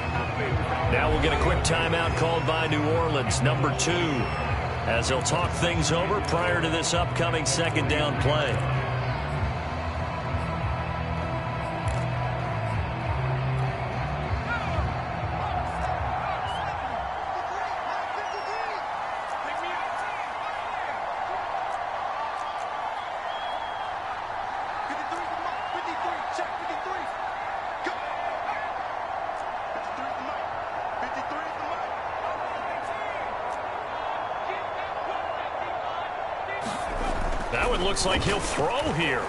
Now we'll get a quick timeout called by New Orleans, number 2, as they'll talk things over prior to this upcoming 2nd down play. That one looks like he'll throw here.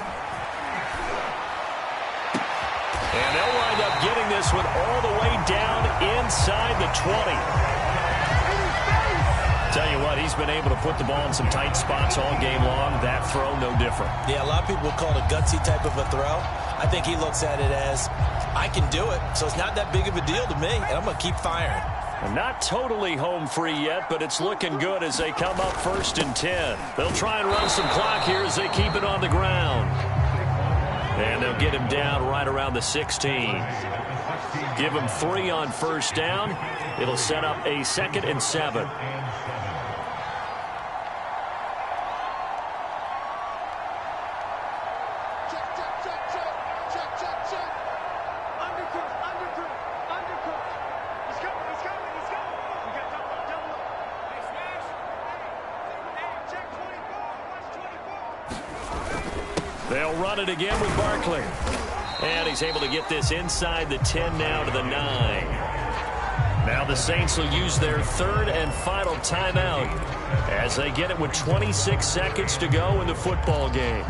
And they'll wind up getting this one all the way down inside the 20. Tell you what, he's been able to put the ball in some tight spots all game long. That throw, no different. Yeah, a lot of people call it a gutsy type of a throw. I think he looks at it as, I can do it, so it's not that big of a deal to me, and I'm going to keep firing. And not totally home free yet, but it's looking good as they come up 1st and 10. They'll try and run some clock here as they keep it on the ground. And they'll get him down right around the 16. Give him 3 on 1st down. It'll set up a 2nd and 7. They'll run it again with Barkley. And he's able to get this inside the 10 now to the 9. Now the Saints will use their 3rd and final timeout as they get it with 26 seconds to go in the football game.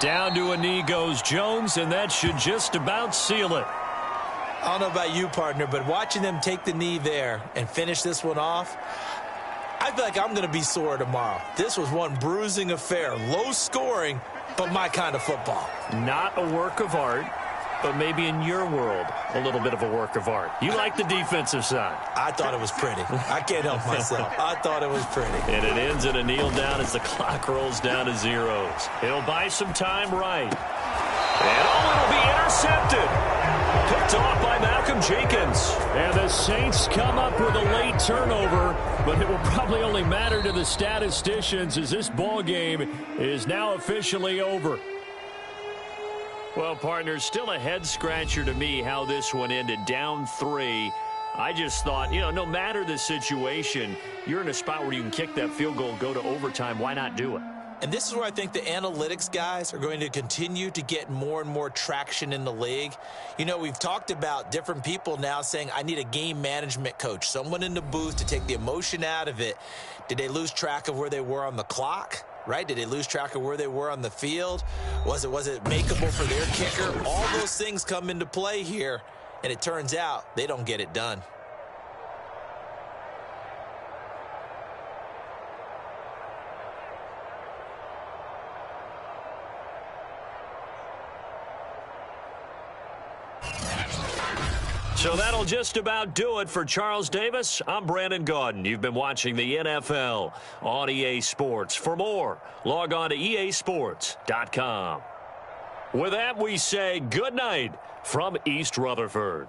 Down to a knee goes Jones, and that should just about seal it. I don't know about you, partner, but watching them take the knee there and finish this one off, I feel like I'm going to be sore tomorrow. This was one bruising affair. Low scoring, but my kind of football. Not a work of art, but maybe in your world, a little bit of a work of art. You like the defensive side. I thought it was pretty. I can't help myself. I thought it was pretty. And it ends in a kneel down as the clock rolls down to zeros. He'll buy some time right. And it'll be intercepted. Picked off by Malcolm Jenkins. And the Saints come up with a late turnover, but it will probably only matter to the statisticians as this ball game is now officially over. Well, partner, still a head-scratcher to me how this one ended, down 3. I just thought, no matter the situation, you're in a spot where you can kick that field goal, go to overtime. Why not do it? And this is where I think the analytics guys are going to continue to get more and more traction in the league. We've talked about different people now saying, I need a game management coach, someone in the booth to take the emotion out of it. Did they lose track of where they were on the clock? Right? Did they lose track of where they were on the field? Was it makeable for their kicker? All those things come into play here, and it turns out they don't get it done. So that'll just about do it for Charles Davis. I'm Brandon Gaudin. You've been watching the NFL on EA Sports. For more, log on to easports.com. With that, we say good night from East Rutherford.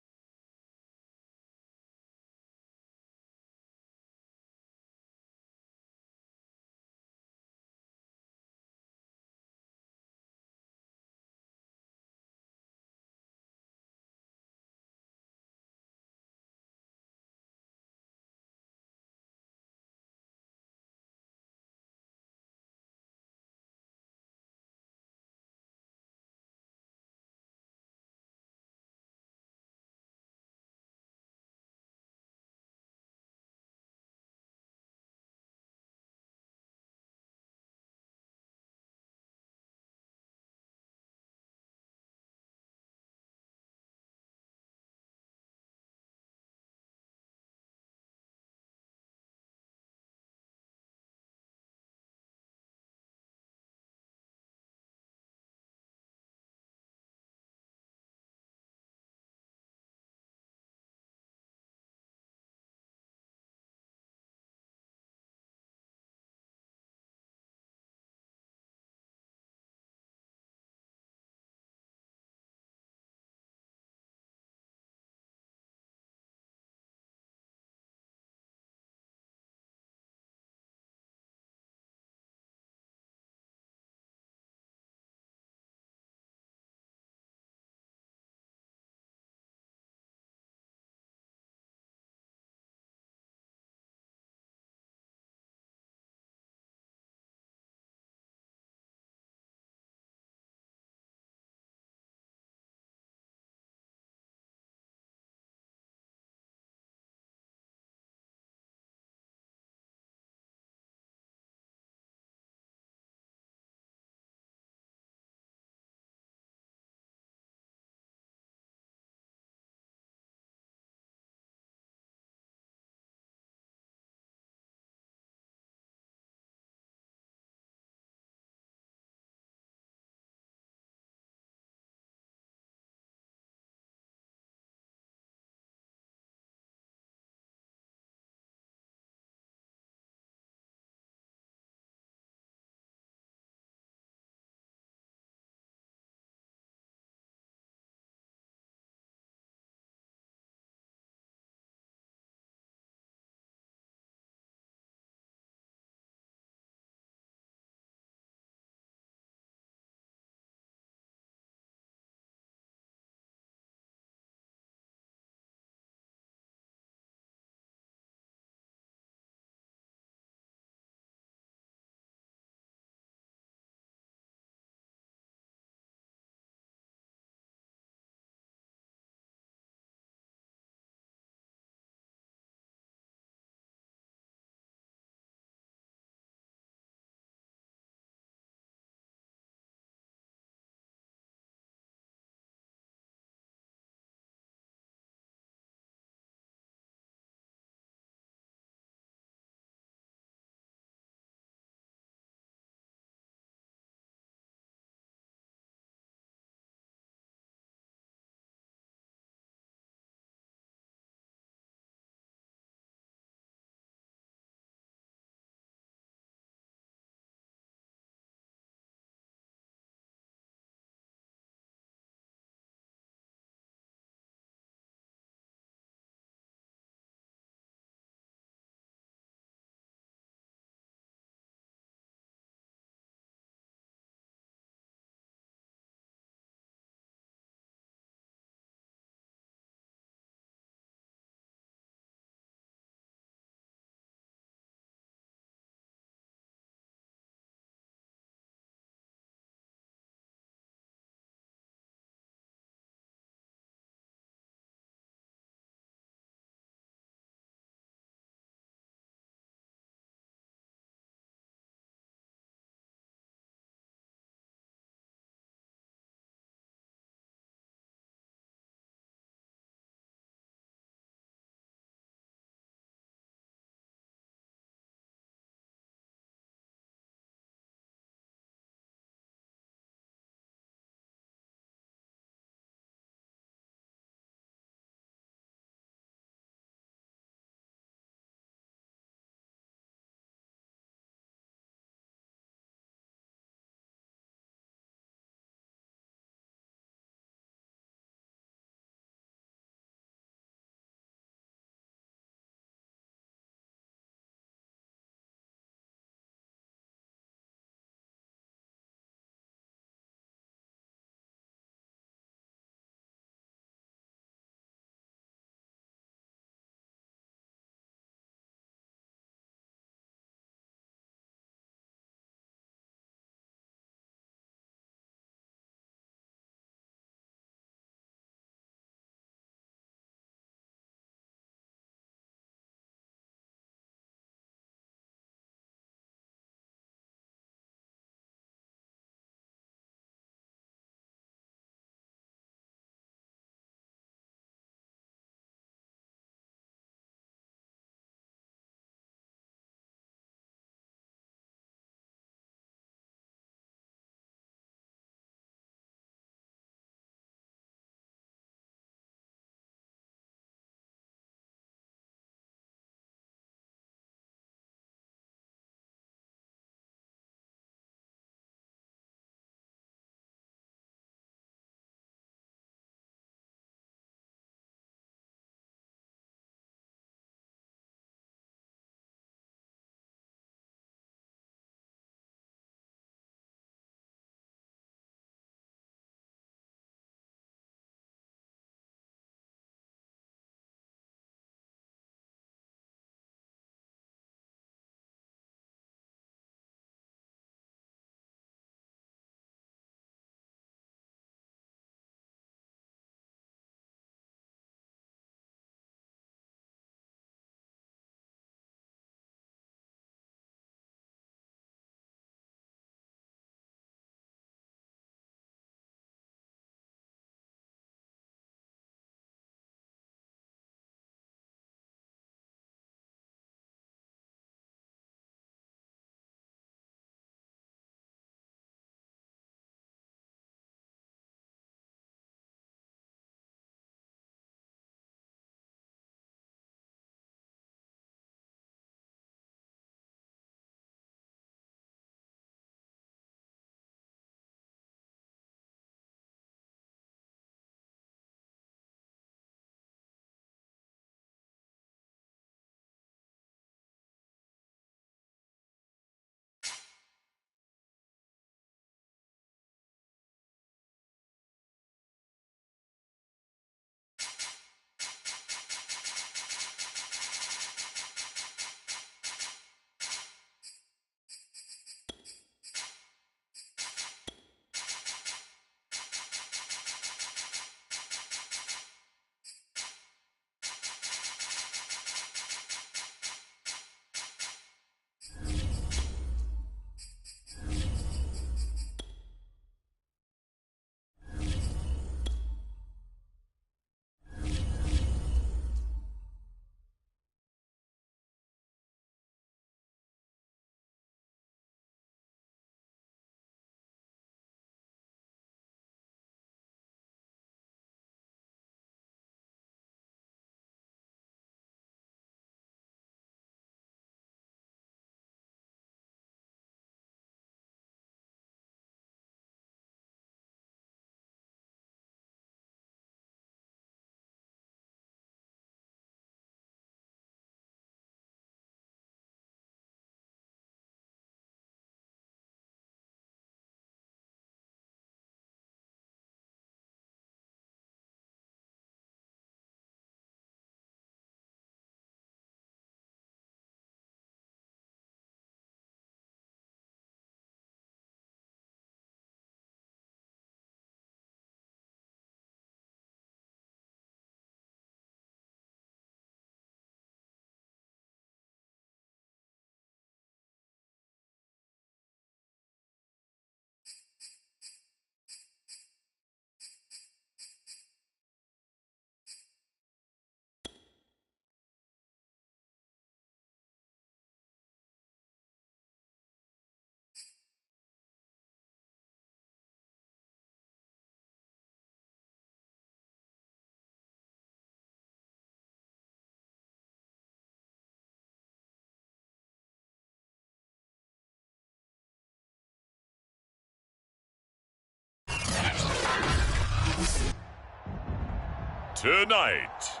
Tonight,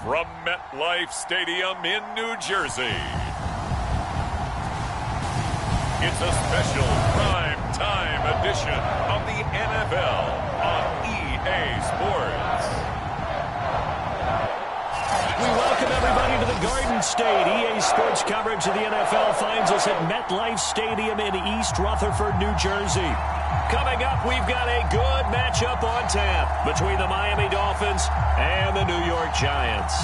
from MetLife Stadium in New Jersey, it's a special prime time edition of the NFL on EA Sports. We welcome everybody to the Garden State. EA Sports coverage of the NFL finds us at MetLife Stadium in East Rutherford, New Jersey. Coming up, we've got a good matchup on tap between the Miami Dolphins and the New York Giants.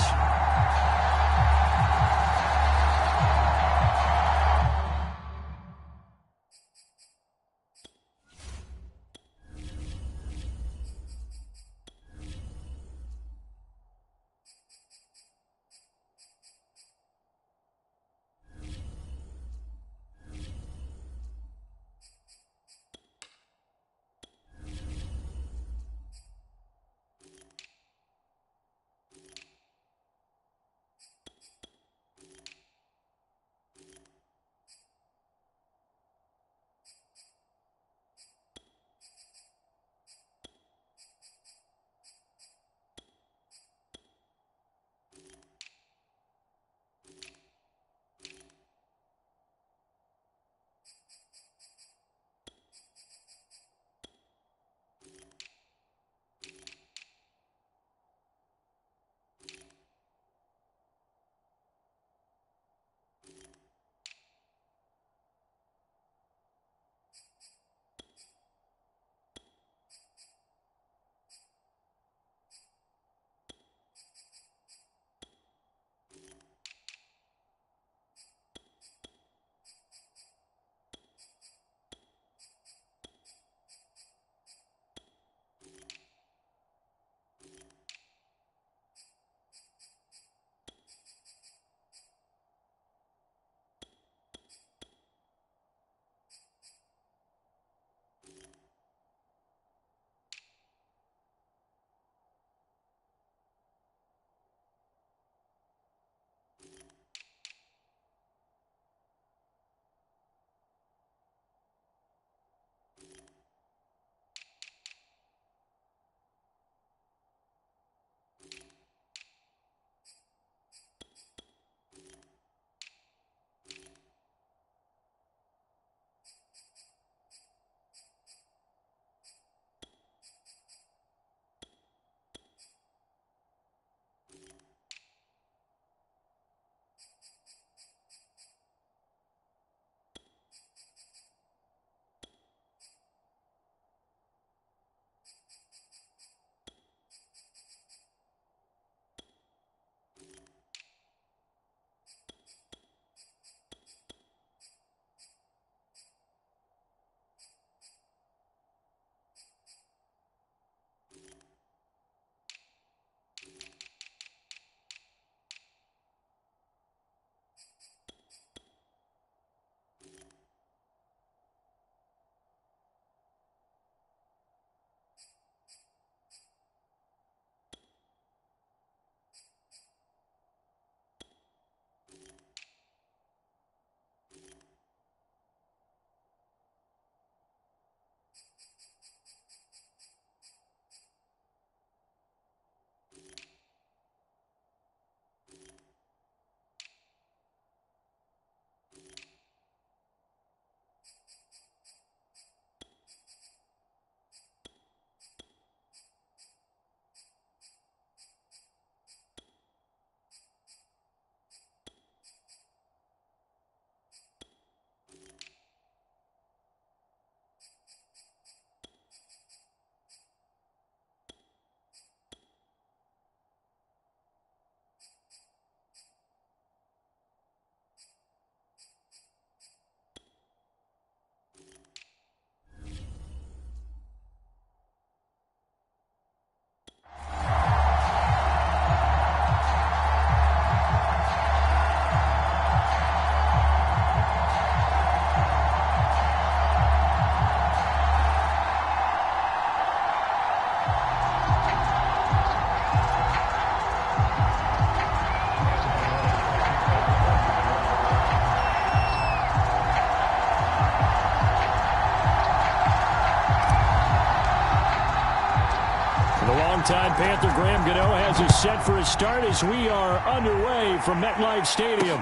Longtime Panther Graham Gano has us set for a start as we are underway from MetLife Stadium.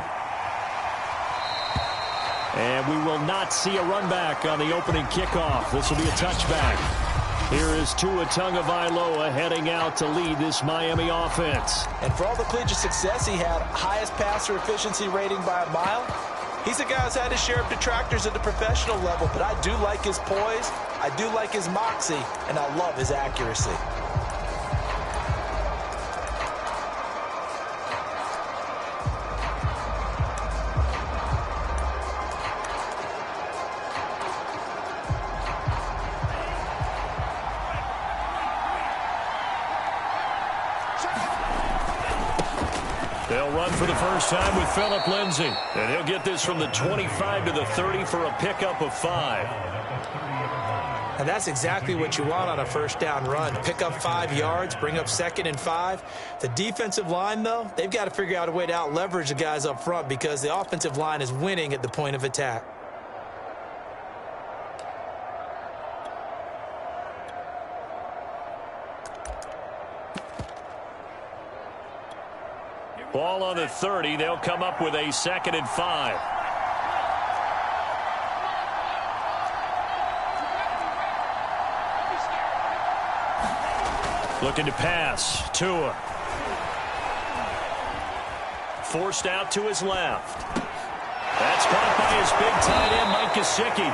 And we will not see a run back on the opening kickoff. This will be a touchback. Here is Tua Tagovailoa heading out to lead this Miami offense. And for all the collegiate success he had, highest passer efficiency rating by a mile, he's a guy who's had his share of detractors at the professional level, but I do like his poise, I do like his moxie, and I love his accuracy. They'll run for the first time with Phillip Lindsay. And he'll get this from the 25 to the 30 for a pickup of 5. And that's exactly what you want on a first down run. Pick up 5 yards, bring up 2nd and 5. The defensive line, though, they've got to figure out a way to out-leverage the guys up front because the offensive line is winning at the point of attack. Ball on the 30. They'll come up with a 2nd and 5. Looking to pass. Tua. Forced out to his left. That's caught by his big tight end, Mike Gesicki.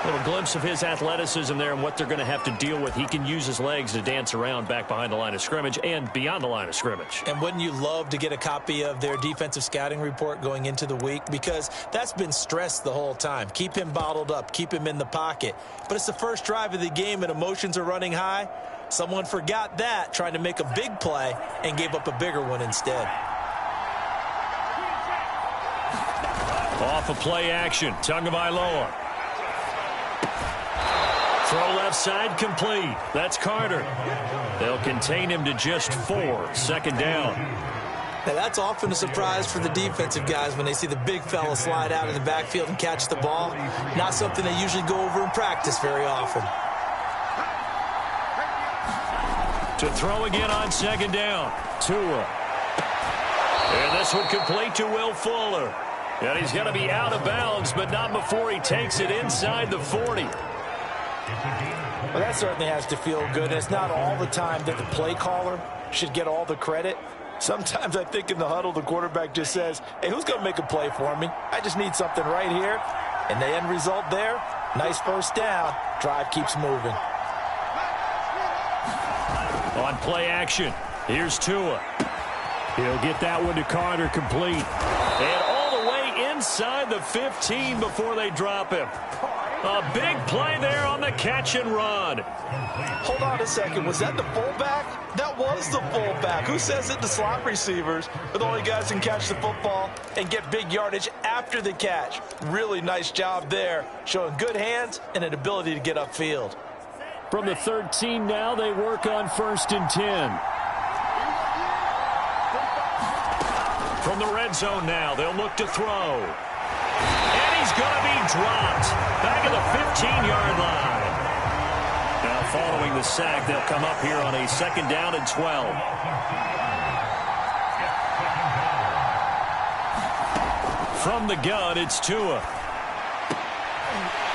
Little glimpse of his athleticism there and what they're going to have to deal with. He can use his legs to dance around back behind the line of scrimmage and beyond the line of scrimmage. And wouldn't you love to get a copy of their defensive scouting report going into the week? Because that's been stressed the whole time. Keep him bottled up. Keep him in the pocket. But it's the first drive of the game and emotions are running high. Someone forgot that, trying to make a big play, and gave up a bigger one instead. Off of play action. Tagovailoa. Throw left side complete. That's Carter. They'll contain him to just 4. 2nd down. Now that's often a surprise for the defensive guys when they see the big fella slide out of the backfield and catch the ball. Not something they usually go over in practice very often. To throw again on 2nd down. Tua. And this one complete to Will Fuller. And he's going to be out of bounds, but not before he takes it inside the 40. Well, that certainly has to feel good. It's not all the time that the play caller should get all the credit. Sometimes I think in the huddle, the quarterback just says, hey, who's going to make a play for me? I just need something right here. And the end result there, nice first down. Drive keeps moving. On play action, here's Tua. He'll get that one to Carter complete. And all the way inside the 15 before they drop him. A big play there on the catch and run. Hold on a second. Was that the fullback? That was the fullback. Who says that the slot receivers are the only guys who can catch the football and get big yardage after the catch? Really nice job there, showing good hands and an ability to get upfield. From the 13 now, they work on 1st and 10. From the red zone now, they'll look to throw. And he's going to be dropped back at the 15-yard line. Now, following the sack, they'll come up here on a 2nd down and 12. From the gun, it's Tua.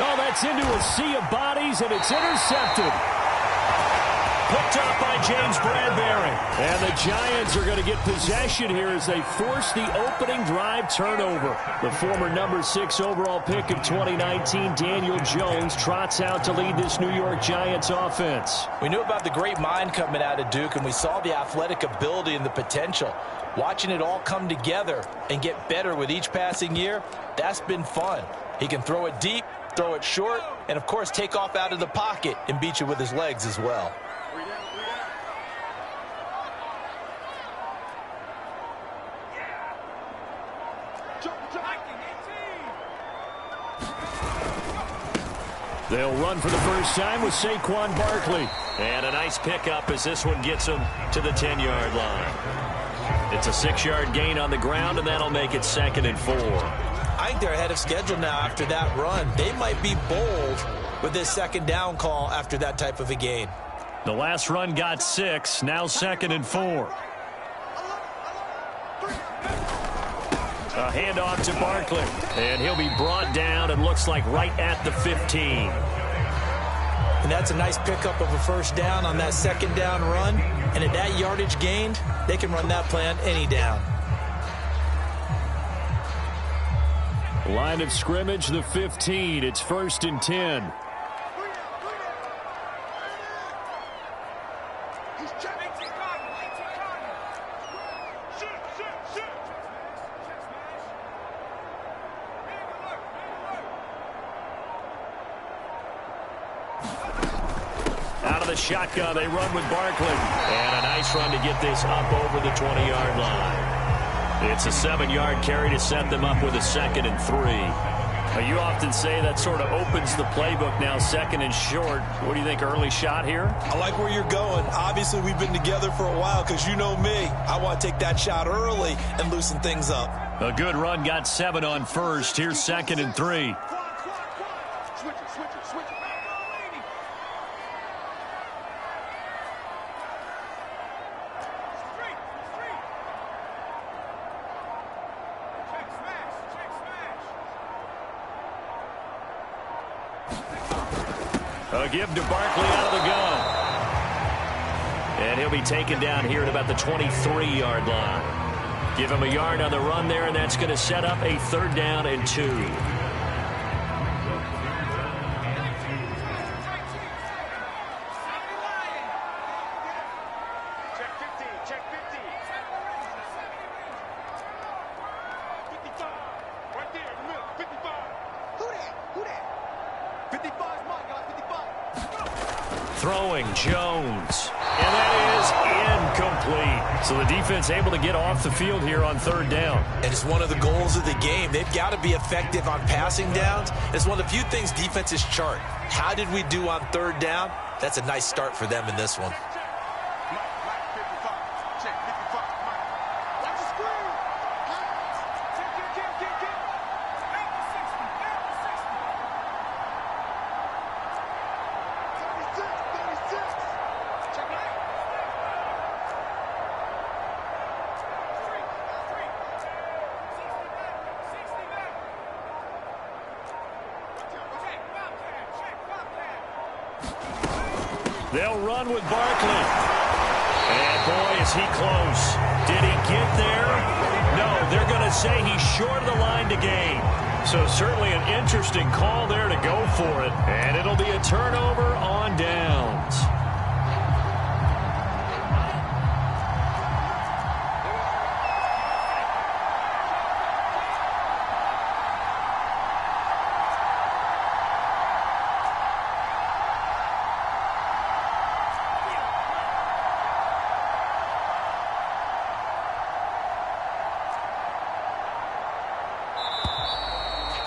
Oh, that's into a sea of bodies, and it's intercepted. Picked up by James Bradbury. And the Giants are going to get possession here as they force the opening drive turnover. The former number 6 overall pick of 2019, Daniel Jones, trots out to lead this New York Giants offense. We knew about the great mind coming out of Duke, and we saw the athletic ability and the potential. Watching it all come together and get better with each passing year, that's been fun. He can throw it deep, throw it short, and, of course, take off out of the pocket and beat you with his legs as well. They'll run for the first time with Saquon Barkley. And a nice pickup as this one gets him to the 10-yard line. It's a 6-yard gain on the ground, and that'll make it 2nd and 4. I think they're ahead of schedule now after that run. They might be bold with this second down call after that type of a gain. The last run got 6, now 2nd and 4. A handoff to Barkley, and he'll be brought down and looks like right at the 15. And that's a nice pickup of a first down on that second down run. And at that yardage gained, they can run that play on any down. Line of scrimmage, the 15. It's 1st and 10. Out of the shotgun, they run with Barkley. And a nice run to get this up over the 20-yard line. It's a 7-yard carry to set them up with a 2nd and 3. Now, you often say that sort of opens the playbook now, 2nd and short. What do you think, early shot here? I like where you're going. Obviously, we've been together for a while because you know me. I want to take that shot early and loosen things up. A good run, got 7 on first. Here's 2nd and 3. A give to Barkley out of the gun. And he'll be taken down here at about the 23-yard line. Give him a yard on the run there, and that's going to set up a 3rd down and 2. Check 50, check 50. 55. Right there in the middle. 55. Who that? Who that? 55 is mine, guys. 55. Throwing Jones. And that is incomplete. So the defense able to get off the field here on 3rd down. And it's one of the goals of the game. They've got to be effective on passing downs. It's one of the few things defenses chart. How did we do on 3rd down? That's a nice start for them in this one. Mike, 55. Check 55. Mike. Watch the screen. Check, get. 36. Check it out. They'll run with Barkley. And boy, is he close. Did he get there? No, they're going to say he's short of the line to gain. So certainly an interesting call there to go for it. And it'll be a turnover on downs.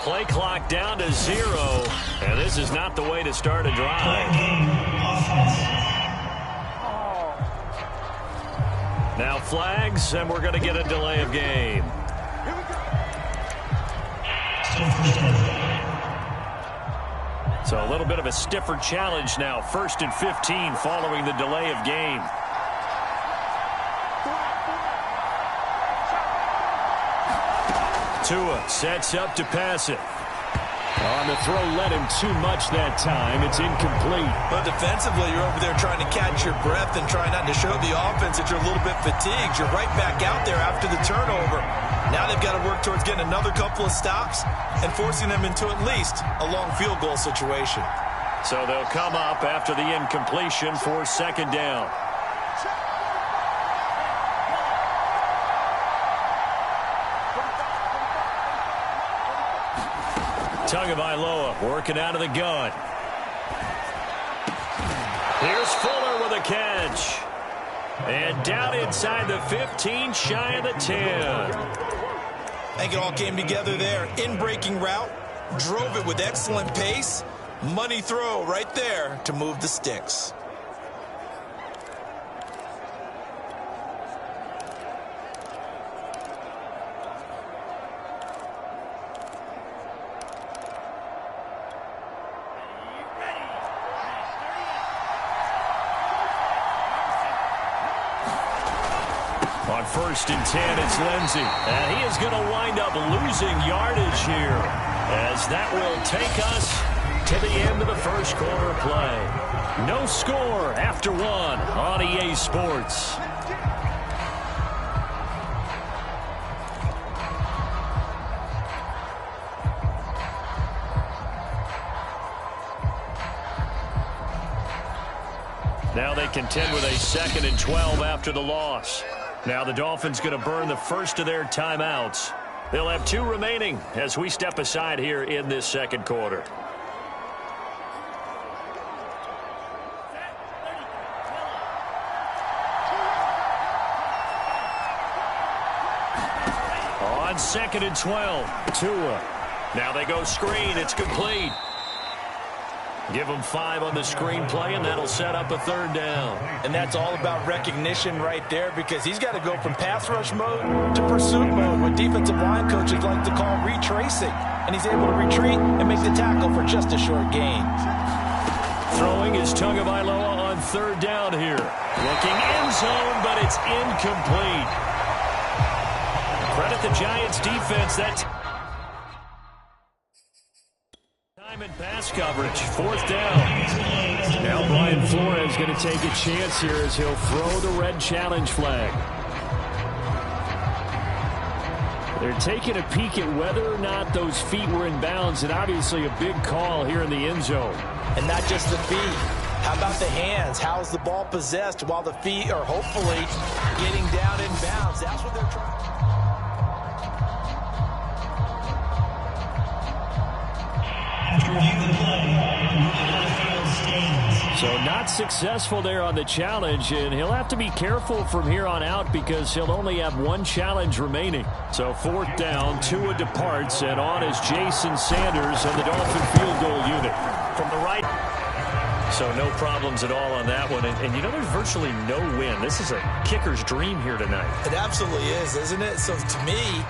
Play clock down to 0. And this is not the way to start a drive. Now flags, and we're going to get a delay of game. So a little bit of a stiffer challenge now. 1st and 15 following the delay of game. Tua sets up to pass it. On the throw, led him too much that time. It's incomplete. But defensively, you're over there trying to catch your breath and trying not to show the offense that you're a little bit fatigued. You're right back out there after the turnover. Now they've got to work towards getting another couple of stops and forcing them into at least a long field goal situation. So they'll come up after the incompletion for 2nd down. Tagovailoa working out of the gun. Here's Fuller with a catch. And down inside the 15, shy of the 10. I think it all came together there. In-breaking route, drove it with excellent pace. Money throw right there to move the sticks. On 1st and 10, it's Lindsey. And he is going to wind up losing yardage here, as that will take us to the end of the first quarter play. No score after 1 on EA Sports. Now they contend with a 2nd and 12 after the loss. Now the Dolphins going to burn the first of their timeouts. They'll have 2 remaining as we step aside here in this second quarter. On 2nd and 12, Tua. Now they go screen. It's complete. Give them 5 on the screen play, and that'll set up a 3rd down. And that's all about recognition right there, because he's got to go from pass rush mode to pursuit mode, what defensive line coaches like to call retracing. And he's able to retreat and make the tackle for just a short gain. Throwing is Tagovailoa on 3rd down here. Looking end zone, but it's incomplete. Credit the Giants defense. That time in pass coverage. 4th down. Now Brian Flores going to take a chance here as he'll throw the red challenge flag. They're taking a peek at whether or not those feet were in bounds, and obviously a big call here in the end zone. And not just the feet. How about the hands? How is the ball possessed while the feet are hopefully getting down in bounds? That's what they're trying to do. So not successful there on the challenge, and he'll have to be careful from here on out because he'll only have 1 challenge remaining. So 4th down, Tua departs, and on is Jason Sanders and the Dolphin field goal unit. From the right. So no problems at all on that one. And you know, there's virtually no win. This is a kicker's dream here tonight. It absolutely is, isn't it? So to me,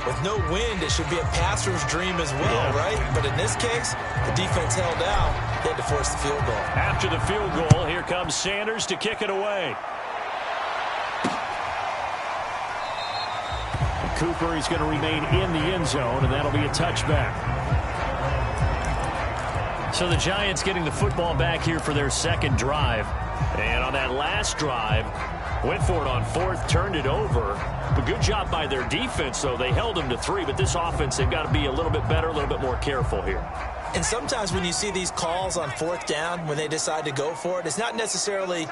with no wind, it should be a passer's dream as well, right? But in this case, the defense held out. They had to force the field goal. After the field goal, here comes Sanders to kick it away. Cooper is going to remain in the end zone, and that'll be a touchback. So the Giants getting the football back here for their 2nd drive. And on that last drive, went for it on 4th, turned it over. But good job by their defense, though. They held them to 3, but this offense, they've got to be a little bit better, a little bit more careful here. And sometimes when you see these calls on 4th down, when they decide to go for it, it's not necessarily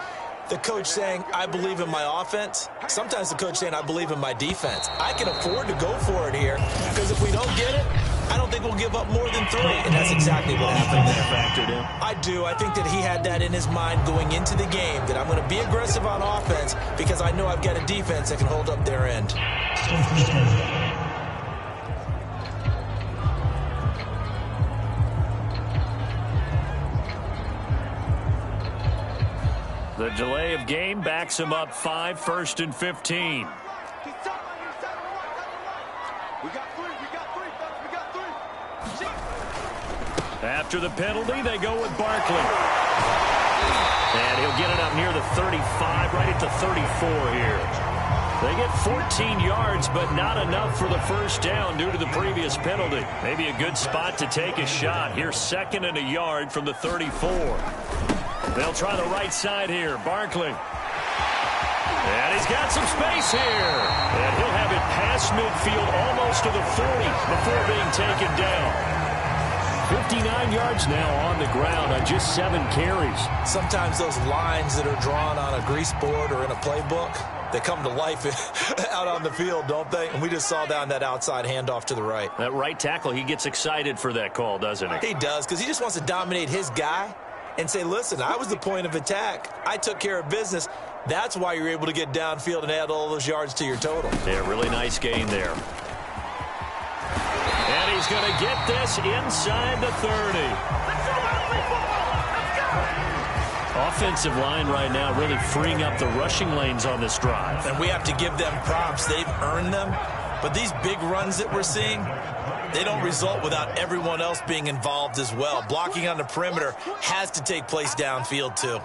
the coach saying, I believe in my offense. Sometimes the coach saying, I believe in my defense. I can afford to go for it here, because if we don't get it, I don't think we'll give up more than 3. And that's exactly what happened there. Factored in. I do. I think that he had that in his mind going into the game, that I'm going to be aggressive on offense because I know I've got a defense that can hold up their end. The delay of game backs him up 5, 1st and 15. After the penalty, they go with Barkley. And he'll get it up near the 35, right at the 34 here. They get 14 yards, but not enough for the 1st down due to the previous penalty. Maybe a good spot to take a shot. Here's 2nd and a yard from the 34. They'll try the right side here. Barkley. And he's got some space here. And he'll have it past midfield almost to the 40 before being taken down. 59 yards now on the ground on just 7 carries. Sometimes those lines that are drawn on a grease board or in a playbook, they come to life out on the field, don't they? And we just saw down that outside handoff to the right. That right tackle, he gets excited for that call, doesn't he? He does, because he just wants to dominate his guy and say, listen, I was the point of attack. I took care of business. That's why you're able to get downfield and add all those yards to your total. Yeah, really nice gain there. And he's going to get this inside the 30. Offensive line right now really freeing up the rushing lanes on this drive. And we have to give them props. They've earned them. But these big runs that we're seeing, they don't result without everyone else being involved as well. Blocking on the perimeter has to take place downfield too.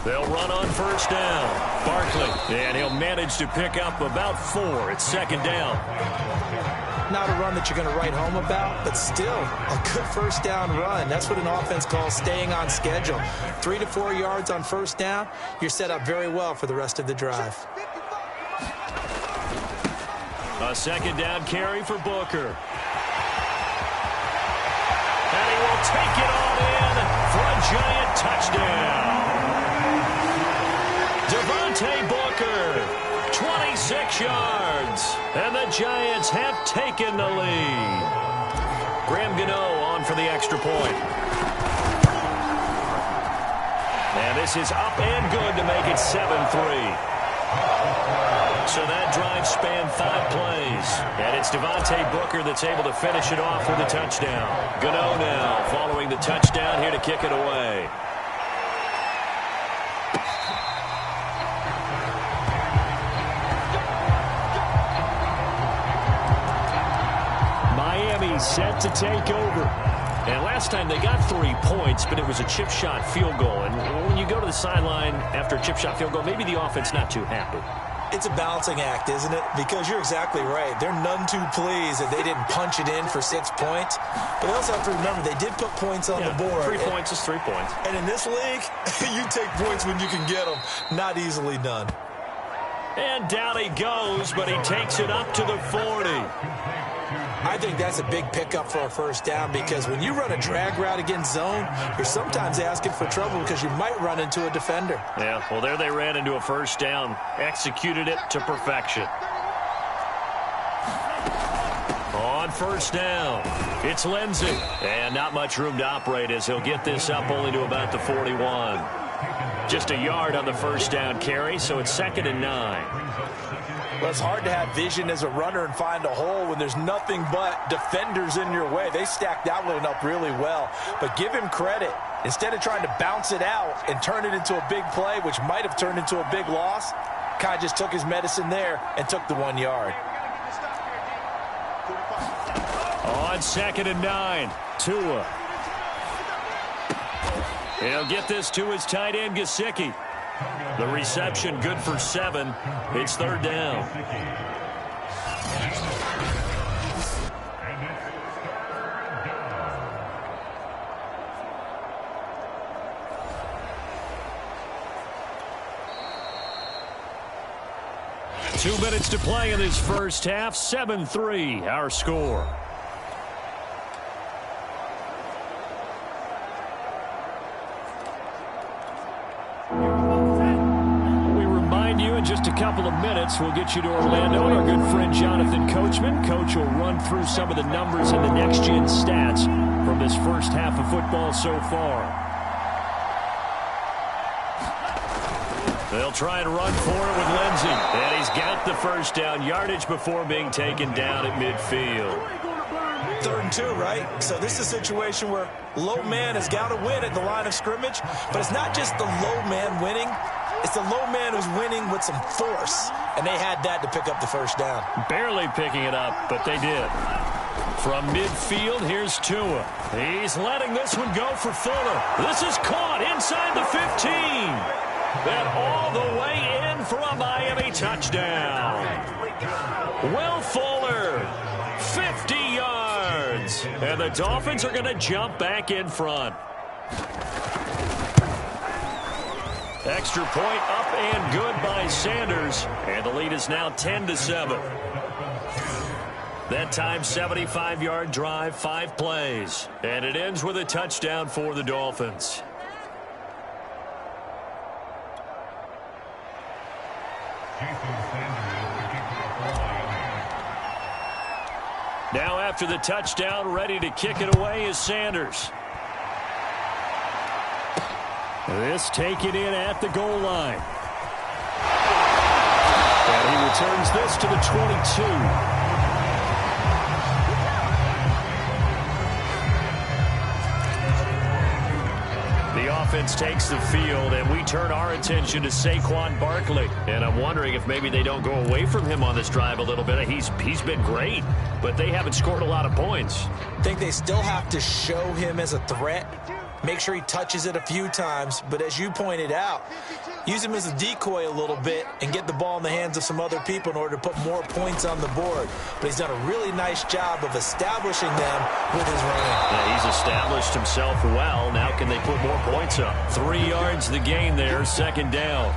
They'll run on first down. Barkley, and he'll manage to pick up about 4. It's second down. Not a run that you're going to write home about, but still a good first down run. That's what an offense calls staying on schedule. 3 to 4 yards on first down, you're set up very well for the rest of the drive. A second down carry for Booker. And he will take it on in for a giant touchdown. Devontae Booker, 26 yards. And the Giants have taken the lead. Graham Gano on for the extra point. And this is up and good to make it 7-3. So that drive spanned 5 plays. And it's Devontae Booker that's able to finish it off with a touchdown. Gano now following the touchdown here to kick it away. Miami set to take over. And last time they got 3 points, but it was a chip shot field goal. And when you go to the sideline after a chip shot field goal, maybe the offense not too happy. It's a balancing act, isn't it? Because you're exactly right. They're none too pleased that they didn't punch it in for 6 points. But they also have to remember they did put points on the board. 3 points is 3 points. And in this league, you take points when you can get them. Not easily done. And down he goes, but he takes it up to the 40. I think that's a big pickup for a first down because when you run a drag route against zone, you're sometimes asking for trouble because you might run into a defender. Yeah, well, there they ran into a first down. Executed it to perfection. On first down, it's Lindsey. And not much room to operate as he'll get this up only to about the 41. Just a yard on the first down carry, so it's 2nd and 9. Well, it's hard to have vision as a runner and find a hole when there's nothing but defenders in your way. They stacked that one up really well. But give him credit. Instead of trying to bounce it out and turn it into a big play, which might have turned into a big loss, kind of just took his medicine there and took the 1 yard. On 2nd and 9, Tua. He'll get this to his tight end, Gesicki. The reception good for 7. It's 3rd down. Two minutes to play in this first half. 7-3, our score. Just a couple of minutes, we'll get you to Orlando and our good friend Jonathan Coachman. Coach will run through some of the numbers and the next-gen stats from this first half of football so far. They'll try and run for it with Lindsey. And he's got the first down yardage before being taken down at midfield. 3rd and 2, right? So this is a situation where low man has got to win at the line of scrimmage. But it's not just the low man winning. It's the low man who's winning with some force. And they had that to pick up the first down. Barely picking it up, but they did. From midfield, here's Tua. He's letting this one go for Fuller. This is caught inside the 15. And all the way in for a Miami touchdown. Will Fuller, 50 yards. And the Dolphins are going to jump back in front. Extra point up and good by Sanders. And the lead is now 10-7. That time, 75-yard drive, 5 plays. And it ends with a touchdown for the Dolphins. Now after the touchdown, ready to kick it away is Sanders. This taken in at the goal line. And he returns this to the 22. The offense takes the field, and we turn our attention to Saquon Barkley. And I'm wondering if maybe they don't go away from him on this drive a little bit. He's been great, but they haven't scored a lot of points. I think they still have to show him as a threat. Make sure he touches it a few times, but as you pointed out, use him as a decoy a little bit and get the ball in the hands of some other people in order to put more points on the board. But he's done a really nice job of establishing them with his running. Yeah, he's established himself well. Now can they put more points up? 3 yards the gain there, second down.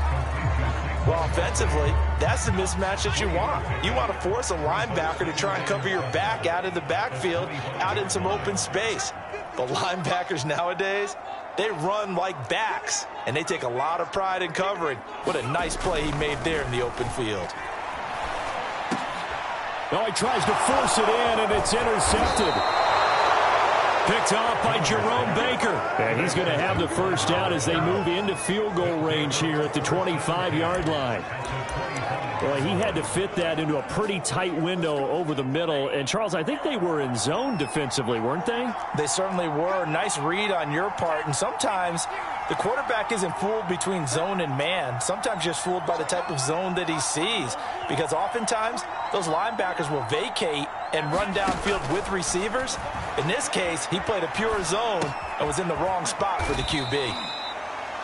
Well, offensively, that's the mismatch that you want. You want to force a linebacker to try and cover your back out of the backfield, out in some open space. But linebackers nowadays, they run like backs, and they take a lot of pride in covering. What a nice play he made there in the open field. Oh, he tries to force it in, and it's intercepted. Picked off by Jerome Baker. And he's going to have the first down as they move into field goal range here at the 25-yard line. Well, he had to fit that into a pretty tight window over the middle. And, Charles, I think they were in zone defensively, weren't they? They certainly were. Nice read on your part. And sometimes the quarterback isn't fooled between zone and man. Sometimes just fooled by the type of zone that he sees. Because oftentimes, those linebackers will vacate and run downfield with receivers. In this case, he played a pure zone and was in the wrong spot for the QB.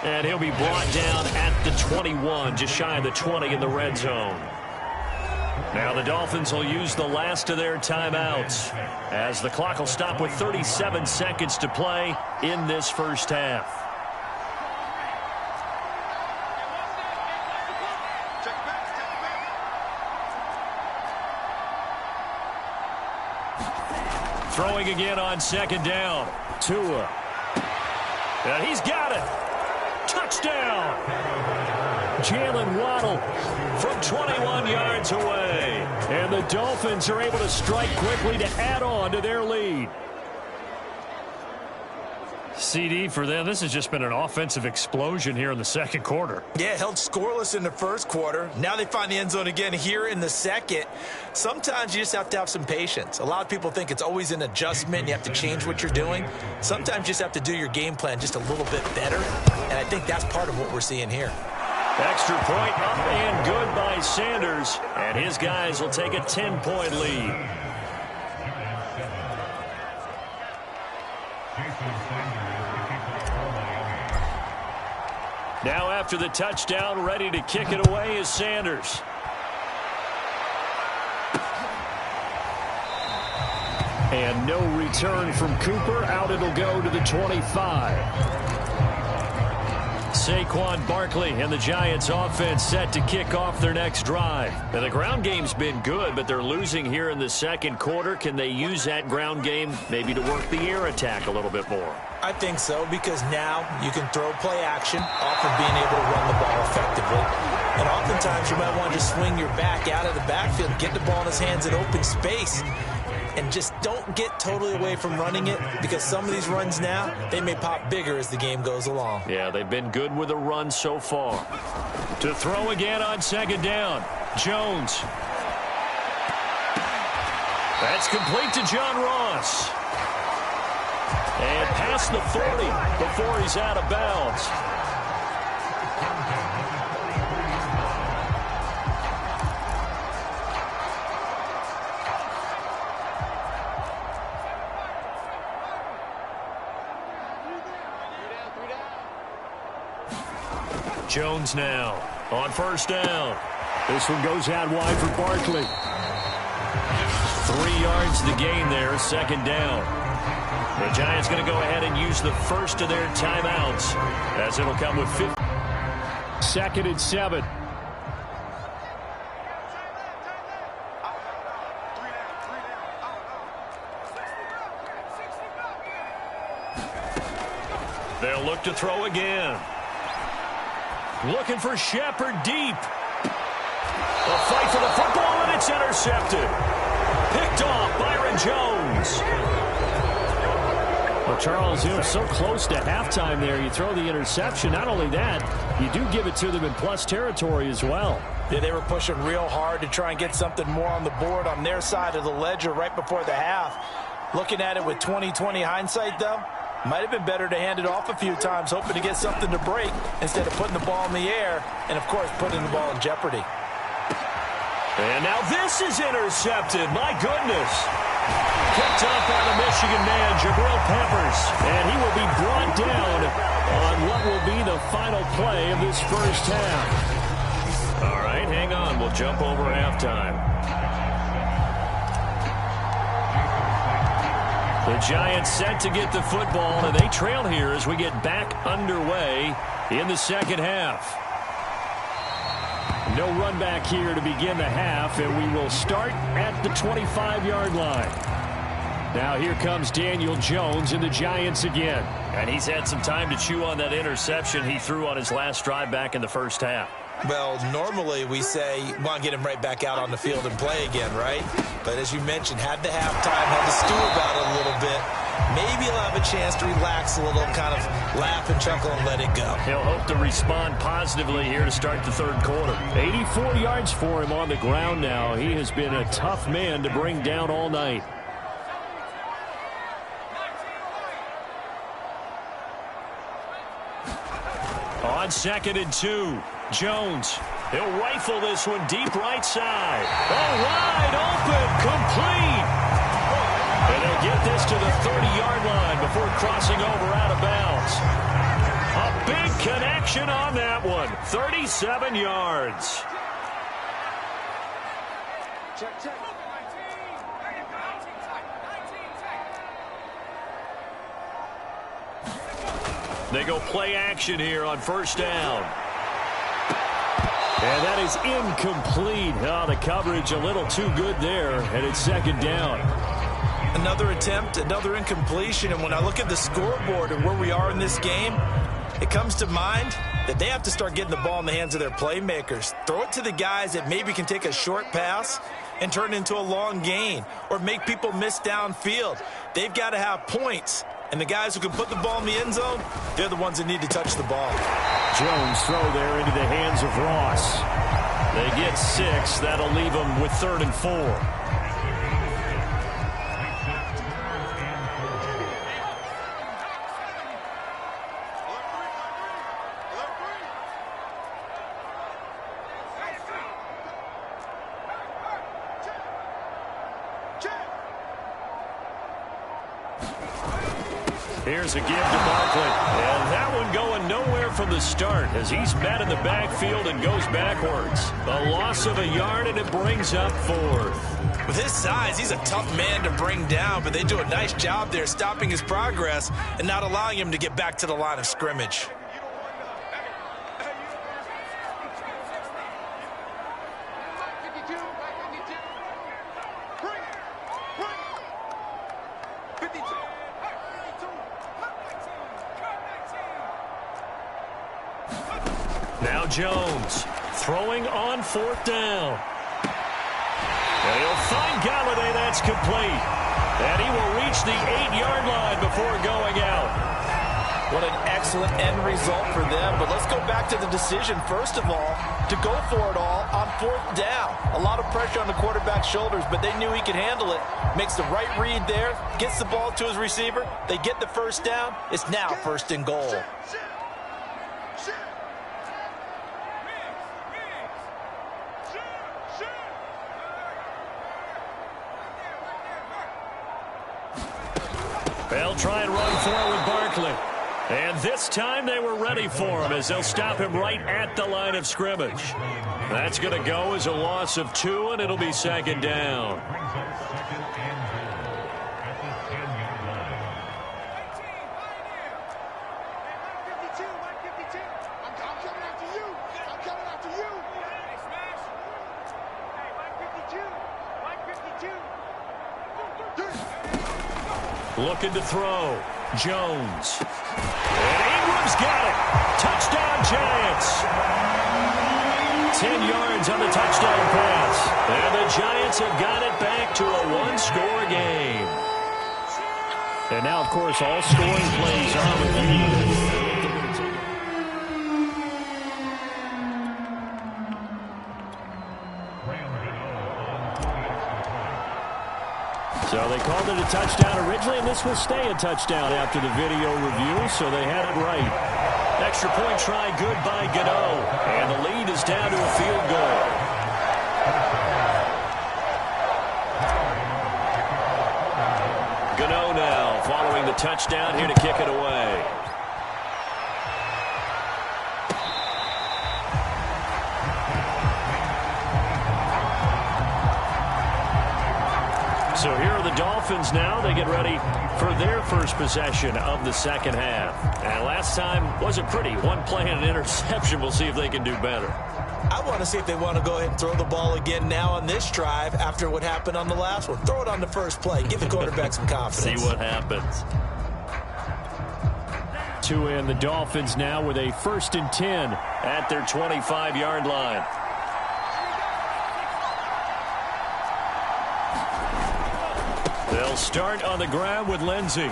And he'll be brought down at the 21, just shy of the 20 in the red zone. Now the Dolphins will use the last of their timeouts as the clock will stop with 37 seconds to play in this first half. Throwing again on second down. Tua. And he's got it. Touchdown! Jalen Waddle from 21 yards away. And the Dolphins are able to strike quickly to add on to their lead. CD for them. This has just been an offensive explosion here in the second quarter. Yeah, held scoreless in the first quarter. Now they find the end zone again here in the second. Sometimes you just have to have some patience. A lot of people think it's always an adjustment. You have to change what you're doing. Sometimes you just have to do your game plan just a little bit better. And I think that's part of what we're seeing here. Extra point up and good by Sanders. And his guys will take a 10-point lead. Now after the touchdown, ready to kick it away is Sanders. And no return from Cooper. Out it'll go to the 25. Saquon Barkley and the Giants offense set to kick off their next drive. Now the ground game's been good, but they're losing here in the second quarter. Can they use that ground game maybe to work the air attack a little bit more? I think so, because now you can throw play action off of being able to run the ball effectively. And oftentimes you might want to just swing your back out of the backfield, get the ball in his hands in open space, and just don't get totally away from running it, because some of these runs now, they may pop bigger as the game goes along. Yeah, they've been good with a run so far. To throw again on second down, Jones. That's complete to John Ross. And past the 40 before he's out of bounds. Jones now on first down. This one goes out wide for Barkley. 3 yards the gain there, second down. The Giants going to go ahead and use the first of their timeouts as it'll come with 50. Second and 7. They'll look to throw again. Looking for Shepard deep. A fight for the football, and it's intercepted. Picked off Byron Jones. Well, Charles, you're so close to halftime there. You throw the interception. Not only that, you do give it to them in plus territory as well. Yeah, they were pushing real hard to try and get something more on the board on their side of the ledger right before the half. Looking at it with 20/20 hindsight, though, might have been better to hand it off a few times, hoping to get something to break instead of putting the ball in the air and, of course, putting the ball in jeopardy. And now this is intercepted. My goodness. picked up by the Michigan man, Jabril Peppers. And he will be brought down on what will be the final play of this first half. All right, hang on. We'll jump over halftime. The Giants set to get the football, and they trail here as we get back underway in the second half. No run back here to begin the half, and we will start at the 25-yard line. Now here comes Daniel Jones and the Giants again. And he's had some time to chew on that interception he threw on his last drive back in the first half. Well, normally we say, want to get him right back out on the field and play again, right? But as you mentioned, had the halftime, had to stew about it a little bit. Maybe he'll have a chance to relax a little, kind of laugh and chuckle and let it go. He'll hope to respond positively here to start the third quarter. 84 yards for him on the ground now. He has been a tough man to bring down all night. On 2nd and 2, Jones. He'll rifle this one deep right side. Oh, wide open, complete. And they'll get this to the 30-yard line before crossing over out of bounds. A big connection on that one. 37 yards. Check. They go play action here on first down. And that is incomplete. Oh, the coverage a little too good there, and it's second down. Another attempt, another incompletion, and when I look at the scoreboard and where we are in this game, it comes to mind that they have to start getting the ball in the hands of their playmakers. Throw it to the guys that maybe can take a short pass and turn it into a long gain or make people miss downfield. They've got to have points. And the guys who can put the ball in the end zone, they're the ones that need to touch the ball. Jones throw there into the hands of Ross. They get 6. That'll leave them with 3rd and 4. Here's a give to Barkley. And that one going nowhere from the start as he's met in the backfield and goes backwards. A loss of a yard, and it brings up 4th. With his size, he's a tough man to bring down, but they do a nice job there stopping his progress and not allowing him to get back to the line of scrimmage. Now Jones throwing on 4th down. And he'll find Galladay. That's complete. And he will reach the 8-yard line before going out. What an excellent end result for them. But let's go back to the decision, first of all, to go for it all on 4th down. A lot of pressure on the quarterback's shoulders, but they knew he could handle it. Makes the right read there, gets the ball to his receiver. They get the first down. It's now 1st and goal. They'll try and run for it with Barkley. And this time they were ready for him as they'll stop him right at the line of scrimmage. That's going to go as a loss of 2, and it'll be 2nd down. Looking to throw. Jones. And Ingram's got it. Touchdown, Giants. 10 yards on the touchdown pass. And the Giants have got it back to a 1-score game. And now, of course, all scoring plays are reviewed. So they called it a touchdown originally, and this will stay a touchdown after the video review, so they had it right. Extra point try good by Gano. And the lead is down to a field goal. the touchdown here to kick it away. So here are the Dolphins now. They get ready for their first possession of the second half. And last time wasn't pretty. One play and an interception. We'll see if they can do better. I want to see if they want to go ahead and throw the ball again now on this drive after what happened on the last one. Throw it on the first play. Give the quarterback some confidence. See what happens. And the Dolphins now with a 1st and 10 at their 25-yard line. They'll start on the ground with Lindsey.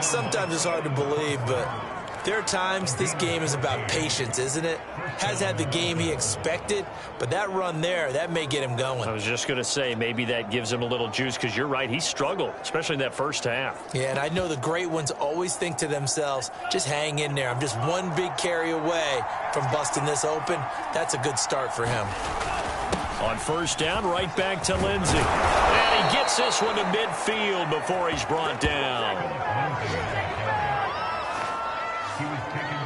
Sometimes it's hard to believe, but there are times this game is about patience, isn't it? Has had the game he expected, but that run there, that may get him going. I was just going to say, maybe that gives him a little juice, because you're right, he struggled, especially in that first half. Yeah, and I know the great ones always think to themselves, just hang in there. I'm just one big carry away from busting this open. That's a good start for him. On first down, right back to Lindsey. And he gets this one to midfield before he's brought down.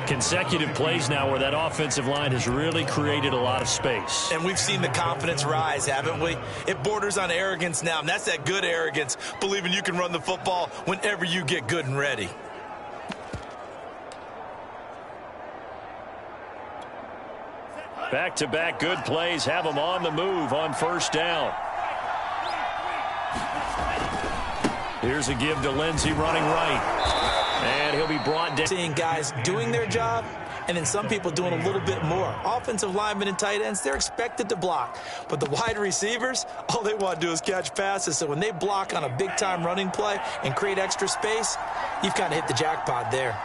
Consecutive plays now where that offensive line has really created a lot of space. And we've seen the confidence rise, haven't we? It borders on arrogance now, and that's that good arrogance, believing you can run the football whenever you get good and ready. Back-to-back good plays have them on the move on first down. Here's a give to Lindsey running right. And he'll be brought down. Seeing guys doing their job, and then some people doing a little bit more. Offensive linemen and tight ends, they're expected to block. But the wide receivers, all they want to do is catch passes. So when they block on a big-time running play and create extra space, you've kind of hit the jackpot there.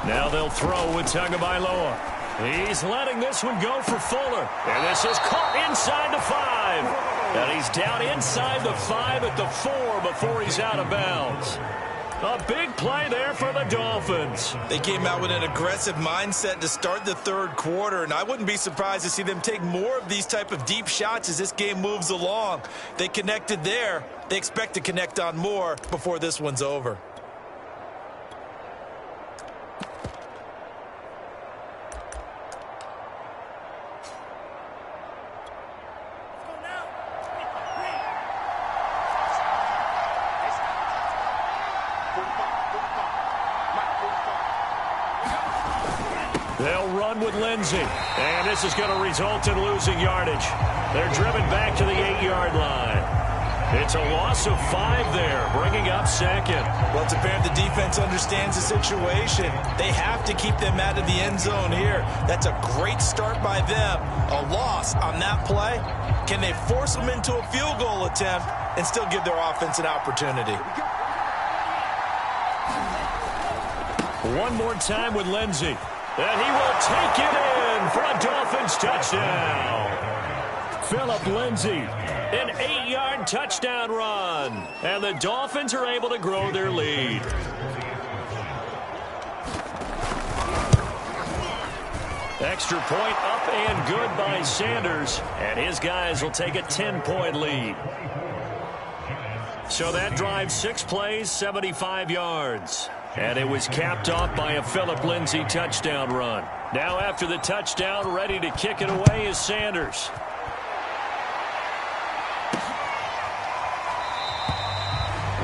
Now they'll throw with Tagovailoa. He's letting this one go for Fuller. And this is caught inside the 5. And he's down inside the 5 at the 4 before he's out of bounds. A big play there for the Dolphins. They came out with an aggressive mindset to start the third quarter, and I wouldn't be surprised to see them take more of these type of deep shots as this game moves along. They connected there. They expect to connect on more before this one's over. They'll run with Lindsey. And this is going to result in losing yardage. They're driven back to the 8-yard line. It's a loss of 5 there, bringing up second. Well, it's apparent the defense understands the situation. They have to keep them out of the end zone here. That's a great start by them. A loss on that play. Can they force them into a field goal attempt and still give their offense an opportunity? One more time with Lindsey. And he will take it in for a Dolphins touchdown. Phillip Lindsay, an 8-yard touchdown run. And the Dolphins are able to grow their lead. Extra point up and good by Sanders. And his guys will take a 10-point lead. So that drive, 6 plays, 75 yards. And it was capped off by a Phillip Lindsay touchdown run. Now after the touchdown, ready to kick it away is Sanders.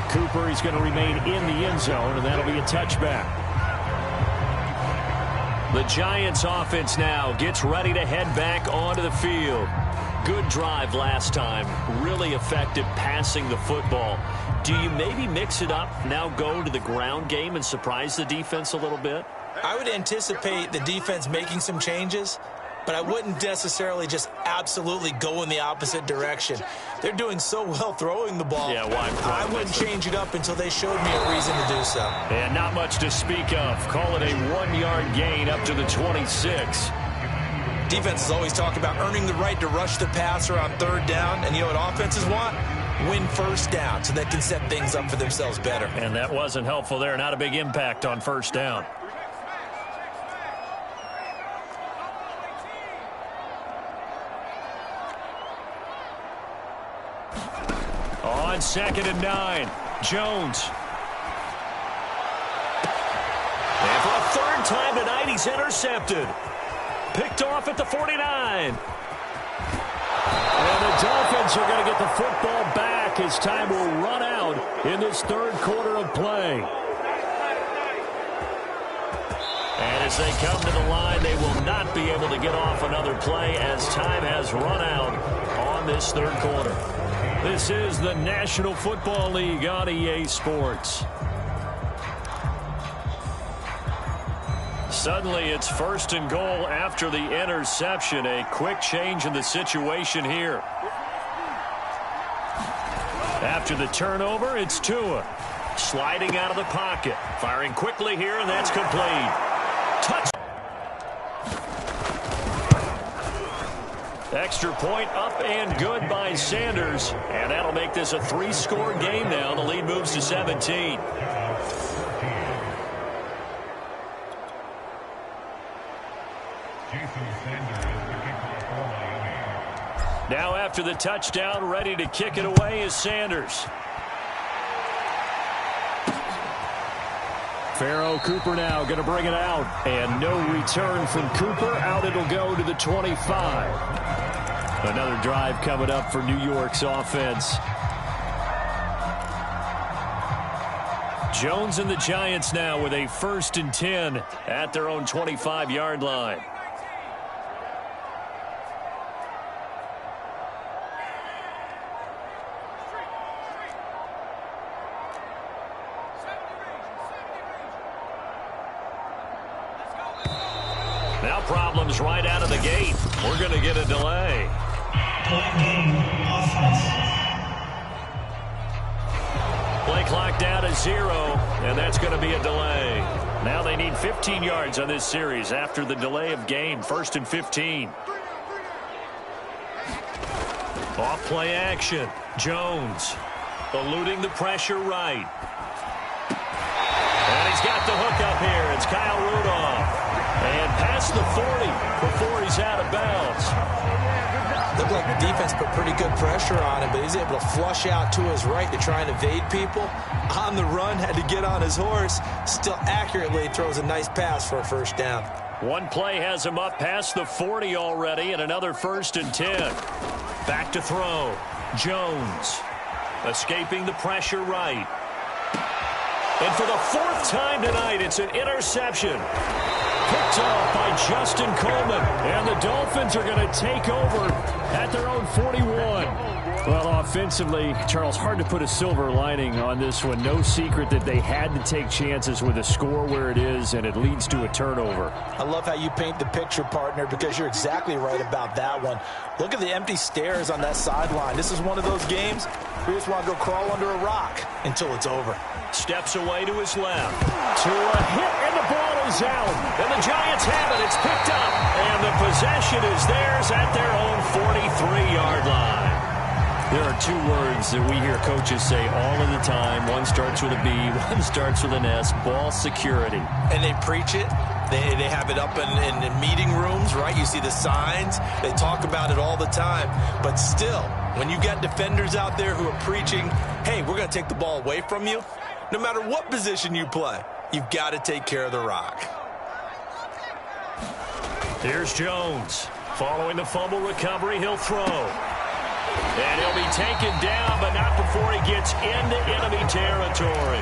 Cooper is going to remain in the end zone, and that'll be a touchback. The Giants offense now gets ready to head back onto the field. Good drive last time. Really effective passing the football. Do you maybe mix it up, now go to the ground game and surprise the defense a little bit? I would anticipate the defense making some changes, but I wouldn't necessarily just absolutely go in the opposite direction. They're doing so well throwing the ball. Yeah, why? I wouldn't change it up until they showed me a reason to do so. And not much to speak of. Call it a 1-yard gain up to the 26. Defenses always talk about earning the right to rush the passer on third down, and you know what offenses want? win first down so they can set things up for themselves better. And that wasn't helpful there. Not a big impact on first down. On 2nd and 9, Jones. And for a third time tonight, he's intercepted. Picked off at the 49. And the Dolphins are going to get the football back as time will run out in this third quarter of play. And as they come to the line, they will not be able to get off another play as time has run out on this third quarter. This is the National Football League on EA Sports. Suddenly, it's 1st and goal after the interception. A quick change in the situation here. After the turnover, it's Tua. Sliding out of the pocket. Firing quickly here, and that's complete. Touch. Extra point up and good by Sanders. And that'll make this a 3-score game now. The lead moves to 17. Now after the touchdown, ready to kick it away is Sanders. Pharaoh Cooper now going to bring it out. And no return from Cooper. Out it'll go to the 25. Another drive coming up for New York's offense. Jones and the Giants now with a 1st and 10 at their own 25-yard line. Now problems right out of the gate. We're going to get a delay. Play clock down to 0, and that's going to be a delay. Now they need 15 yards on this series after the delay of game. 1st and 15. Off play action. Jones eluding the pressure right. And he's got the hook up here. It's Kyle Rudolph. And past the 40 before he's out of bounds. Looked like the defense put pretty good pressure on him, but he's able to flush out to his right to try and evade people. On the run, had to get on his horse. Still accurately throws a nice pass for a 1st down. One play has him up past the 40 already, and another 1st and 10. Back to throw. Jones escaping the pressure right. And for the 4th time tonight, it's an interception. Picked off by Justin Coleman. And the Dolphins are going to take over at their own 41. Well, offensively, Charles, hard to put a silver lining on this one. No secret that they had to take chances with a score where it is, and it leads to a turnover. I love how you paint the picture, partner, because you're exactly right about that one. Look at the empty stares on that sideline. This is one of those games where you just want to go crawl under a rock until it's over. Steps away to his left. To a hit, and the ball is out. And the Giants have it. It's picked up. And the possession is theirs at their own 43-yard line. There are 2 words that we hear coaches say all of the time. One starts with a B, one starts with an S. Ball security. And they preach it. They have it up in meeting rooms, right? You see the signs. They talk about it all the time. But still, when you got defenders out there who are preaching, hey, we're going to take the ball away from you, no matter what position you play, you've got to take care of the rock. Here's Jones. Following the fumble recovery, he'll throw. And he'll be taken down, but not before he gets into enemy territory.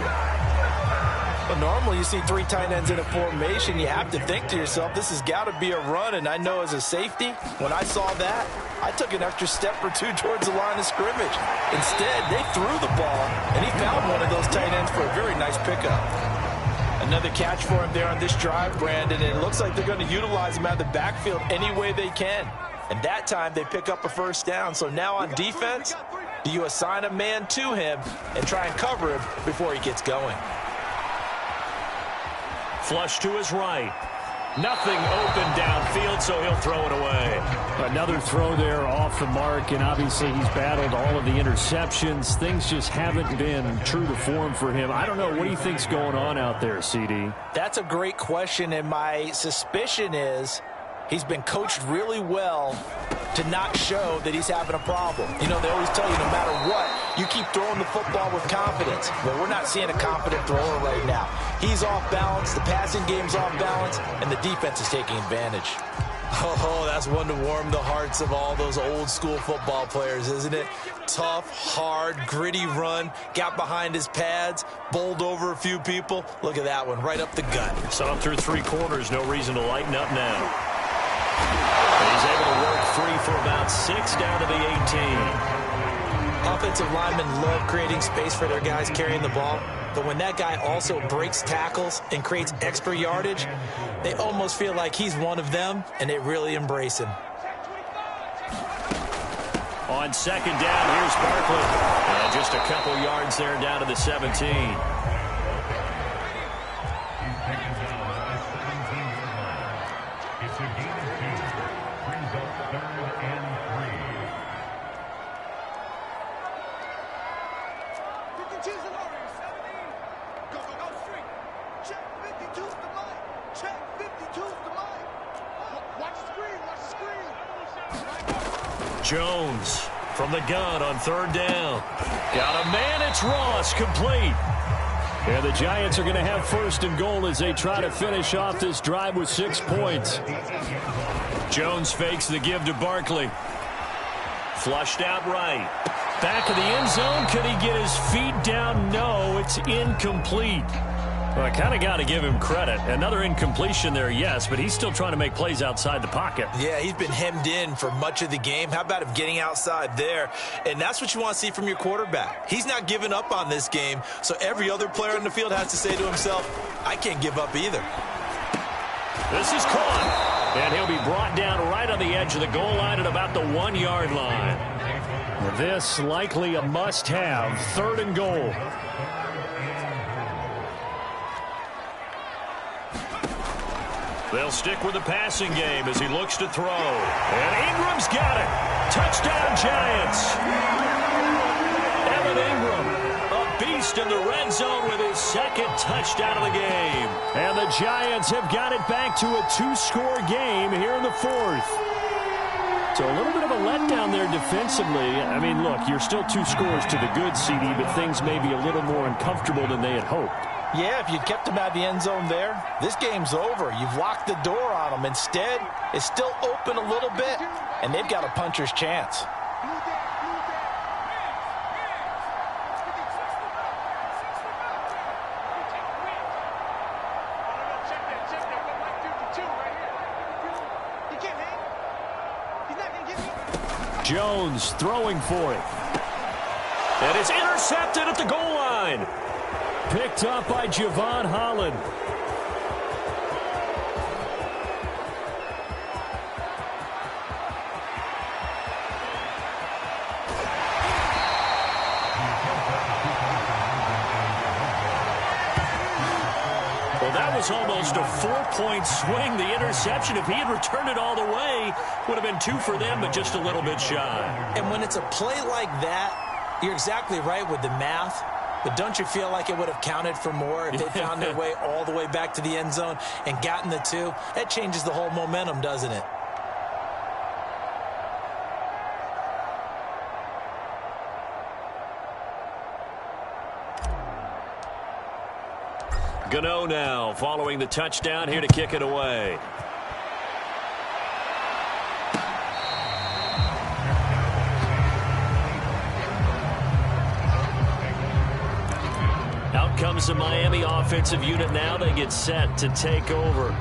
But normally you see 3 tight ends in a formation, you have to think to yourself, this has got to be a run. And I know as a safety, when I saw that, I took an extra step or 2 towards the line of scrimmage. Instead, they threw the ball, and he found one of those tight ends for a very nice pickup. Another catch for him there on this drive, Brandon, and it looks like they're going to utilize him out of the backfield any way they can. And that time, they pick up a 1st down. So now on defense, do you assign a man to him and try and cover him before he gets going? Flush to his right. Nothing open downfield. field, so he'll throw it away. Another throw there off the mark, and obviously he's battled all of the interceptions. Things just haven't been true to form for him. I don't know. What do you think's going on out there, CD? That's a great question, and my suspicion is he's been coached really well to not show that he's having a problem. You know, they always tell you no matter what, you keep throwing the football with confidence. Well, we're not seeing a confident thrower right now. He's off balance, the passing game's off balance, and the defense is taking advantage. Oh, that's one to warm the hearts of all those old school football players, isn't it? Tough, hard, gritty run, got behind his pads, bowled over a few people. Look at that one, right up the gut. Saw him through 3 quarters, no reason to lighten up now. And he's able to work free for about 6 down to the 18. Offensive linemen love creating space for their guys carrying the ball, but when that guy also breaks tackles and creates extra yardage, they almost feel like he's one of them, and they really embrace him. On 2nd down, here's Barkley. And just a couple yards there down to the 17. It's a gain of 2. Brings up 3rd and 3. 52's in order. 17. Go, go, go, straight. Check 52's the mic. Check 52's the mic. Watch the screen. Watch the screen. Jones from the gun on 3rd down. Got a man. It's Ross, complete. And the Giants are going to have 1st and goal as they try to finish off this drive with 6 points. Jones fakes the give to Barkley. Flushed out right. Back of the end zone. Could he get his feet down? No, it's incomplete. Well, I kind of got to give him credit. Another incompletion there, yes, but he's still trying to make plays outside the pocket. Yeah, he's been hemmed in for much of the game. How about him getting outside there? And that's what you want to see from your quarterback. He's not giving up on this game, so every other player in the field has to say to himself, I can't give up either. This is caught, and he'll be brought down right on the edge of the goal line at about the 1-yard line. This likely a must-have, 3rd and goal. They'll stick with the passing game as he looks to throw. And Ingram's got it. Touchdown, Giants. Evan Ingram, a beast in the red zone with his 2nd touchdown of the game. And the Giants have got it back to a 2-score game here in the 4th. So a little bit of a letdown there defensively. I mean, look, you're still 2 scores to the good, CD, but things may be a little more uncomfortable than they had hoped. Yeah, if you kept them out of the end zone there, this game's over. You've locked the door on them. Instead, it's still open a little bit, and they've got a puncher's chance. Jones throwing for it. And it's intercepted at the goal line. Picked up by Javon Holland. Well, that was almost a 4-point swing. The interception, if he had returned it all the way, would have been 2 for them, but just a little bit shy. And when it's a play like that, you're exactly right with the math. But don't you feel like it would have counted for more if they found their way all the way back to the end zone and gotten the 2? That changes the whole momentum, doesn't it? Gano now following the touchdown here to kick it away. Out comes the Miami offensive unit now. They get set to take over.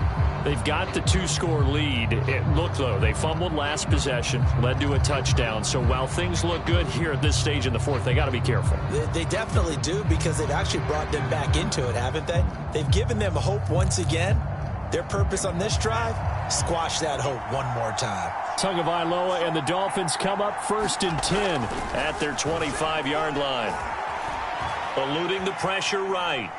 They've got the 2-score lead. Look, though, they fumbled last possession, led to a touchdown. So while things look good here at this stage in the 4th, they got to be careful. They definitely do, because they've actually brought them back into it, haven't they? They've given them hope once again. Their purpose on this drive, squash that hope one more time. Tagovailoa and the Dolphins come up 1st and 10 at their 25-yard line. Eluding the pressure right.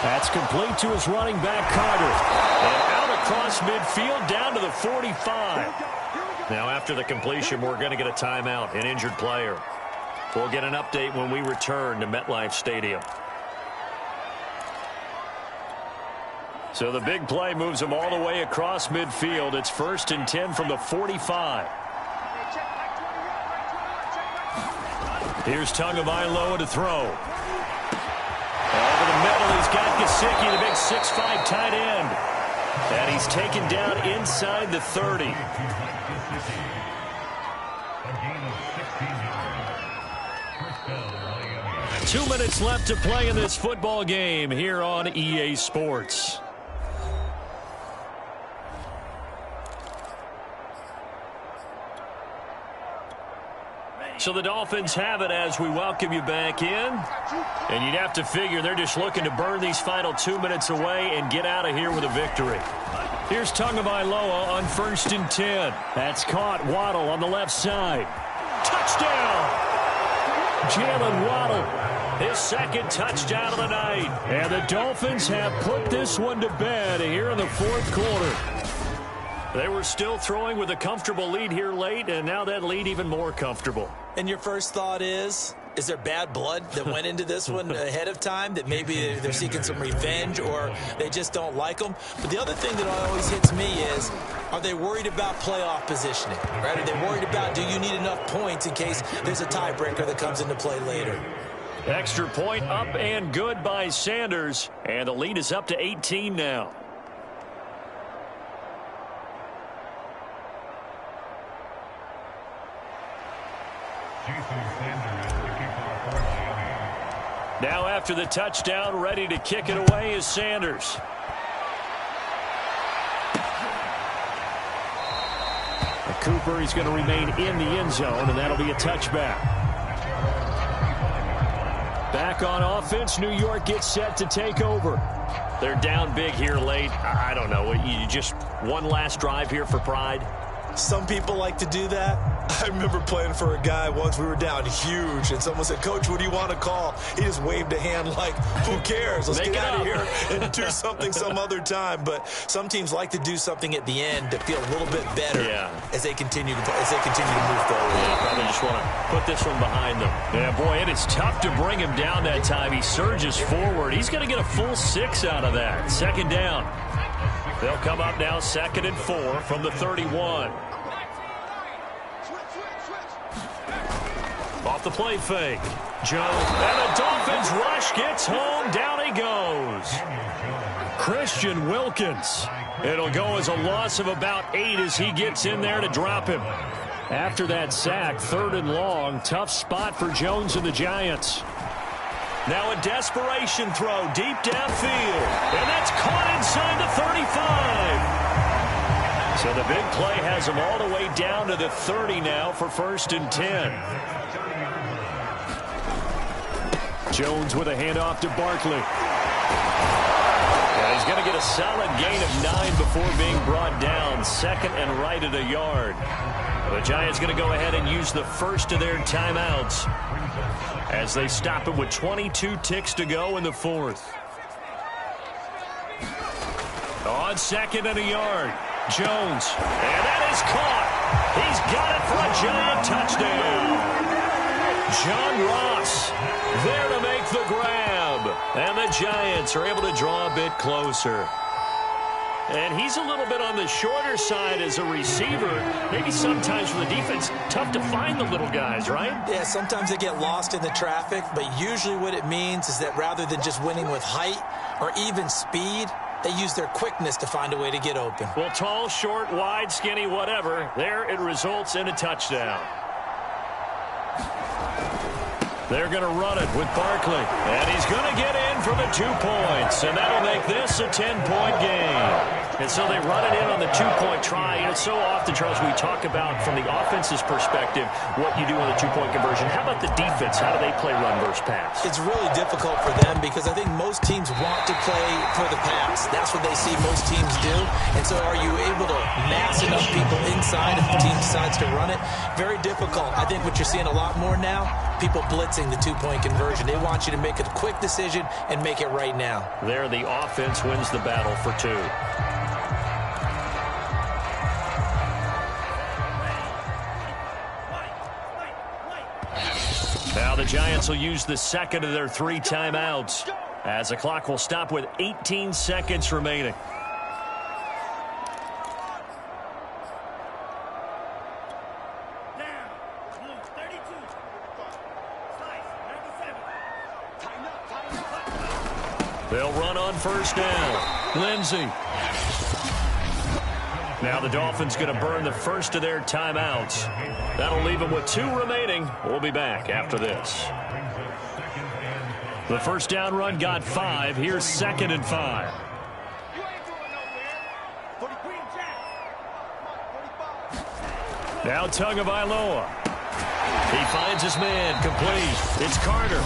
That's complete to his running back, Carter. And out across across midfield down to the 45. Now, after the completion, we're going to get a timeout, an injured player. We'll get an update when we return to MetLife Stadium. So the big play moves them all the way across midfield. It's 1st and 10 from the 45. Here's Tagovailoa to throw. Over the middle, he's got Gesicki, the big 6'5" tight end. And he's taken down inside the 30. 2 minutes left to play in this football game here on EA Sports. So the Dolphins have it as we welcome you back in. And you'd have to figure they're just looking to burn these final 2 minutes away and get out of here with a victory. Here's Tagovailoa on 1st and 10. That's caught. Waddle on the left side. Touchdown! Jalen Waddle, his 2nd touchdown of the night. And the Dolphins have put this one to bed here in the 4th quarter. They were still throwing with a comfortable lead here late, and now that lead even more comfortable. And your first thought is there bad blood that went into this one ahead of time, that maybe they're seeking some revenge or they just don't like them? But the other thing that always hits me is, are they worried about playoff positioning? Right? Are they worried about, do you need enough points in case there's a tiebreaker that comes into play later? Extra point up and good by Sanders, and the lead is up to 18 now. Now after the touchdown, ready to kick it away is Sanders. Cooper, he's going to remain in the end zone, and that'll be a touchback. Back on offense, New York gets set to take over. They're down big here late. I don't know. You just one last drive here for pride? Some people like to do that. I remember playing for a guy once. We were down huge, and someone said, "Coach, what do you want to call?" He just waved a hand like, who cares? Let's get out of here and do something some other time. But some teams like to do something at the end to feel a little bit better as they continue to move forward. Yeah, probably just want to put this one behind them. Yeah, boy, it is tough to bring him down that time. He surges forward. He's going to get a full 6 out of that. 2nd down. They'll come up now 2nd and 4 from the 31. Off the play fake. Jones. And the Dolphins rush gets home. Down he goes. Christian Wilkins. It'll go as a loss of about 8 as he gets in there to drop him. After that sack, 3rd and long. Tough spot for Jones and the Giants. Now a desperation throw deep downfield. And that's caught inside the 35. So the big play has him all the way down to the 30 now for 1st and 10. Jones with a handoff to Barkley. And he's going to get a solid gain of 9 before being brought down. 2nd and right at a yard. The Giants going to go ahead and use the first of their timeouts as they stop it with 22 ticks to go in the 4th. On 2nd and a yard. Jones. And that is caught. He's got it for a Giant touchdown. John Ross there to make the grab. And the Giants are able to draw a bit closer. And he's a little bit on the shorter side as a receiver. Maybe sometimes for the defense, tough to find the little guys, right? Yeah, sometimes they get lost in the traffic, but usually what it means is that rather than just winning with height or even speed, they use their quickness to find a way to get open. Well, tall, short, wide, skinny, whatever, there it results in a touchdown. They're going to run it with Barkley. And he's going to get in for the 2 points. And that'll make this a 10-point game. And so they run it in on the 2-point try. And it's so often, Charles, we talk about from the offense's perspective what you do on the 2-point conversion. How about the defense? How do they play run versus pass? It's really difficult for them because I think most teams want to play for the pass. That's what they see most teams do. And so are you able to mass enough people inside if the team decides to run it? Very difficult. I think what you're seeing a lot more now, people blitzing the 2-point conversion. They want you to make a quick decision and make it right now. There, the offense wins the battle for 2. Giants will use the second of their 3 timeouts as the clock will stop with 18 seconds remaining. They'll run on first down. Lindsey. Now the Dolphins going to burn the first of their timeouts. That'll leave them with 2 remaining. We'll be back after this. The first down run got 5. Here's 2nd and 5. Now Tagovailoa. He finds his man, complete. It's Carter.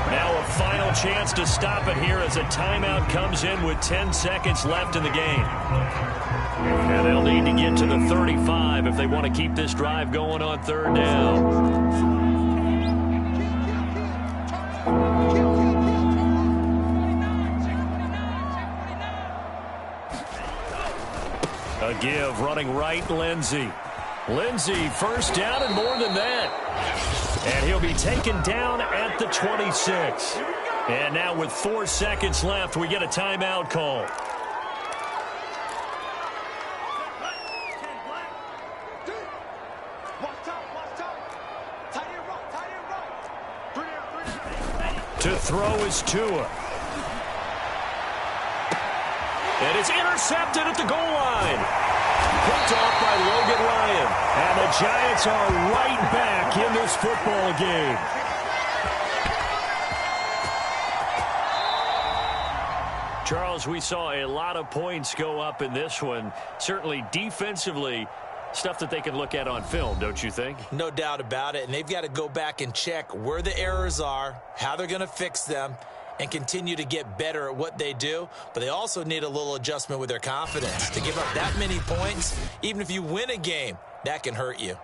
Now a final chance to stop it here as a timeout comes in with 10 seconds left in the game. And they'll need to get to the 35 if they want to keep this drive going on 3rd down. A give, running right, Lindsey. Lindsey, first down and more than that. And he'll be taken down at the 26. And now with 4 seconds left, we get a timeout call. To throw is Tua. And it's intercepted at the goal line. Picked off by Logan Ryan. And the Giants are right back in this football game. Charles, we saw a lot of points go up in this one. Certainly defensively, stuff that they can look at on film, don't you think? No doubt about it. And they've got to go back and check where the errors are, how they're going to fix them, and continue to get better at what they do. But they also need a little adjustment with their confidence. To give up that many points, even if you win a game, that can hurt you.